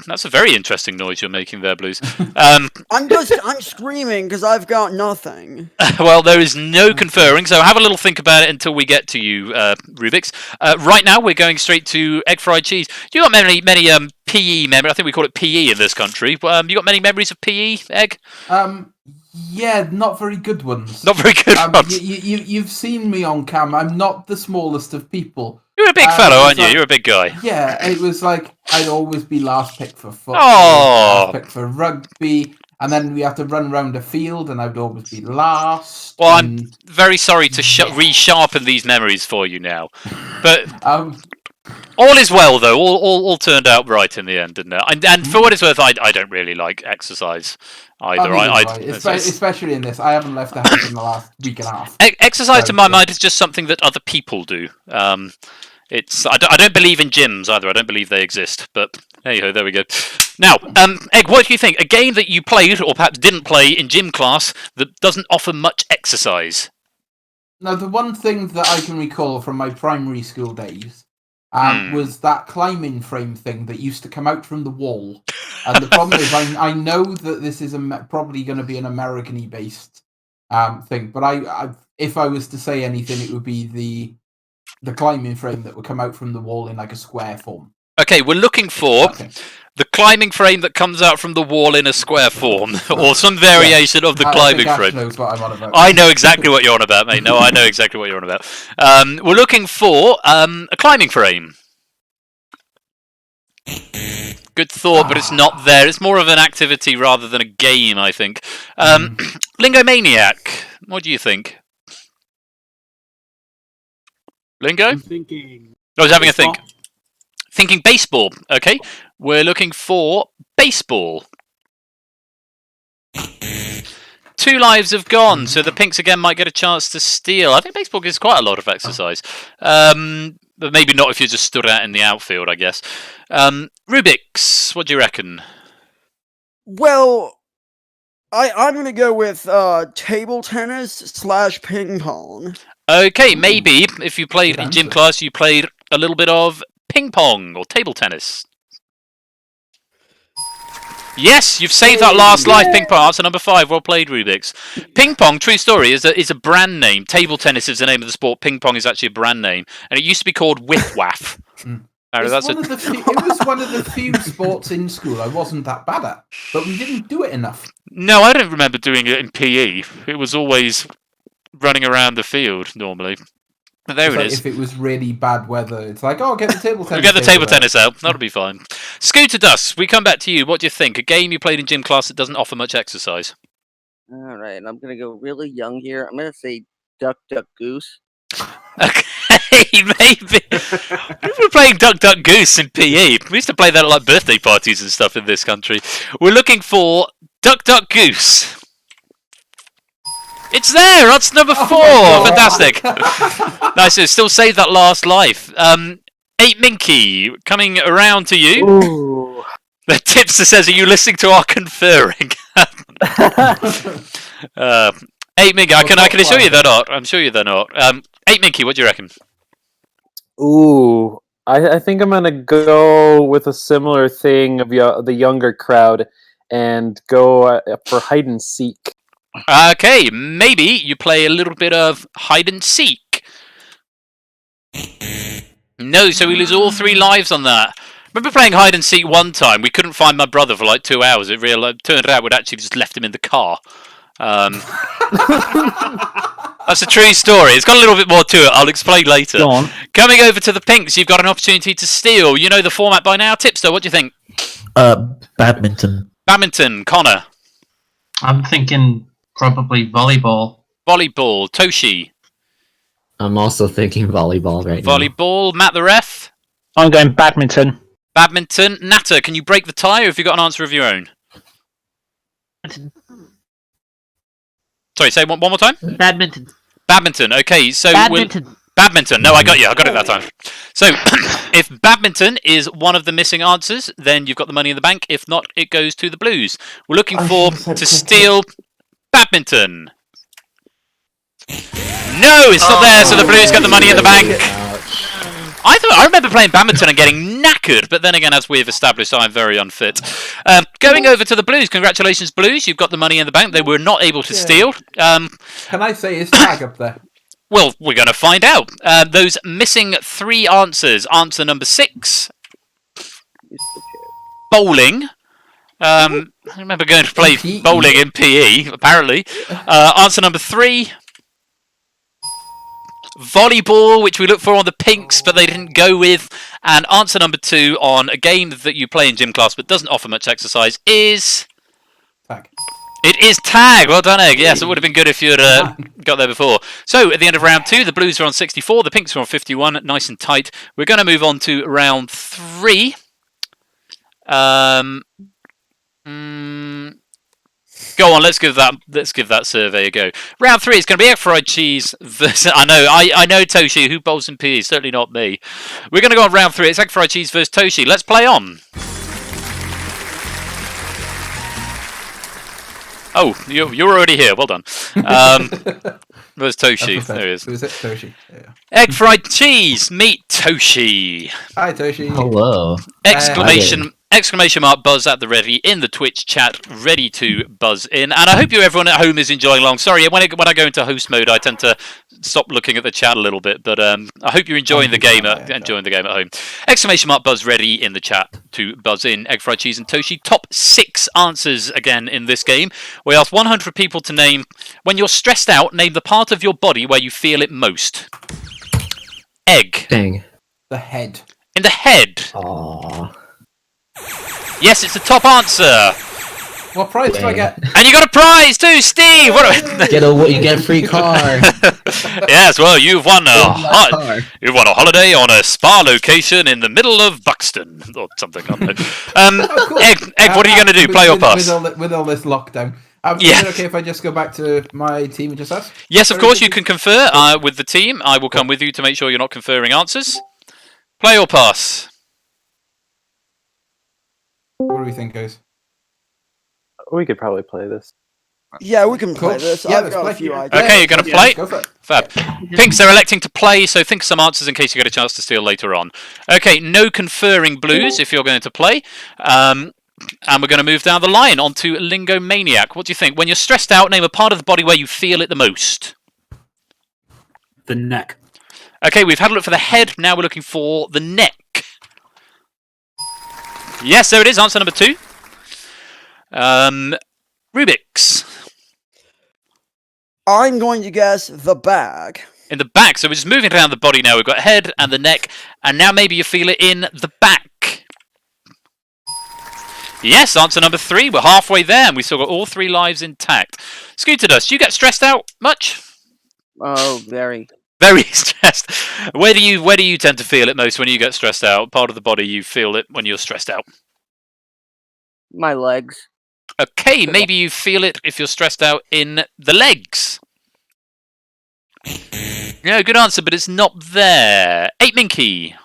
S1: That's a very interesting noise you're making there, Blues.
S8: I'm screaming because I've got nothing.
S1: Well, there is no conferring, so have a little think about it until we get to you, Rubik's. Right now, we're going straight to egg fried cheese. You got many PE memories? I think we call it PE in this country. You got many memories of PE, Egg?
S3: Yeah, not very good ones.
S1: Not very good ones.
S3: You've seen me on cam. I'm not the smallest of people.
S1: You're a big fellow, aren't you? You're a big guy.
S3: Yeah, it was like I'd always be last pick for football,
S1: Oh.
S3: last pick for rugby, and then we have to run around a field, and I'd always be last.
S1: Well, I'm very sorry to resharpen these memories for you now, but all is well though. All turned out right in the end, didn't it? And for what it's worth, I don't really like exercise either.
S3: Especially in this, I haven't left the house in the last week and a half.
S1: Exercise, to my mind, is just something that other people do. I don't believe in gyms either. I don't believe they exist. But hey-ho, there we go. Now, Egg, what do you think? A game that you played, or perhaps didn't play, in gym class that doesn't offer much exercise?
S3: Now, the one thing that I can recall from my primary school days was that climbing frame thing that used to come out from the wall. And the problem is, I know that this is probably going to be an American-y based thing, but if I was to say anything, it would be the climbing frame that would come out from the wall in like a square form.
S1: Okay, we're looking for the climbing frame that comes out from the wall in a square form, or some variation of the climbing frame.
S3: Knows what I'm on about.
S1: I know exactly what you're on about, mate. No, I know exactly what you're on about. We're looking for a climbing frame. Good thought, but it's not there. It's more of an activity rather than a game, I think. Lingomaniac, what do you think? Lingo?
S7: I'm thinking.
S1: I was having a think. Thinking baseball. Okay, we're looking for baseball. 2 lives have gone, so the Pinks again might get a chance to steal. I think baseball gives quite a lot of exercise. But maybe not if you just stood out in the outfield, I guess. Rubik's, what do you reckon?
S8: Well, I'm going to go with table tennis / ping pong.
S1: Okay, maybe if you played in gym class, you played a little bit of ping pong or table tennis. Yes, you've saved that last life, ping pong. Answer number 5. Well played, Rubik's. Ping pong, true story, is a brand name. Table tennis is the name of the sport. Ping pong is actually a brand name, and it used to be called Whiff Waff.
S3: It was one of the few sports in school I wasn't that bad at, but we didn't do it enough.
S1: No, I don't remember doing it in PE. It was always running around the field normally. But there it is.
S3: If it was really bad weather, it's like, oh, get the table tennis.
S1: We'll get the table tennis out. That'll be fine. Scooter Dust, we come back to you. What do you think? A game you played in gym class that doesn't offer much exercise.
S4: All right, I'm going to go really young here. I'm going to say Duck, Duck, Goose.
S1: Okay, maybe. We were playing Duck, Duck, Goose in PE. We used to play that at like birthday parties and stuff in this country. We're looking for Duck, Duck, Goose. It's there! That's number 4! Fantastic! Nice, so still save that last life. 8 Minky, coming around to you.
S6: Ooh.
S1: The tipster says, are you listening to our conferring? 8 Minky, I can assure you they're not. I'm sure they're not. 8 Minky, what do you reckon?
S6: Ooh. I think I'm going to go with a similar thing of the younger crowd and go for hide and seek.
S1: Okay, maybe you play a little bit of hide and seek. No, so we lose all 3 lives on that. Remember playing hide and seek one time? We couldn't find my brother for like 2 hours. It turned out we'd actually just left him in the car. That's a true story. It's got a little bit more to it. I'll explain later.
S5: Go on.
S1: Coming over to the pinks, you've got an opportunity to steal. You know the format by now. Tipster, what do you think?
S9: Badminton.
S1: Badminton, Connor.
S10: I'm thinking probably volleyball.
S1: Volleyball, Toshi.
S11: I'm also thinking volleyball right now.
S1: Volleyball, Matt the ref.
S5: I'm going badminton.
S1: Badminton, Natter. Can you break the tie, or have you got an answer of your own? Sorry, say one more time.
S12: Badminton.
S1: Badminton. Okay, so
S12: Badminton.
S1: Badminton. No, I got you. I got it that time. So, if badminton is one of the missing answers, then you've got the money in the bank. If not, it goes to the Blues. We're looking to steal badminton. No, it's not there. So the Blues got the money in the bank. I remember playing badminton and getting knackered, but then again, as we've established, I'm very unfit. Going over to the Blues. Congratulations, Blues. You've got the money in the bank. They were not able to steal.
S3: Can I say is tag up there?
S1: Well, we're going to find out. Those missing 3 answers. Answer number 6. Bowling. I remember going to play bowling in PE, apparently. Answer number 3. Volleyball, which we looked for on the pinks, but they didn't go with. And answer number 2 on a game that you play in gym class but doesn't offer much exercise is...
S3: Tag.
S1: It is tag. Well done, Egg. Yes, it would have been good if you'd got there before. So, at the end of round 2, the Blues are on 64, the Pinks are on 51, nice and tight. We're going to move on to round 3. Go on, let's give that survey a go. Round 3 is going to be egg fried cheese versus... I know Toshi, who bowls in PE? Certainly not me. We're going to go on round 3. It's egg fried cheese versus Toshi. Let's play on. Oh, you're already here. Well done. Where's Toshi? There he is.
S3: Who's it? Toshi. Yeah.
S1: Egg fried cheese. Meet Toshi.
S3: Hi, Toshi.
S11: Hello.
S1: Exclamation mark buzz at the ready in the Twitch chat, ready to buzz in. And I hope everyone at home is enjoying along. Sorry, when I go into host mode, I tend to stop looking at the chat a little bit. But I hope you're enjoying the game at home. Exclamation mark buzz ready in the chat to buzz in. Egg fried cheese and Toshi. Top 6 answers again in this game. We asked 100 people to name, when you're stressed out, name the part of your body where you feel it most. Egg.
S11: Dang.
S3: The head.
S1: In the head.
S11: Aww.
S1: Yes, it's the top answer.
S3: What prize do I get?
S1: And you got a prize too, Steve.
S11: You get a free car.
S1: Yes, well, you've won a holiday on a spa location in the middle of Buxton or something. I don't know. Cool. Egg, what are you going to do? Play or pass?
S3: With all this lockdown. Is it okay if I just go back to my team and just ask?
S1: Yes, of course, you can confer with the team. I will come with you to make sure you're not conferring answers. Play or pass?
S3: What do we think, guys?
S6: We could probably play this.
S8: Yeah, we can play this.
S3: Yeah,
S8: I've got a few ideas.
S1: Okay, you're going to play?
S3: Go for it.
S1: Fab. Pinks are electing to play, so think of some answers in case you get a chance to steal later on. Okay, no conferring Blues if you're going to play. And we're going to move down the line onto Lingo Maniac. What do you think? When you're stressed out, name a part of the body where you feel it the most.
S7: The neck.
S1: Okay, we've had a look for the head. Now we're looking for the neck. Yes, there it is. Answer number 2. Rubik's.
S8: I'm going to guess the bag.
S1: In the back. So we're just moving around the body now. We've got head and the neck. And now maybe you feel it in the back. Yes, answer number 3. We're halfway there and we still got all 3 lives intact. Scooter Dust, do you get stressed out much?
S4: Oh, very.
S1: Very stressed. Where do you tend to feel it most when you get stressed out? Part of the body you feel it when you're stressed out?
S4: My legs.
S1: Okay, maybe you feel it if you're stressed out in the legs. No, good answer, but it's not there. 8 Minky.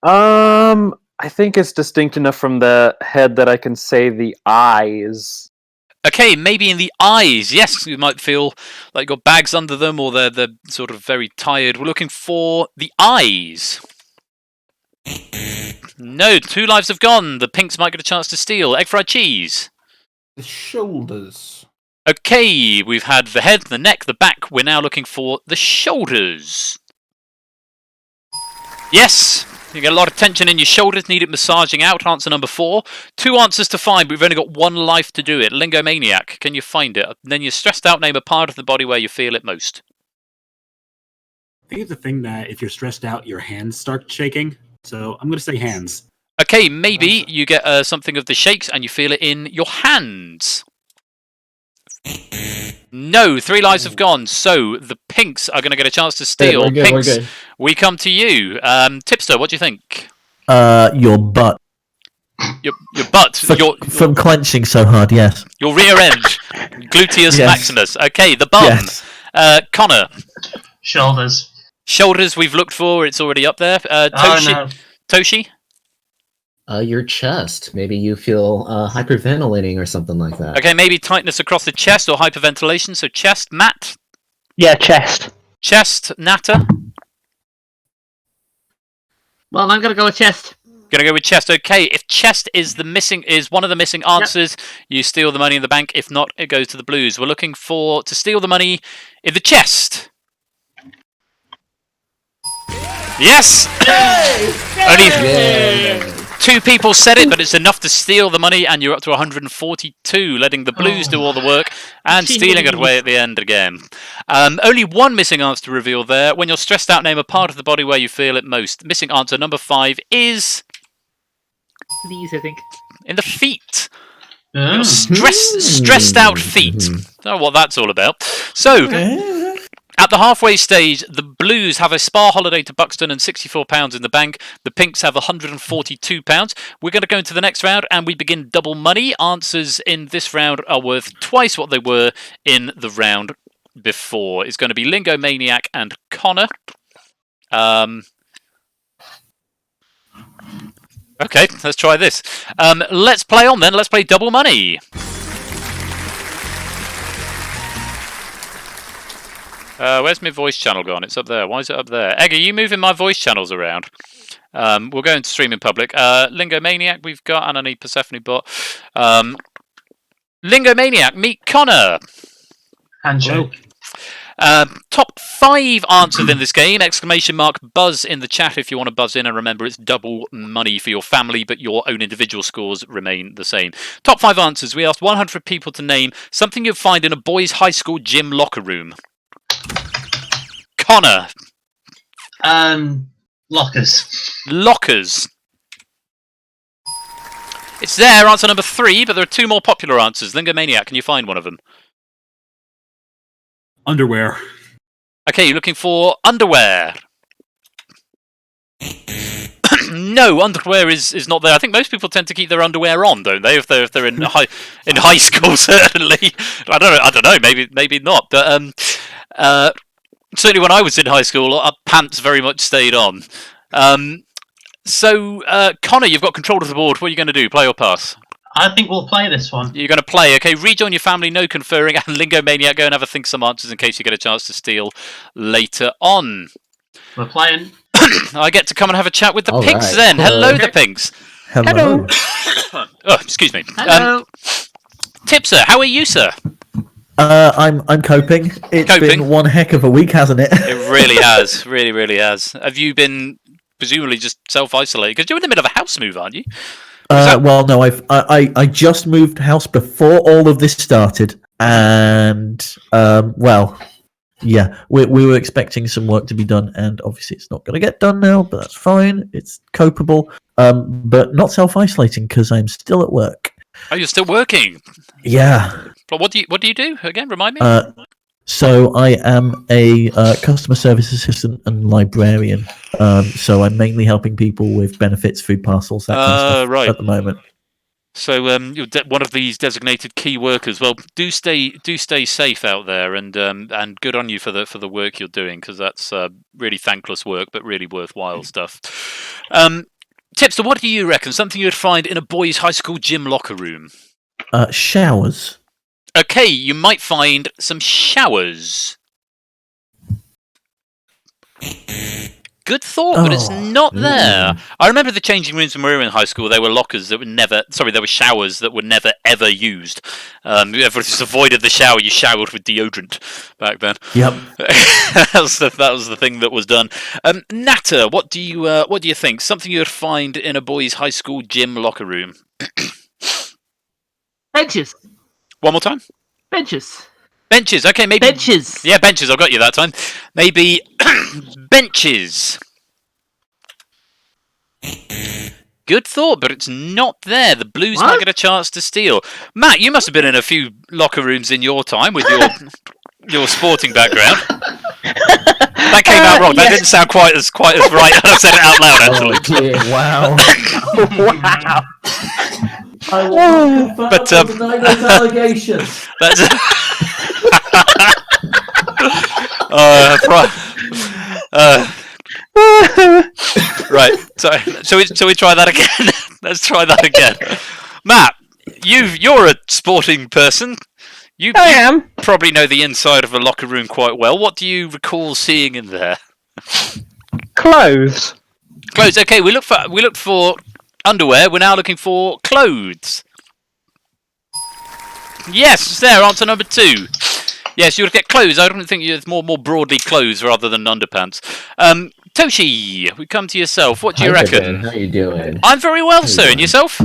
S6: I think it's distinct enough from the head that I can say the eyes.
S1: Okay, maybe in the eyes. Yes, you might feel like you've got bags under them or they're sort of very tired. We're looking for the eyes. No, 2 lives have gone. The pinks might get a chance to steal. Egg fried cheese.
S3: The shoulders.
S1: Okay, we've had the head, the neck, the back. We're now looking for the shoulders. Yes! You get a lot of tension in your shoulders, need it massaging out. Answer number 4. 2 answers to find, but we've only got 1 life to do it. Lingomaniac, can you find it? And then you're stressed out, name a part of the body where you feel it most.
S7: I think it's a thing that if you're stressed out, your hands start shaking. So I'm going to say hands.
S1: Okay, maybe you get something of the shakes and you feel it in your hands. No, 3 lives have gone. So the pinks are going to get a chance to steal.
S11: We're good,
S1: Pinks,
S11: we're good.
S1: we come to you. Tipster, what do you think?
S9: Your butt.
S1: Your butt.
S9: From clenching so hard, yes.
S1: Your rear end. Gluteus
S9: Yes.
S1: maximus. Okay, the bum.
S9: Yes.
S1: Connor.
S10: Shoulders.
S1: Shoulders we've looked for. It's already up there.
S10: Oh,
S1: Toshi.
S10: no.
S1: Toshi?
S11: Your chest. Maybe you feel hyperventilating or something like that.
S1: Okay, maybe tightness across the chest or hyperventilation. So chest. Matt?
S5: Yeah, chest.
S1: Chest. Natter?
S5: Well, I'm gonna go with chest.
S1: Gonna go with chest. Okay, if chest is one of the missing answers, you steal the money in the bank. If not, it goes to the blues. We're looking to steal the money in the chest. Yes! Only 2 people said it, but it's enough to steal the money, and you're up to 142, letting the blues do all the work and stealing it away at the end again. Only 1 missing answer to reveal there. When you're stressed out, name a part of the body where you feel it most. Missing answer number 5 is
S5: These, I think.
S1: in the feet. Your stressed out feet. Don't know what that's all about. So, at the halfway stage, the Blues have a spa holiday to Buxton and £64 in the bank. The Pinks have £142. We're going to go into the next round and we begin double money. Answers in this round are worth twice what they were in the round before. It's going to be Lingomaniac and Connor. Okay, let's try this. Let's play on then. Let's play double money. Where's my voice channel gone? It's up there. Why is it up there? Egg, are you moving my voice channels around? We'll go into stream in public. Lingomaniac we've got, and I need Persephone bot. Lingomaniac, meet Connor.
S10: Handshake.
S1: Top 5 answers in this game. Exclamation mark buzz in the chat if you want to buzz in, and remember it's double money for your family, but your own individual scores remain the same. Top 5 answers. We asked 100 people to name something you'd find in a boys' high school gym locker room. Connor.
S10: Lockers.
S1: Lockers. It's there, answer number 3, but there are 2 more popular answers. Lingomaniac, can you find one of them?
S7: Underwear.
S1: Okay, you're looking for underwear. No, underwear is not there. I think most people tend to keep their underwear on, don't they? If they're in high school, certainly. I don't know. Maybe not. But certainly when I was in high school, our pants very much stayed on. So Connor, you've got control of the board. What are you going to do? Play or pass?
S10: I think we'll play this one.
S1: You're going to play. Okay, rejoin your family. No conferring. And Lingomaniac, go and have a think of some answers in case you get a chance to steal later on.
S10: We're playing.
S1: I get to come and have a chat with the
S11: All
S1: Pinks
S11: right.
S1: then. Hello, the Pinks.
S9: Hello.
S1: Oh, excuse me.
S5: Hello.
S1: Tipster, how are you, sir?
S9: I'm coping. It's
S1: Coping?
S9: been one heck of a week, hasn't it?
S1: It really has. Really has. Have you been presumably just self-isolated? Because you're in the middle of a house move, aren't you?
S9: Well, no, I just moved house before all of this started, and well, yeah, we were expecting some work to be done, and obviously it's not going to get done now, but that's fine. It's copable, but not self-isolating because I'm still at work.
S1: Oh, you're still working.
S9: Yeah.
S1: But what do you do again? Remind me.
S9: So I am a customer service assistant and librarian. So I'm mainly helping people with benefits, food parcels, that kind of stuff
S1: right.
S9: at the moment.
S1: So you're one of these designated key workers. Well, do stay safe out there, and good on you for the work you're doing, because that's really thankless work, but really worthwhile stuff. Tipster, what do you reckon? Something you'd find in a boys' high school gym locker room?
S9: Showers.
S1: Okay, you might find some showers. Good thought, but it's
S9: Oh.
S1: not there. I remember the changing rooms when we were in high school. There were lockers that were never. Sorry, there were showers that were never ever used. Everyone just avoided the shower. You showered with deodorant back then.
S9: Yep.
S1: that was the thing that was done. Natter, what do you think? Something you'd find in a boys' high school gym locker room?
S5: Benches.
S1: One more time.
S5: Benches.
S1: Benches. Okay, maybe
S5: benches.
S1: Yeah, benches. I got you that time. Maybe benches. Good thought, but it's not there. The Blues might get a chance to steal. Matt, you must have been in a few locker rooms in your time with your sporting background. That came out wrong. That didn't sound quite as right as I said it out loud, actually.
S9: Oh, wow.
S11: Wow.
S9: I will not deny those allegations.
S1: That's right. Sorry. Shall we try that again? Let's try that again. Matt, you're a sporting person. You
S4: am.
S1: Probably know the inside of a locker room quite well. What do you recall seeing in there?
S6: Clothes.
S1: Clothes. Okay, we looked for underwear. We're now looking for clothes. Yes, it's there. Answer number 2. Yes, you would get clothes. I don't think it's more broadly clothes rather than underpants. Toshi, we come to yourself. What do you reckon?
S11: Ben. How you doing?
S1: I'm very well, sir. And yourself?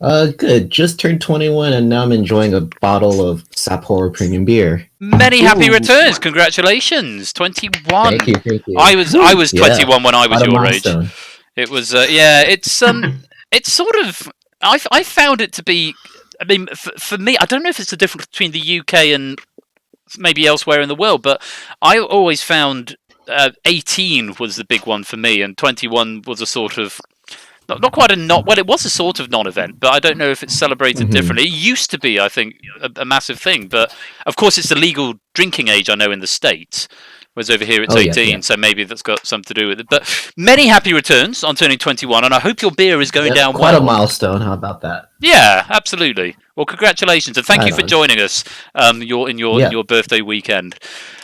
S11: Good. Just turned 21 and now I'm enjoying a bottle of Sapporo premium beer.
S1: Many happy returns. Congratulations. 21.
S11: Thank you.
S1: I was 21 when I was your age.
S11: Milestone.
S1: It was it's sort of I found it to be. I mean, for me, I don't know if it's the difference between the UK and maybe elsewhere in the world, but I always found 18 was the big one for me, and 21 was a sort of not quite well, it was a sort of non-event, but I don't know if it's celebrated differently. It used to be, I think, a massive thing, but of course it's the legal drinking age I know in the States. Whereas over here it's 18, so maybe that's got something to do with it. But many happy returns on turning 21, and I hope your beer is going down
S11: quite
S1: well.
S11: a milestone. How about that?
S1: Yeah, absolutely. Well, congratulations, and thank you for joining us. Your birthday weekend.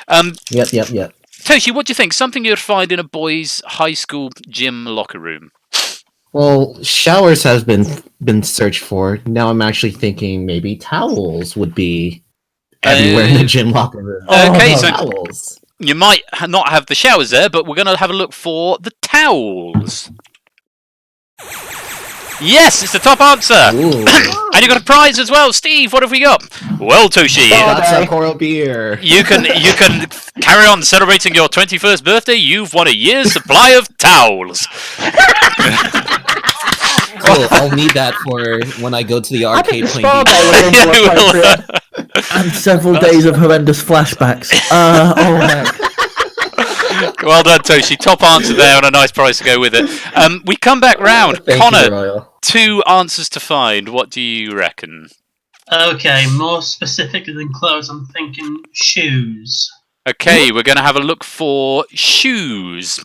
S11: Yep.
S1: Toshi, what do you think? Something you'd find in a boys' high school gym locker room?
S11: Well, showers has been searched for. Now I'm actually thinking maybe towels would be everywhere in the gym locker room.
S1: Okay, so
S11: towels.
S1: You might not have the showers there, but we're going to have a look for the towels. Yes, it's the top answer. And you got a prize as well. Steve, what have we got? Well, Toshi,
S11: that's a coral beer.
S1: You can carry on celebrating your 21st birthday. You've won a year's supply of towels.
S11: Cool. I'll need that for when I go to the arcade playing
S9: And several days of horrendous flashbacks.
S1: Well done, Toshi. Top answer there and a nice prize to go with it. We come back round. Connor, 2 answers to find. What do you reckon?
S10: Okay, more specific than clothes, I'm thinking shoes.
S1: Okay, we're going to have a look for shoes.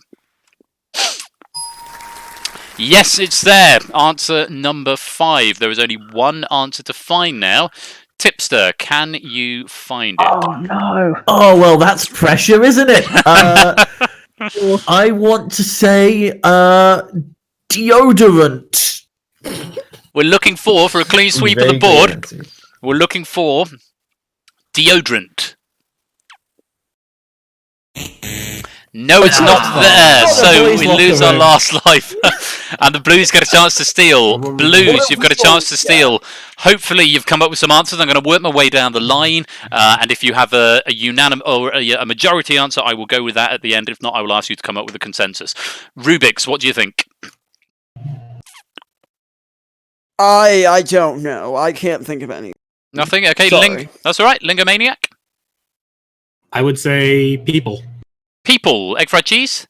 S1: Yes, it's there. Answer number 5. There is only one answer to find now. Tipster, can you find it?
S6: Oh, no.
S9: Oh, well, that's pressure, isn't it? I want to say deodorant.
S1: We're looking for a clean sweep of the board. We're looking for deodorant. No, it's not there, so we lose our last life. And the Blues get a chance to steal. Blues, you've got a chance to steal. Hopefully you've come up with some answers. I'm going to work my way down the line, and if you have a unanimous or a majority answer, I will go with that at the end. If not, I will ask you to come up with a consensus. Rubik's, what do you think?
S8: I don't know. I can't think of any.
S1: Nothing? Okay,
S8: Sorry.
S1: That's all right. Lingomaniac?
S7: I would say people.
S1: People. Egg fried cheese?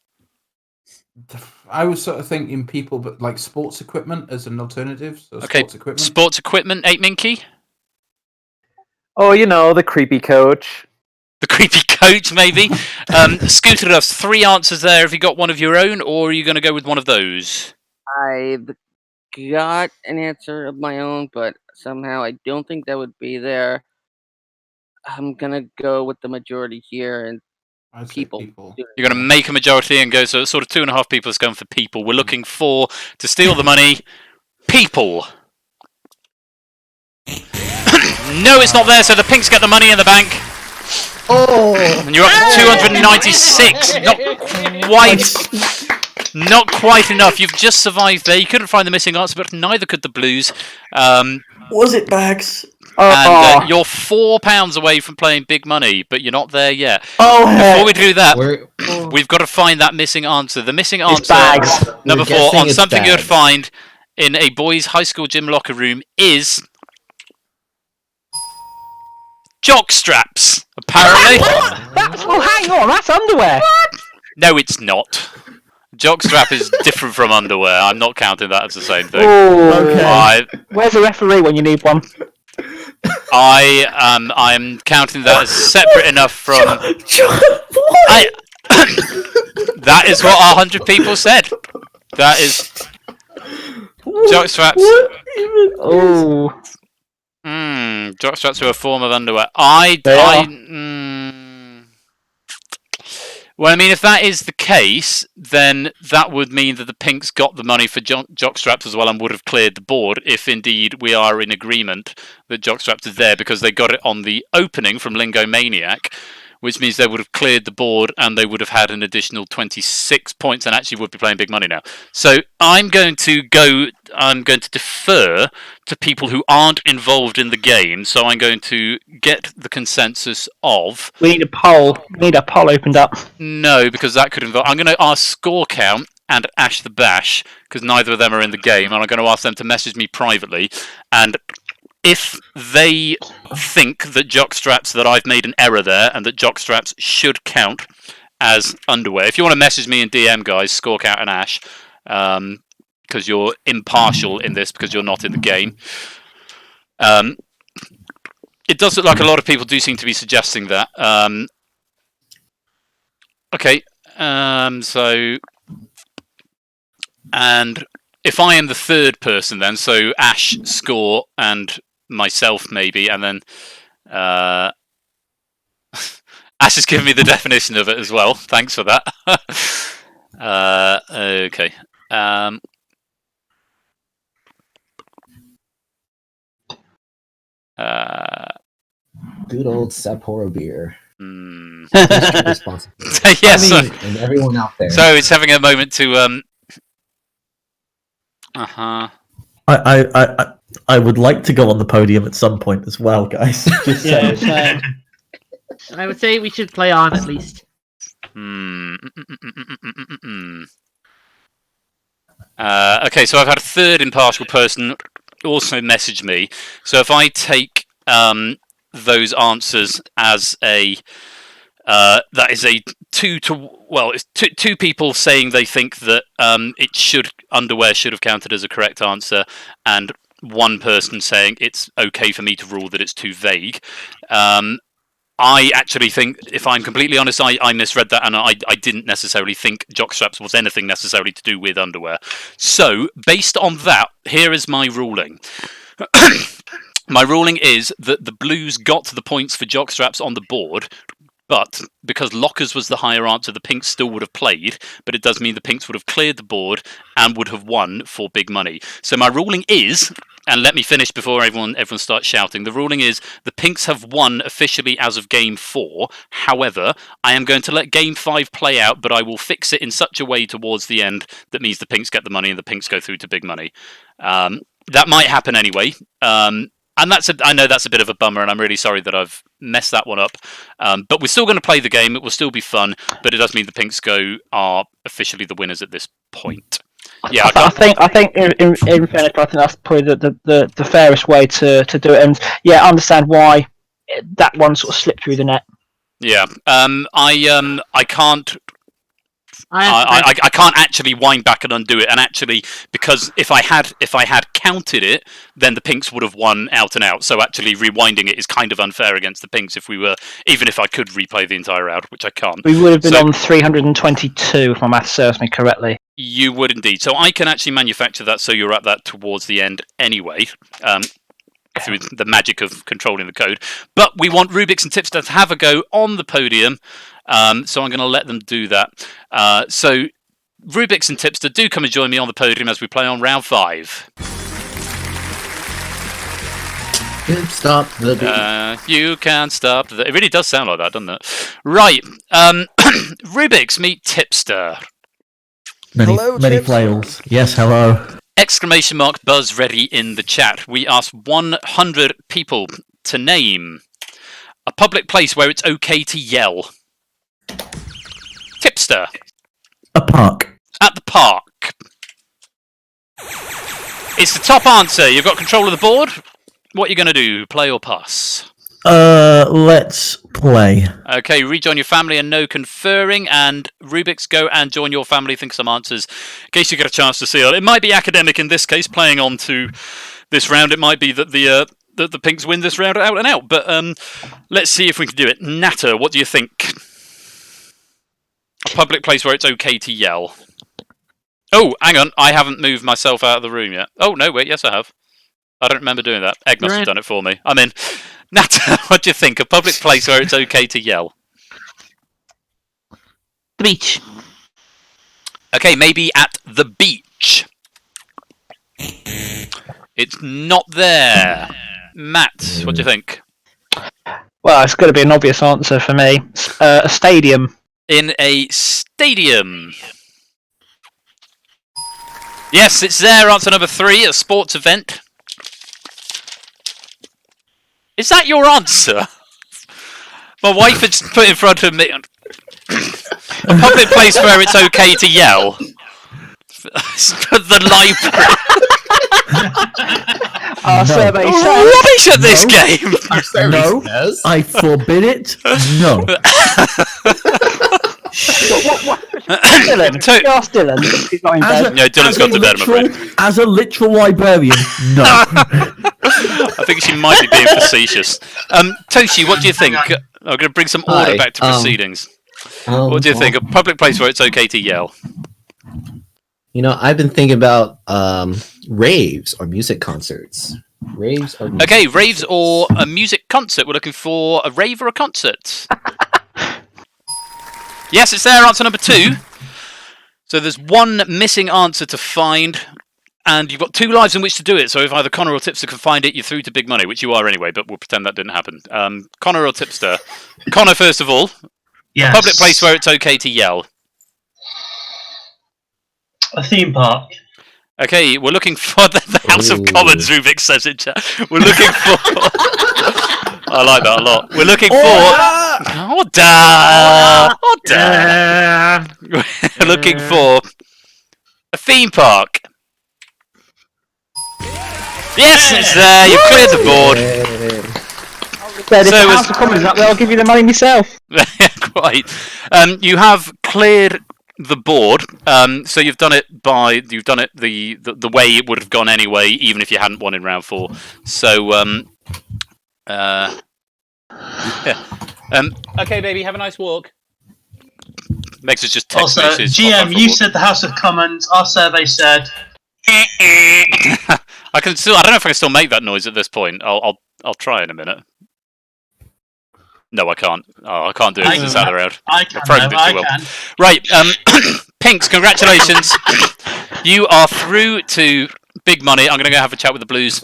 S3: I was sort of thinking people, but like sports equipment as an alternative. So
S1: Okay,
S3: sports equipment.
S1: Sports equipment, 8 Minky?
S6: Oh, the creepy coach.
S1: The creepy coach, maybe. Scooter Duffs, 3 answers there. Have you got one of your own, or are you going to go with one of those?
S4: I've got an answer of my own, but somehow I don't think that would be there. I'm gonna go with the majority here and
S3: I say
S4: People.
S3: people.
S1: You're going to make a majority and go, so it's sort of 2.5 people is going for people. We're looking for, to steal the money, people. No, it's not there, so the pinks get the money in the bank.
S11: Oh!
S1: And you're up to 296. Not quite enough. You've just survived there. You couldn't find the missing answer, but neither could the blues.
S9: Was it bags?
S1: And you're £4 away from playing big money, but you're not there yet.
S9: Oh,
S1: Before we do that,
S11: We're,
S1: we've got to find that missing answer. The missing
S5: It's
S1: answer,
S5: bags.
S1: number
S11: We're
S1: 4,
S11: guessing
S1: on
S11: it's
S1: something you'd
S11: bags.
S1: find in a boys' high school gym locker room is jock straps, apparently.
S5: Oh, hang on, that's underwear.
S1: No, it's not. Jockstrap is different from underwear. I'm not counting that as the same thing.
S5: Oh,
S9: Okay.
S5: where's the referee when you need one?
S1: I'm counting that as separate enough from.
S9: What?
S1: That is what 100 people said. That is jockstraps.
S9: What even?
S5: Oh,
S1: Jockstraps are a form of underwear. Well, I mean, if that is the case, then that would mean that the pinks got the money for jockstraps as well and would have cleared the board, if indeed we are in agreement that jockstraps is there, because they got it on the opening from Lingo Maniac, which means they would have cleared the board and they would have had an additional 26 points and actually would be playing big money now. So I'm going to defer to people who aren't involved in the game. So I'm going to get the consensus of...
S5: we need a poll. We need a poll opened up.
S1: No, because that could involve... I'm going to ask Score Count and Ash the Bash, because neither of them are in the game, and I'm going to ask them to message me privately, and if they think that jockstraps, that I've made an error there, and that jockstraps should count as underwear. If you want to message me in DM, guys, Score Count and Ash, because you're impartial in this, because you're not in the game. It does look like a lot of people do seem to be suggesting that. Okay, so... And if I am the third person then, so Ash, Score, and myself maybe, and then Ash has given me the definition of it as well. Thanks for that. Okay.
S11: Good old Sapporo beer.
S1: Yes,
S11: And everyone out there.
S1: so it's having a moment to
S9: I would like to go on the podium at some point as well, guys. Just
S5: Yeah,
S9: saying.
S5: I would say we should play on at least.
S1: Okay, so I've had a third impartial person also message me. So if I take those answers as a that is a it's two people saying they think that underwear should have counted as a correct answer, and one person saying it's okay for me to rule that it's too vague. I actually think, if I'm completely honest, I misread that, and I didn't necessarily think jockstraps was anything necessarily to do with underwear. So, based on that, here is my ruling. My ruling is that the Blues got the points for jockstraps on the board, but because lockers was the higher answer, the Pinks still would have played, but it does mean the Pinks would have cleared the board and would have won for big money. So my ruling is, and let me finish before everyone starts shouting, the ruling is the Pinks have won officially as of Game 4. However, I am going to let Game 5 play out, but I will fix it in such a way towards the end that means the Pinks get the money and the Pinks go through to big money. That might happen anyway. And I know that's a bit of a bummer, and I'm really sorry that I've messed that one up. But we're still going to play the game. It will still be fun, but it does mean the Pinks are officially the winners at this point. Yeah,
S5: I think in fairness, I think that's probably the fairest way to do it, and yeah, I understand why that one sort of slipped through the net.
S1: Yeah, I can't. I can't actually wind back and undo it, and actually, because if I had counted it, then the Pinks would have won out and out. So actually, rewinding it is kind of unfair against the Pinks. Even if I could replay the entire round, which I can't.
S5: We would have been on 322 if my math serves me correctly.
S1: You would indeed. So I can actually manufacture that, so you're at that towards the end anyway. through the magic of controlling the code. But we want Rubik's and Tipster to have a go on the podium, so I'm going to let them do that. So Rubik's and Tipster, do come and join me on the podium as we play on round 5.
S11: Stop the beat.
S1: You can't stop the... It really does sound like that, doesn't it? Right. Rubik's meet Tipster.
S8: Hello,
S9: Many
S8: Tipster.
S9: flails. Yes, hello.
S1: Exclamation mark buzz ready in the chat. We asked 100 people to name a public place where it's okay to yell. Tipster.
S9: A park.
S1: At the park. It's the top answer. You've got control of the board. What are you going to do? Play or pass?
S9: Let's play.
S1: Okay, rejoin your family and no conferring. And Rubik's, go and join your family. Think of some answers in case you get a chance to see it. It might be academic in this case, playing on to this round. It might be that the Pinks win this round out and out. But let's see if we can do it. Natter, what do you think? A public place where it's okay to yell. Oh, hang on. I haven't moved myself out of the room yet. Oh, no, wait. Yes, I have. I don't remember doing that. Egg must have done it for me. I'm in. Natter, what do you think? A public place where it's okay to yell?
S5: The beach.
S1: Okay, maybe at the beach. It's not there. Matt, what do you think?
S5: Well, it's got to be an obvious answer for me. A stadium.
S1: In a stadium. Yes, it's there. Answer number 3, a sports event. Is that your answer? My wife had put in front of me a public place where it's okay to yell. The library.
S5: Our survey says
S1: Rubbish at this game.
S9: No, I forbid it. No.
S5: Dylan. Ask Dylan. He's not in bed.
S1: No, Dylan's gone to bed, I'm afraid.
S9: As a literal librarian, no.
S1: I think she might be being facetious. Toshi, what do you think? I'm going to bring some order back to proceedings. What do you think? A public place where it's okay to yell?
S11: You know, I've been thinking about raves or music concerts. Raves or music
S1: Okay, raves or a music concert. We're looking for a rave or a concert. Yes, it's there. Answer number 2. So there's one missing answer to find, and you've got 2 lives in which to do it. So if either Connor or Tipster can find it, you're through to big money, which you are anyway, but we'll pretend that didn't happen. Connor or Tipster? Connor, first of all.
S10: Yes.
S1: A public place where it's okay to yell.
S10: A theme park.
S1: Okay, we're looking for the House of Commons, Rubik says in chat. We're looking for... I like that a lot. We're looking for... We're looking for a theme park. Yes, it's there. You've cleared the board.
S5: Said, if the House of Commons is up there, I'll give you the money myself.
S1: Quite. You have cleared the board, so you've done it the way it would have gone anyway, even if you hadn't won in round 4. So yeah. Okay, baby, have a nice walk. Megs has just texted
S10: Also,
S1: me.
S10: GM, you said the House of Commons. Our survey said.
S1: I can still. I don't know if I can still make that noise at this point. I'll try in a minute. No, I can't. Oh, I can't do it because it's out of the round.
S10: I can.
S1: Right, Pinks, congratulations. You are through to big money. I'm going to go have a chat with the Blues.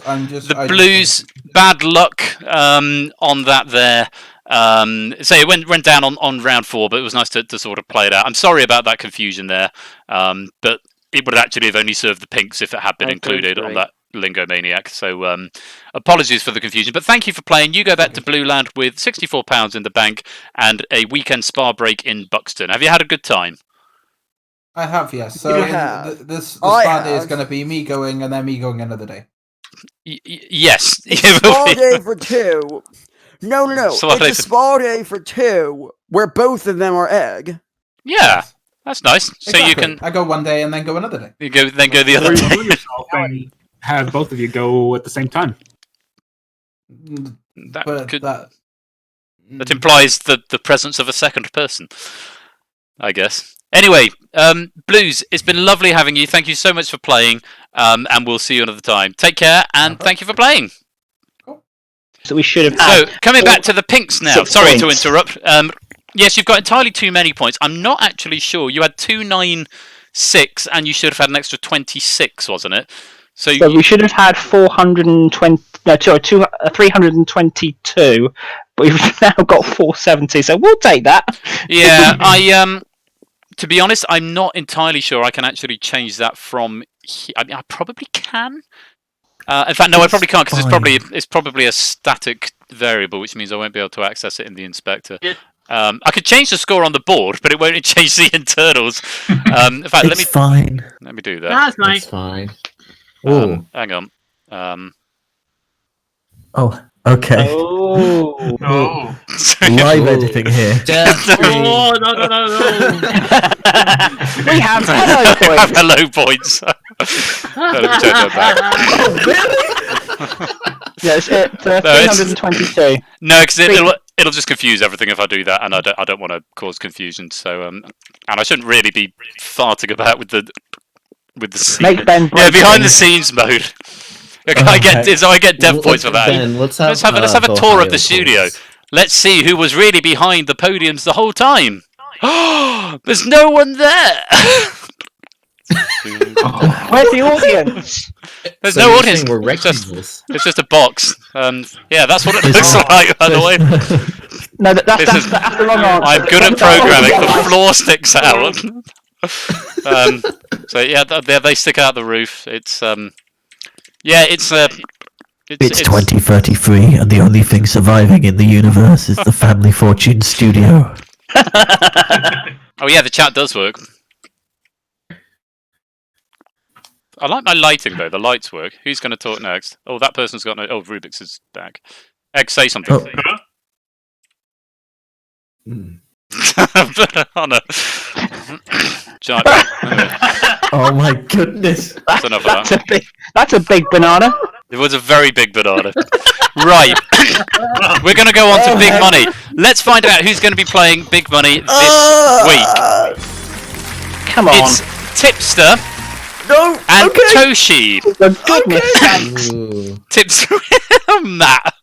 S1: Blues, bad luck on that there. So it went down on round 4, but it was nice to sort of play it out. I'm sorry about that confusion there, but it would actually have only served the Pinks if it had been included on that Lingo Maniac. So apologies for the confusion, but thank you for playing. You go back to Blue Land with £64 in the bank and a weekend spa break in Buxton. Have you had a good time?
S3: I have, yes. So the spa day is going to be me going and then me going another day.
S1: Yes.
S8: Spa day for 2. No. It's a spa day for 2 where both of them are egg.
S1: Yeah. That's nice.
S3: Exactly.
S1: So you can...
S3: I go one day and then go another day.
S1: You go the other day.
S7: And have both of you go at the same time.
S1: That implies the presence of a second person, I guess. Anyway, Blues, it's been lovely having you. Thank you so much for playing, and we'll see you another time. Take care, and thank you for playing.
S3: Cool.
S5: that we should have
S1: So,
S5: had.
S1: coming back to the pinks now.
S5: 6
S1: Sorry to
S5: points.
S1: interrupt. Yes, you've got entirely too many points. I'm not actually sure. You had 296, and you should have had an extra 26, wasn't it? So
S5: we should have had 420. No, sorry, 322. But we've now got 470. So we'll take that.
S1: yeah, to be honest, I'm not entirely sure I can actually change that from. I mean, I probably can. In fact, no, I probably can't because it's probably a static variable, which means I won't be able to access it in the inspector.
S10: Yeah.
S1: I could change the score on the board, but it won't change the internals. In fact,
S9: It's fine.
S1: let me do that.
S10: That's nice.
S11: It's fine. Ooh.
S1: Hang on.
S9: Oh, okay.
S5: Oh.
S10: Oh.
S9: Live
S11: Ooh.
S9: editing here.
S10: Oh, no.
S5: We have hello
S1: I have
S5: points.
S1: hello points. Let me turn that back.
S5: Yes, it's
S1: it's-
S5: 322.
S1: No, because it'll just confuse everything if I do that, and I don't want to cause confusion. So and I shouldn't really be farting about with the scene.
S5: Make Ben
S1: Yeah,
S5: break
S1: behind the
S5: things.
S1: scenes mode. I get dev points for that.
S11: Ben, let's have
S1: Let's have a tour
S11: Ohio
S1: of the studio.
S11: points.
S1: Let's see who was really behind the podiums the whole time. There's no one there.
S5: Where's the audience?
S1: There's
S11: So
S1: no
S11: you're
S1: audience.
S11: saying we're
S1: It's just,
S11: rectangles.
S1: it's just a box. Yeah, that's what it looks like, by the way.
S5: No, that's
S1: This is-
S5: the wrong answer.
S1: I'm good at programming. The floor sticks out. So yeah, they stick out the roof. It's it's
S9: 2033, and the only thing surviving in the universe is the Family Fortune studio.
S1: Oh yeah, the chat does work. I like my lighting though. The lights work. Who's going to talk next? Oh, that person's got no. Oh, Rubik's is back. Egg, say something.
S9: Oh.
S11: Mm.
S1: Banana. Giant.
S9: Oh my goodness.
S1: That's enough of that.
S5: That's a big banana.
S1: It was a very big banana. Right. We're going to go on to Big Money. Let's find out who's going to be playing Big Money this week.
S5: Come on.
S1: It's Tipster
S8: No.
S1: and
S8: Okay.
S1: Toshi.
S5: For goodness sakes.
S11: Ooh.
S1: Tipster, Matt.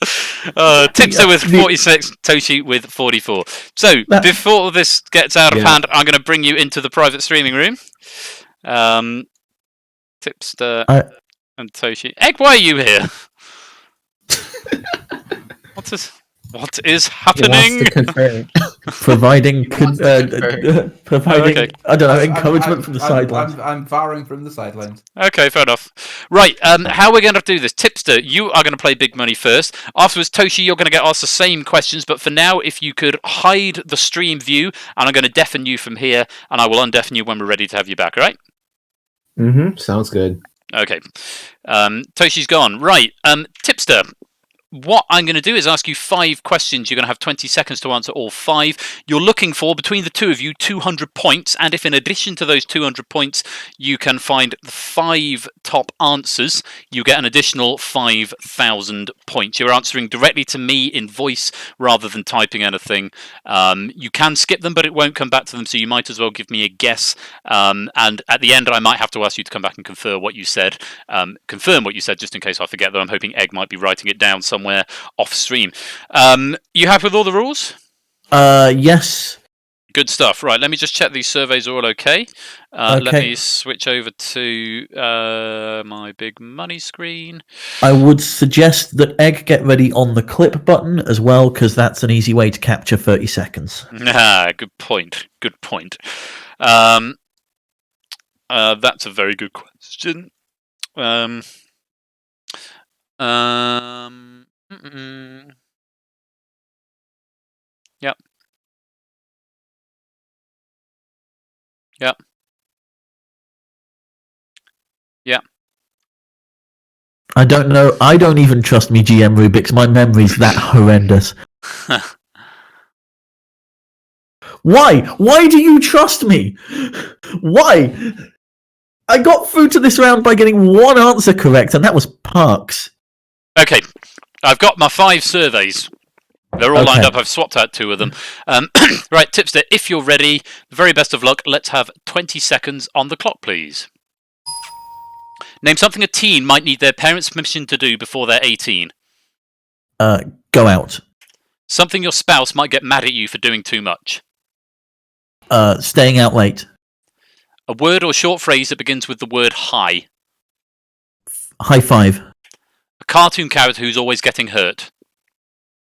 S1: Tipster with 46, Toshi with 44. So, before this gets out of hand, I'm going to bring you into the private streaming room. Tipster and Toshi. Egg, why are you here? What is happening?
S9: Providing, providing,
S1: Okay.
S9: I don't know, encouragement from the sidelines.
S3: I'm firing from the sidelines.
S1: Okay, fair enough. Right, how we're going to do this. Tipster, you are going to play Big Money first. Afterwards, Toshi, you're going to get asked the same questions, but for now, if you could hide the stream view, and I'm going to deafen you from here, and I will undeafen you when we're ready to have you back, all right?
S11: Mm-hmm. Sounds good.
S1: Okay. Toshi's gone. Right, Tipster. What I'm going to do is ask you 5 questions. You're going to have 20 seconds to answer all 5. You're looking for, between the two of you, 200 points. And if in addition to those 200 points, you can find 5 top answers, you get an additional 5,000 points. You're answering directly to me in voice rather than typing anything. You can skip them, but it won't come back to them, so you might as well give me a guess. And at the end, I might have to ask you to come back and confirm what you said, just in case I forget, though I'm hoping Egg might be writing it down somewhere off stream. You happy with all the rules?
S9: Yes.
S1: Good stuff. Right, let me just check these surveys are all okay. Let
S9: Okay.
S1: me switch over to my Big Money screen.
S9: I would suggest that Egg get ready on the clip button as well, because that's an easy way to capture 30 seconds.
S1: Good point. Good point. That's a very good question. Yep. Yep. Yep.
S9: I don't know. I don't even trust me GM Rubik's. My memory's that horrendous. Why? Why do you trust me? Why? I got through to this round by getting one answer correct, and that was Parks.
S1: Okay, I've got my 5 surveys. They're all lined
S9: Okay.
S1: up. I've swapped out 2 of them. Right, Tipster, if you're ready, the very best of luck. Let's have 20 seconds on the clock, please. Name something a teen might need their parents' permission to do before they're 18.
S9: Go out.
S1: Something your spouse might get mad at you for doing too much.
S9: Staying out late.
S1: A word or short phrase that begins with the word hi.
S9: High five.
S1: A cartoon character who's always getting hurt.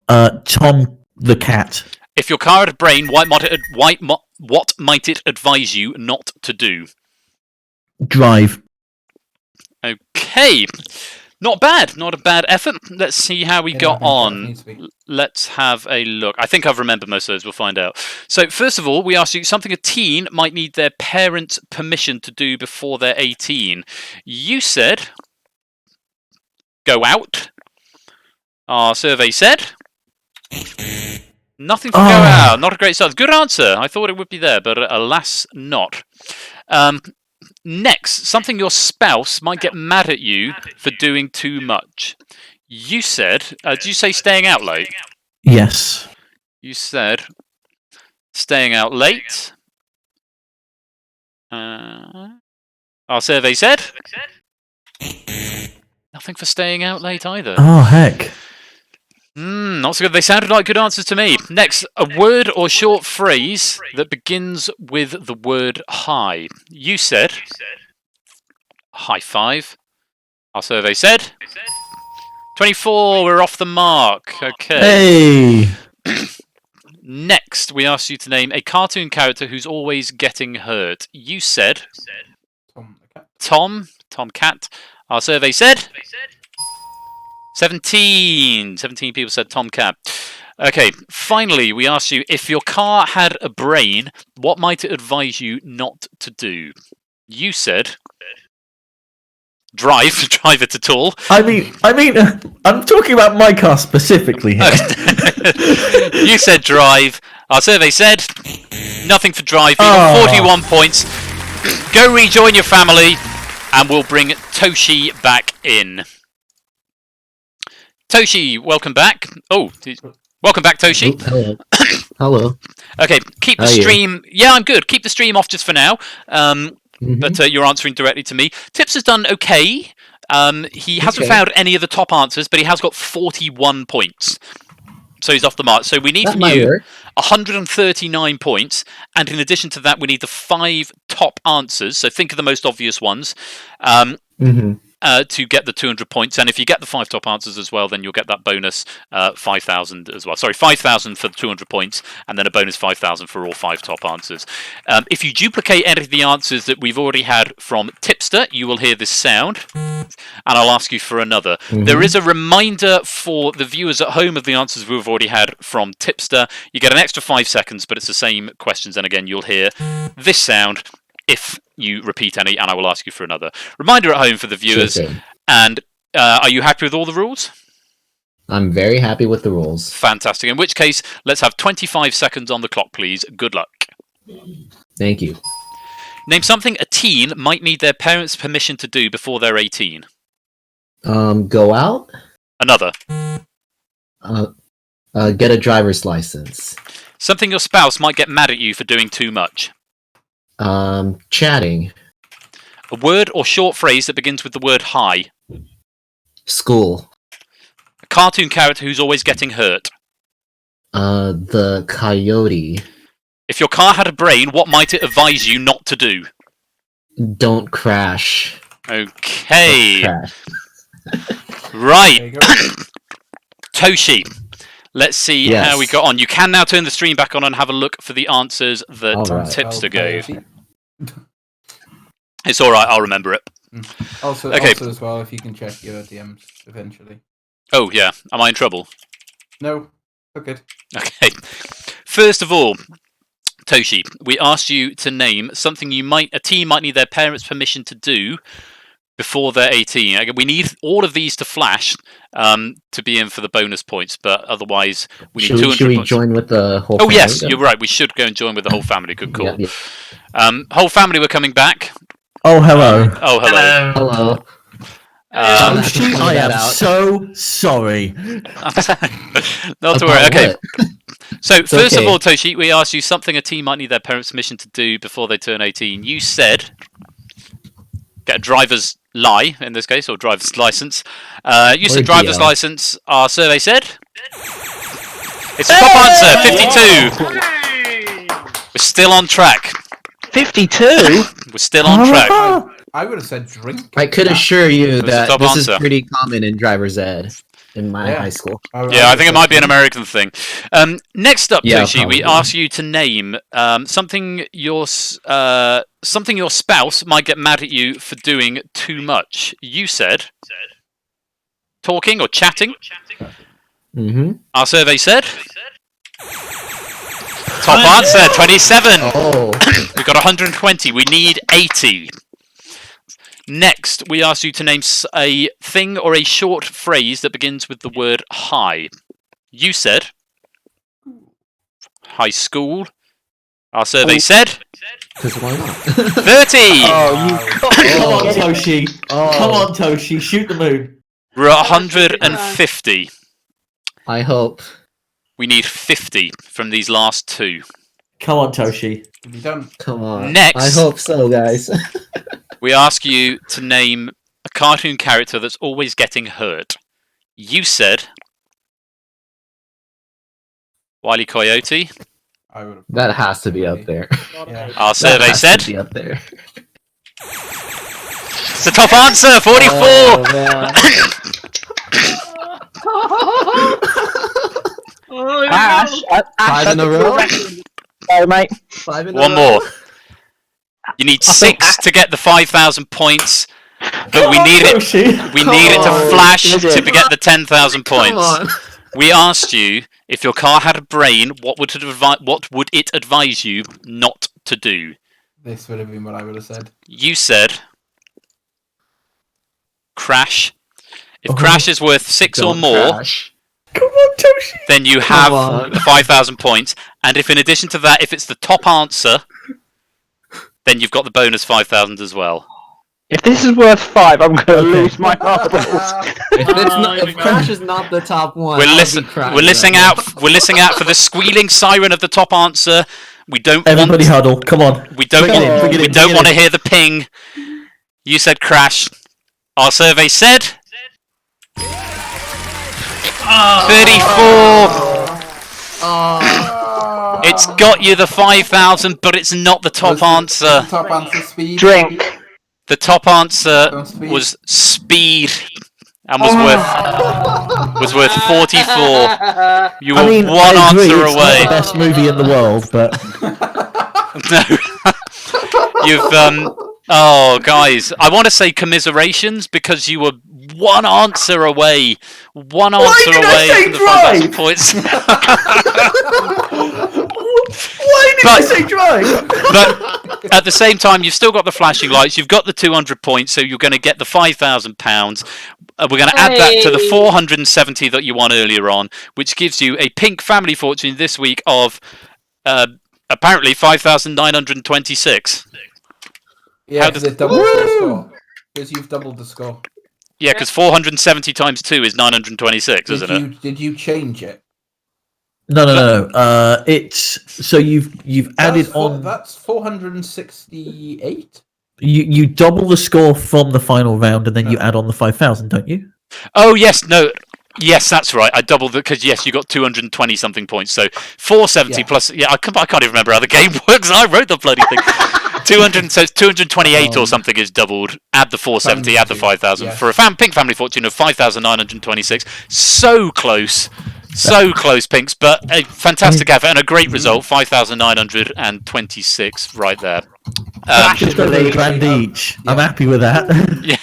S9: Tom the cat.
S1: If your car had a brain, what might it advise you not to do?
S9: Drive.
S1: Okay. Not bad. Not a bad effort. Let's see how we got on. Let's have a look. I think I've remembered most of those. We'll find out. So, first of all, we asked you something a teen might need their parents' permission to do before they're 18. You said go out. Our survey said nothing for go out. Not a great start. Good answer. I thought it would be there, but alas, not. Next, something your spouse might get mad at you for doing too much. You said, did you say staying out late?
S9: Yes.
S1: You said staying out late. Our survey said nothing for staying out late either.
S9: Oh, heck.
S1: Not so good. They sounded like good answers to me. Next, a word or short phrase that begins with the word hi. You said high five. Our survey said 24. We're off the mark. Okay.
S9: Hey.
S1: Next, we asked you to name a cartoon character who's always getting hurt. You said Tom Cat. Our survey said 17 people said Tomcat. Okay, finally, we asked you, if your car had a brain, what might it advise you not to do? You said drive it at all.
S9: I mean, I'm talking about my car specifically here.
S1: You said drive. Our survey said nothing for drive. You got 41 points. Go rejoin your family, and we'll bring Toshi back in. Toshi, welcome back. Oh, welcome back, Toshi.
S11: Hello. Hello.
S1: Okay, keep the stream. Yeah, I'm good. Keep the stream off just for now. But you're answering directly to me. Tips has done okay. He hasn't found any of the top answers, but he has got 41 points. So he's off the mark. So we need from you 139 points. And in addition to that, we need the 5 top answers. So think of the most obvious ones. To get the 200 points, and if you get the 5 top answers as well, then you'll get that bonus 5,000 as well. Sorry, 5,000 for the 200 points, and then a bonus 5,000 for all 5 top answers. If you duplicate any of the answers that we've already had from Tipster, you will hear this sound, and I'll ask you for another. There is a reminder for the viewers at home of the answers we've already had from Tipster. You get an extra 5 seconds, but it's the same questions, and again, you'll hear this sound if you repeat any, and I will ask you for another. Reminder at home for the viewers.
S11: Sure.
S1: And are you happy with all the rules?
S11: I'm very happy with the rules.
S1: Fantastic. In which case, let's have 25 seconds on the clock, please. Good luck.
S11: Thank you.
S1: Name something a teen might need their parents' permission to do before they're 18.
S11: Go out.
S1: Another.
S11: Get a driver's license.
S1: Something your spouse might get mad at you for doing too much.
S11: Chatting.
S1: A word or short phrase that begins with the word hi.
S11: School.
S1: A cartoon character who's always getting hurt.
S11: The coyote.
S1: If your car had a brain, what might it advise you not to do?
S11: Don't crash.
S1: Okay.
S11: Don't crash.
S1: Right. Toshi. Let's see how we got on. You can now turn the stream back on and have a look for the answers that Tipster gave. It's all right. I'll remember it.
S3: Also as well, if you can check your DMs eventually.
S1: Oh yeah. Am I in trouble?
S3: No. Okay.
S1: Okay. First of all, Toshi, we asked you to name something a teen might need their parents' permission to do before they're 18. We need all of these to flash to be in for the bonus points, but otherwise we need 200 points.
S11: Should we join with the whole family?
S1: Oh, yes, you're right. We should go and join with the whole family. Good call. Whole family, we're coming back.
S9: Oh, hello.
S11: Hello.
S9: I am so sorry.
S1: Not to worry. Okay. So, first of all, Toshi, we asked you something a teen might need their parents' permission to do before they turn 18. You said get a driver's in this case, or driver's license. You said driver's license. Our survey said It's the top answer, 52. We're still on track.
S5: 52?
S1: We're still on track.
S3: I would have said drink.
S11: I could assure you
S1: was the
S11: that
S1: top
S11: this
S1: answer.
S11: is pretty common in driver's ed in my high school.
S1: Yeah, I think it might be an American thing. Next up,
S11: Yeah,
S1: Toshi, we
S11: probably.
S1: ask you to name something your spouse might get mad at you for doing too much. You said talking or chatting.
S11: Mm-hmm.
S1: Our survey said top answer, 27.
S11: Oh.
S1: We got 120. We need 80. Next, we ask you to name a thing or a short phrase that begins with the word hi. You said high school. Our survey said
S11: Because why not?
S1: 30.
S9: Come on, Toshi. Come on, Toshi. Shoot the moon.
S1: We're at 150.
S11: I hope.
S1: We need 50 from these last two.
S9: Come on, Toshi.
S3: You don't.
S11: Come on.
S1: Next.
S11: I hope so, guys.
S1: We ask you to name a cartoon character that's always getting hurt. You said Wile E. Coyote.
S3: I would have.
S11: That has to be up there.
S3: Yeah.
S1: Our survey
S11: That has
S1: said
S11: to be up there.
S1: it's the top answer, 44.
S11: Oh, man.
S5: Ash,
S11: Five in a row?
S5: Sorry, mate.
S11: 5 in a
S1: One
S11: row?
S1: more. You need 6 to get the 5,000 points, but we need it. We need it to flash to get the 10,000
S11: Come
S1: points.
S11: on.
S1: We asked you if your car had a brain, what would it advise you not to do?
S3: This would have been what I would have said.
S1: You said crash. If crash is worth 6 or
S11: Don't
S1: more,
S11: crash.
S9: Come on, Toshi.
S1: then you
S11: Come
S1: have
S11: on.
S1: 5,000 points. And if in addition to that, if it's the top answer, then you've got the bonus 5,000 as well.
S5: If this is worth 5, I'm going to lose my marbles.
S11: If crash is not the top one,
S1: We're
S11: I'll
S1: listening.
S11: be crashing
S1: We're listening
S11: right
S1: out. We're listening out for the squealing siren of the top answer. We don't
S9: Everybody
S1: want.
S9: huddle. Come on.
S1: We don't
S9: Bring it
S1: want.
S9: in, bring it
S1: We
S9: in,
S1: don't
S9: bring it
S1: want to
S9: in.
S1: hear the ping. You said crash. Our survey said 34. It's got you the 5,000, but it's not the top answer.
S3: The top answer speed.
S5: Drink.
S1: The top answer
S3: Don't speed.
S1: was speed, and was worth 44. You were
S9: I mean,
S1: one
S9: I agree,
S1: answer
S9: it's
S1: away.
S9: not the best movie in the world, but
S1: No. You've oh guys, I want to say commiserations because you were one answer away. One answer
S9: did I
S1: away
S9: say
S1: from the
S9: drive?
S1: 5,000 points.
S9: why did I say drive?
S1: But at the same time, you've still got the flashing lights. You've got the 200 points, so you're going to get the £5,000. We're going to add that to the 470 that you won earlier on, which gives you a pink family fortune this week of apparently 5,926.
S3: Yeah,
S1: How
S3: because
S1: does-
S3: it doubles the score. Because you've doubled the score.
S1: Yeah, because 470 times 2 is 926, isn't it?
S3: Did you change it?
S9: No. It's so you've added on.
S3: That's 468.
S9: You double the score from the final round, and then you add on the 5,000, don't you?
S1: Oh yes, no, yes, that's right. I doubled it because yes, you got 220 something points. So 470
S3: Yeah.
S1: plus. Yeah, I can't even remember how the game works. I wrote the bloody thing. 200, so 228 or something is doubled. Add the 470, add the 5,000
S3: Yeah.
S1: for a pink family fortune of 5,926. So close. So close, Pinks, but a fantastic effort and a great result, 5,926 right there.
S9: Just over a grand each. I'm happy with that.
S1: Yeah.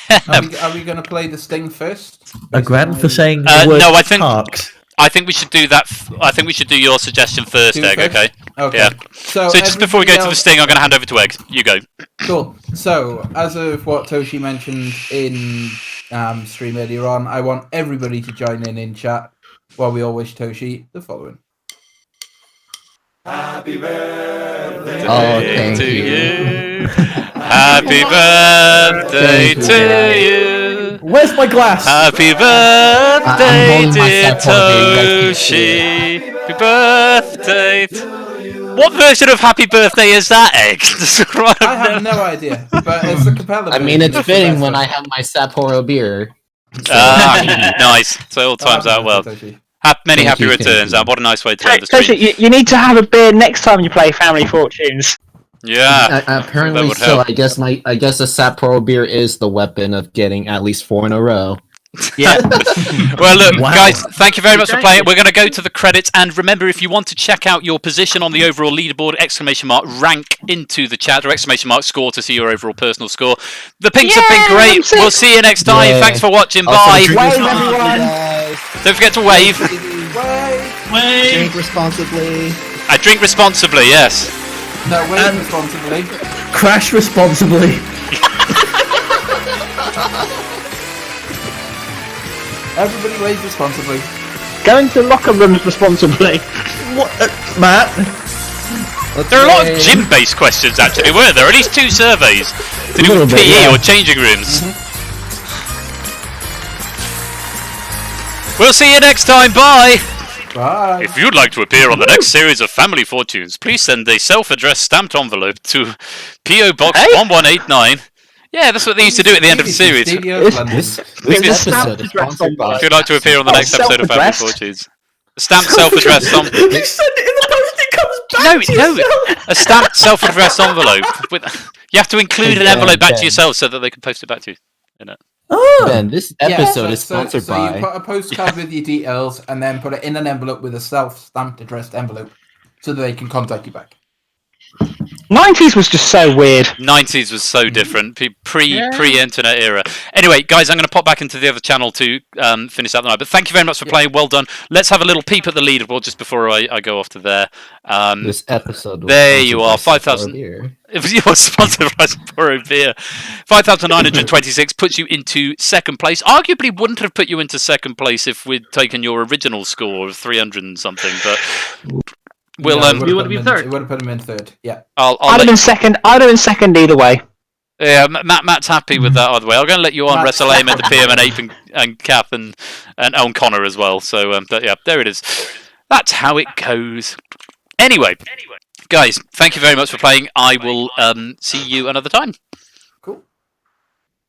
S3: Are we going to play the Sting first?
S9: A grand for saying the word
S1: no, I think
S9: parks.
S1: I think we should do that. I think we should do your suggestion first,
S3: Do
S1: Egg.
S3: first?
S1: Okay.
S3: Okay.
S1: Yeah.
S3: So
S1: just before we go to the
S3: everybody
S1: sting, I'm going to hand over to Egg. You go.
S3: Cool. So, as of what Toshi mentioned in stream earlier on, I want everybody to join in chat while we all wish Toshi the following.
S11: Oh, thank
S1: to
S11: you.
S1: Happy birthday
S11: Thank you,
S1: to
S11: Dad.
S1: you.
S9: Where's my glass?
S1: Happy
S11: I'm
S1: birthday,
S11: holding my
S1: dear
S11: step forward, you guys can see
S1: Toshi. Happy birthday. What version of Happy Birthday is that, Egg?
S3: I have no idea, but it's the Capella.
S11: I mean, it's
S3: version,
S11: fitting
S3: the
S11: when
S3: best
S11: I have my Sapporo beer.
S1: Ah, nice. So it all
S3: one.
S1: times out well.
S3: Toshi.
S1: Many
S11: Thank
S1: happy
S11: you, thank
S1: returns.
S11: you.
S1: What a nice way to end the
S5: Treasure,
S1: stream.
S5: you need to have a beer next time you play Family Fortunes.
S1: Yeah.
S11: Apparently
S1: would
S11: so.
S1: help.
S11: I guess a Sapporo beer is the weapon of getting at least 4 in a row.
S5: Yeah.
S1: Well, look,
S9: Wow.
S1: guys, thank you very much for
S5: Thank
S1: playing.
S5: you.
S1: We're going to go to the credits, and remember, if you want to check out your position on the overall leaderboard, ! Rank into the chat, or ! Score to see your overall personal score. The pinks have been
S5: Yeah,
S1: great.
S5: I'm sick.
S1: We'll see you next time.
S11: Yeah.
S1: Thanks for watching.
S11: Also,
S1: Bye.
S11: drink
S5: Wave,
S11: responsibly,
S5: everyone.
S11: guys.
S1: Don't forget to wave.
S10: Wait.
S11: Drink responsibly.
S1: I drink responsibly, yes.
S3: No, wait responsibly.
S9: Crash responsibly.
S3: Everybody wave responsibly.
S5: Go into locker rooms responsibly.
S9: What, Matt?
S1: There are a lot of gym-based questions, actually, weren't there? At least 2 surveys to do
S9: Little
S1: with
S9: bit,
S1: PE
S9: yeah.
S1: or changing rooms. We'll see you next time. Bye.
S3: Bye.
S1: If you'd like to appear on the next series of Family Fortunes, please send a self-addressed stamped envelope to P.O. Box 1189. Yeah, that's what they used to do at the end of the series.
S3: Studios, London.
S11: This
S1: Previous-
S11: episode is sponsored by.
S1: If you'd like to appear on the next episode of Family
S5: self-addressed.
S1: Fortunes, a stamped self-addressed
S9: You send it in the post, it comes back to
S1: No,
S9: yourself.
S1: a stamped self-addressed envelope. You have to include an envelope back to yourself so that they can post it back to you.
S9: Oh.
S11: Ben, this episode is sponsored
S3: so
S11: by.
S3: you put a postcard with your details and then put it in an envelope with a self-stamped addressed envelope so that they can contact you back.
S5: 90s was just so weird.
S1: 90s was so different, pre-internet era. Anyway, guys, I'm going to pop back into the other channel to finish out the night. But thank you very much for playing. Well done. Let's have a little peep at the leaderboard just before I go off to there.
S11: This episode. Was
S1: There you are,
S11: sponsored by
S1: 5,000.
S11: Sapporo beer.
S1: It was sponsored by Sapporo Beer. 5,926 puts you into second place. Arguably wouldn't have put you into second place if we'd taken your original score of 300 and something. But we'll
S3: You would have been third. It would have put him in third. Yeah.
S1: I'll
S5: I'd have been second. I'd have been second either way.
S1: Yeah, Matt's happy with that either way. I'm going to let you on Wrestle Aim at the PM and Ape and Kath and Owen Connor as well. So but yeah, there it is. That's how it goes. Anyway, guys, thank you very much for playing. I will see you another time.
S3: Cool.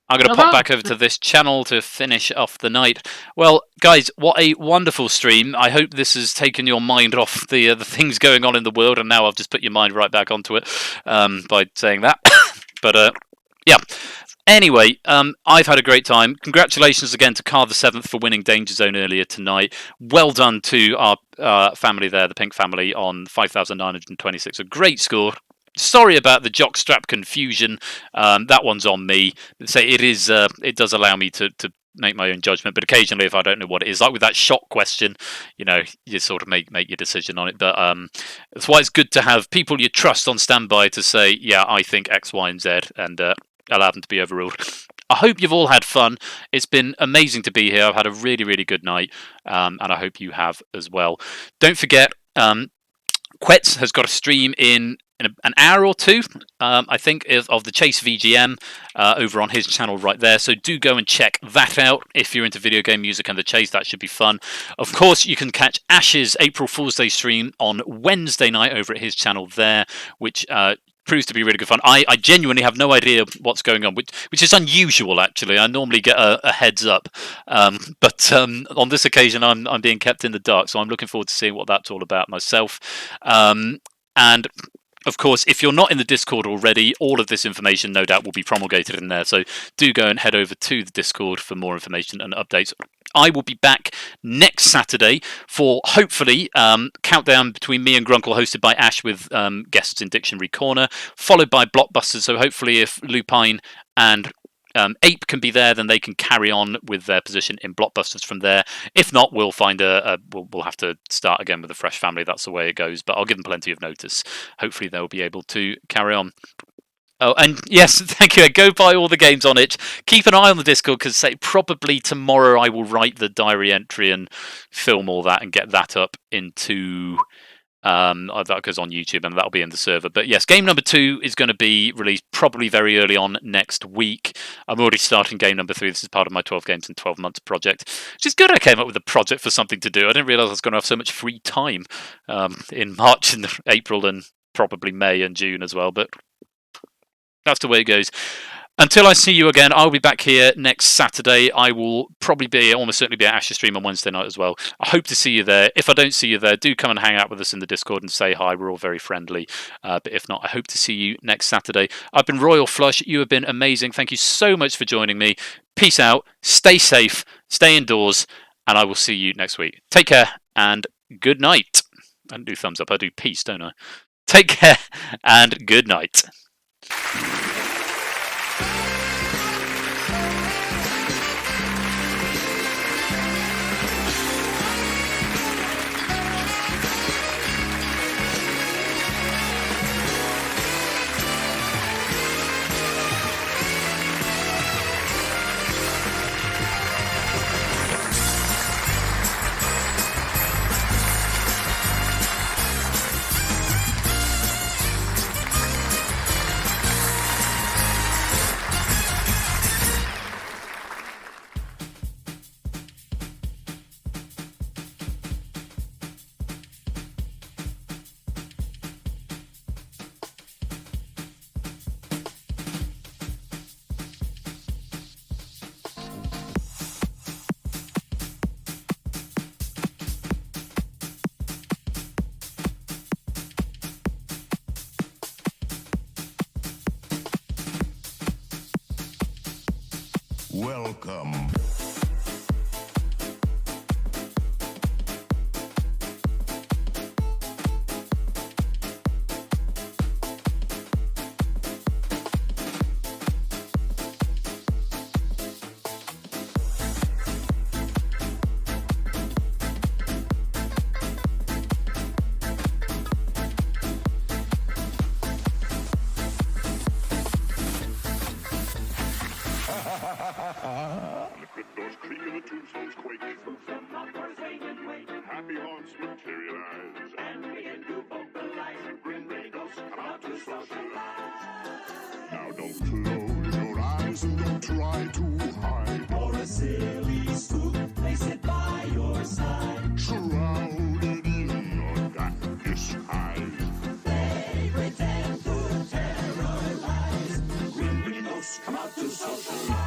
S1: I'm going to pop back over to this channel to finish off the night. Well, guys, what a wonderful stream. I hope this has taken your mind off the things going on in the world, and now I've just put your mind right back onto it by saying that. But yeah. Anyway, I've had a great time. Congratulations again to Car the 7th for winning Danger Zone earlier tonight. Well done to our family there, the Pink family, on 5,926. A great score. Sorry about the jockstrap confusion. That one's on me. Say it is. It does allow me to make my own judgment, but occasionally, if I don't know what it is, like with that shot question, you know, you sort of make your decision on it. But that's why it's good to have people you trust on standby to say, yeah, I think X, Y, and Z, and allow them to be overruled. I hope you've all had fun. It's been amazing to be here. I've had a really, really good night, and I hope you have as well. Don't forget, Quetz has got a stream in an hour or two, I think, of the Chase VGM over on his channel right there. So do go and check that out if you're into video game music and the Chase. That should be fun. Of course, you can catch Ash's April Fool's Day stream on Wednesday night over at his channel there, which proves to be really good fun. I genuinely have no idea what's going on, which is unusual, actually. I normally get a heads up. But on this occasion, I'm being kept in the dark, so I'm looking forward to seeing what that's all about myself. And of course, if you're not in the Discord already, all of this information no doubt will be promulgated in there. So do go and head over to the Discord for more information and updates. I will be back next Saturday for, hopefully, Countdown between me and Grunkle, hosted by Ash with guests in Dictionary Corner, followed by Blockbusters. So hopefully if Lupine and Ape can be there, then they can carry on with their position in Blockbusters from there. If not, we'll find we'll have to start again with a fresh family. That's the way it goes, but I'll give them plenty of notice. Hopefully they'll be able to carry on. Oh, and yes, thank you. Go buy all the games on it. Keep an eye on the Discord, because probably tomorrow I will write the diary entry and film all that and get that up into that goes on YouTube, and that'll be in the server. But yes, game number 2 is going to be released probably very early on next week. I'm already starting game number 3. This is part of my 12 games in 12 months project, which is good. I came up with a project for something to do. I didn't realize I was going to have so much free time in March and April and probably May and June as well, but that's the way it goes. until I see you again, I'll be back here next Saturday. I will probably almost certainly be at Asher Stream on Wednesday night as well. I hope to see you there. If I don't see you there, do come and hang out with us in the Discord and say hi. We're all very friendly. But if not, I hope to see you next Saturday. I've been Royal Flush. You have been amazing. Thank you so much for joining me. Peace out. Stay safe. Stay indoors. And I will see you next week. Take care and good night. I don't do thumbs up. I do peace, don't I? Take care and good night.
S12: Welcome.
S13: The cryptos creak and the tombstones quake. Happy haunts materialize. And begin to vocalize. Grim gray ghosts come out to socialize. Now don't close your eyes and don't try to hide. For a silly spook, place it by your side. Shrouded in your darkest eyes. They pretend to terrorize. Grim gray ghosts come out to socialize.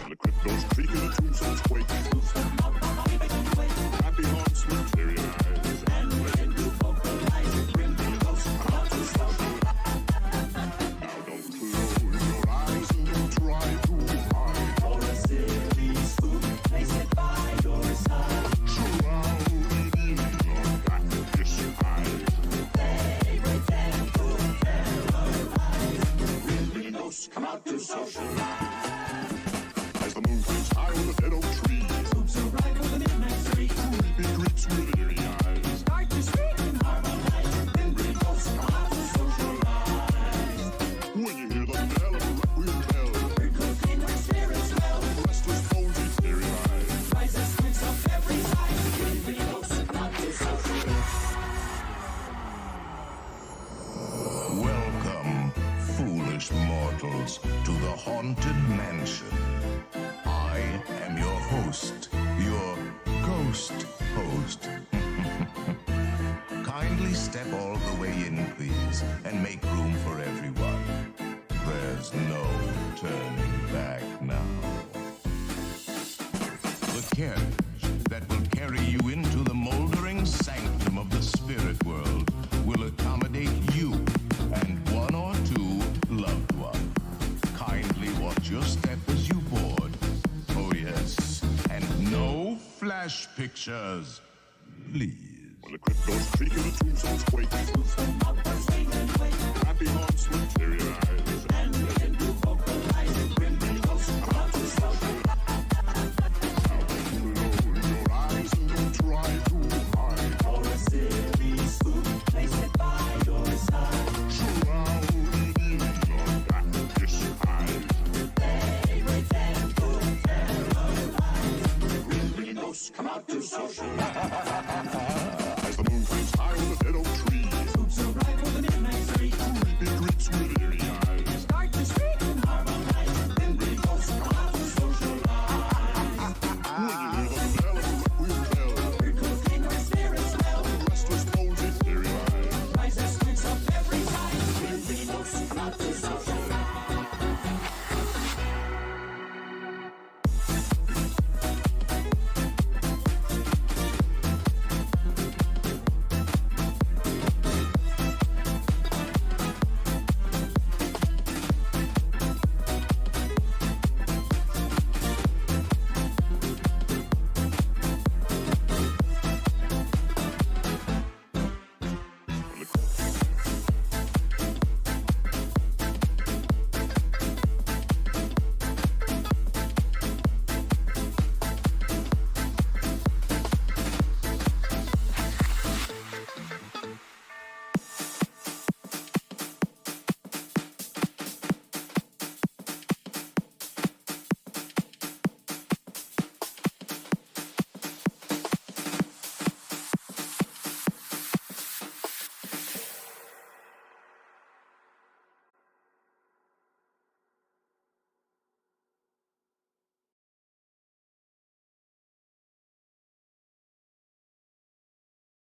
S13: The cryptos creak and the tombstones quake. Happy haunts materialize. And begin to vocalize. Grim ghosts come out to socialize. Now don't close your eyes and don't try to hide. For a silly spook, place it by your side. Shrouded in your darkest eyes. They pretend to terrorize. Grim ghosts come out to socialize. As the moon flies high on the dead oak tree, spooks arrive on the midnight street. Creepy creeps with eerie eyes start to scream and harmonize. Grim ghosts come out to socialize. When you hear the bell of a requiem bell, it goes in where spirits dwell. Restless bones etherealize. Rises squints up every side. Grim ghosts come out to socialize.
S12: Welcome, foolish mortals, to the Haunted Mansion. I am your host, your ghost host. Kindly step all the way in, please, and make room for everyone. There's no turning back now. The carriage that will carry you into the moldering sanctum of the spirit world will accommodate you and one or two loved ones. Kindly watch your step as you board. Oh yes, and no flash pictures, please.
S13: When the cryptos creak and the tombstones quake. Happy haunts materialize. And begin to vocalize. Grim ghosts come out to socialize. Now don't close your eyes and don't try to hide. For a silly spook, place it by your side. Shrouded in your darkest eyes. house, come out to socialize. The moon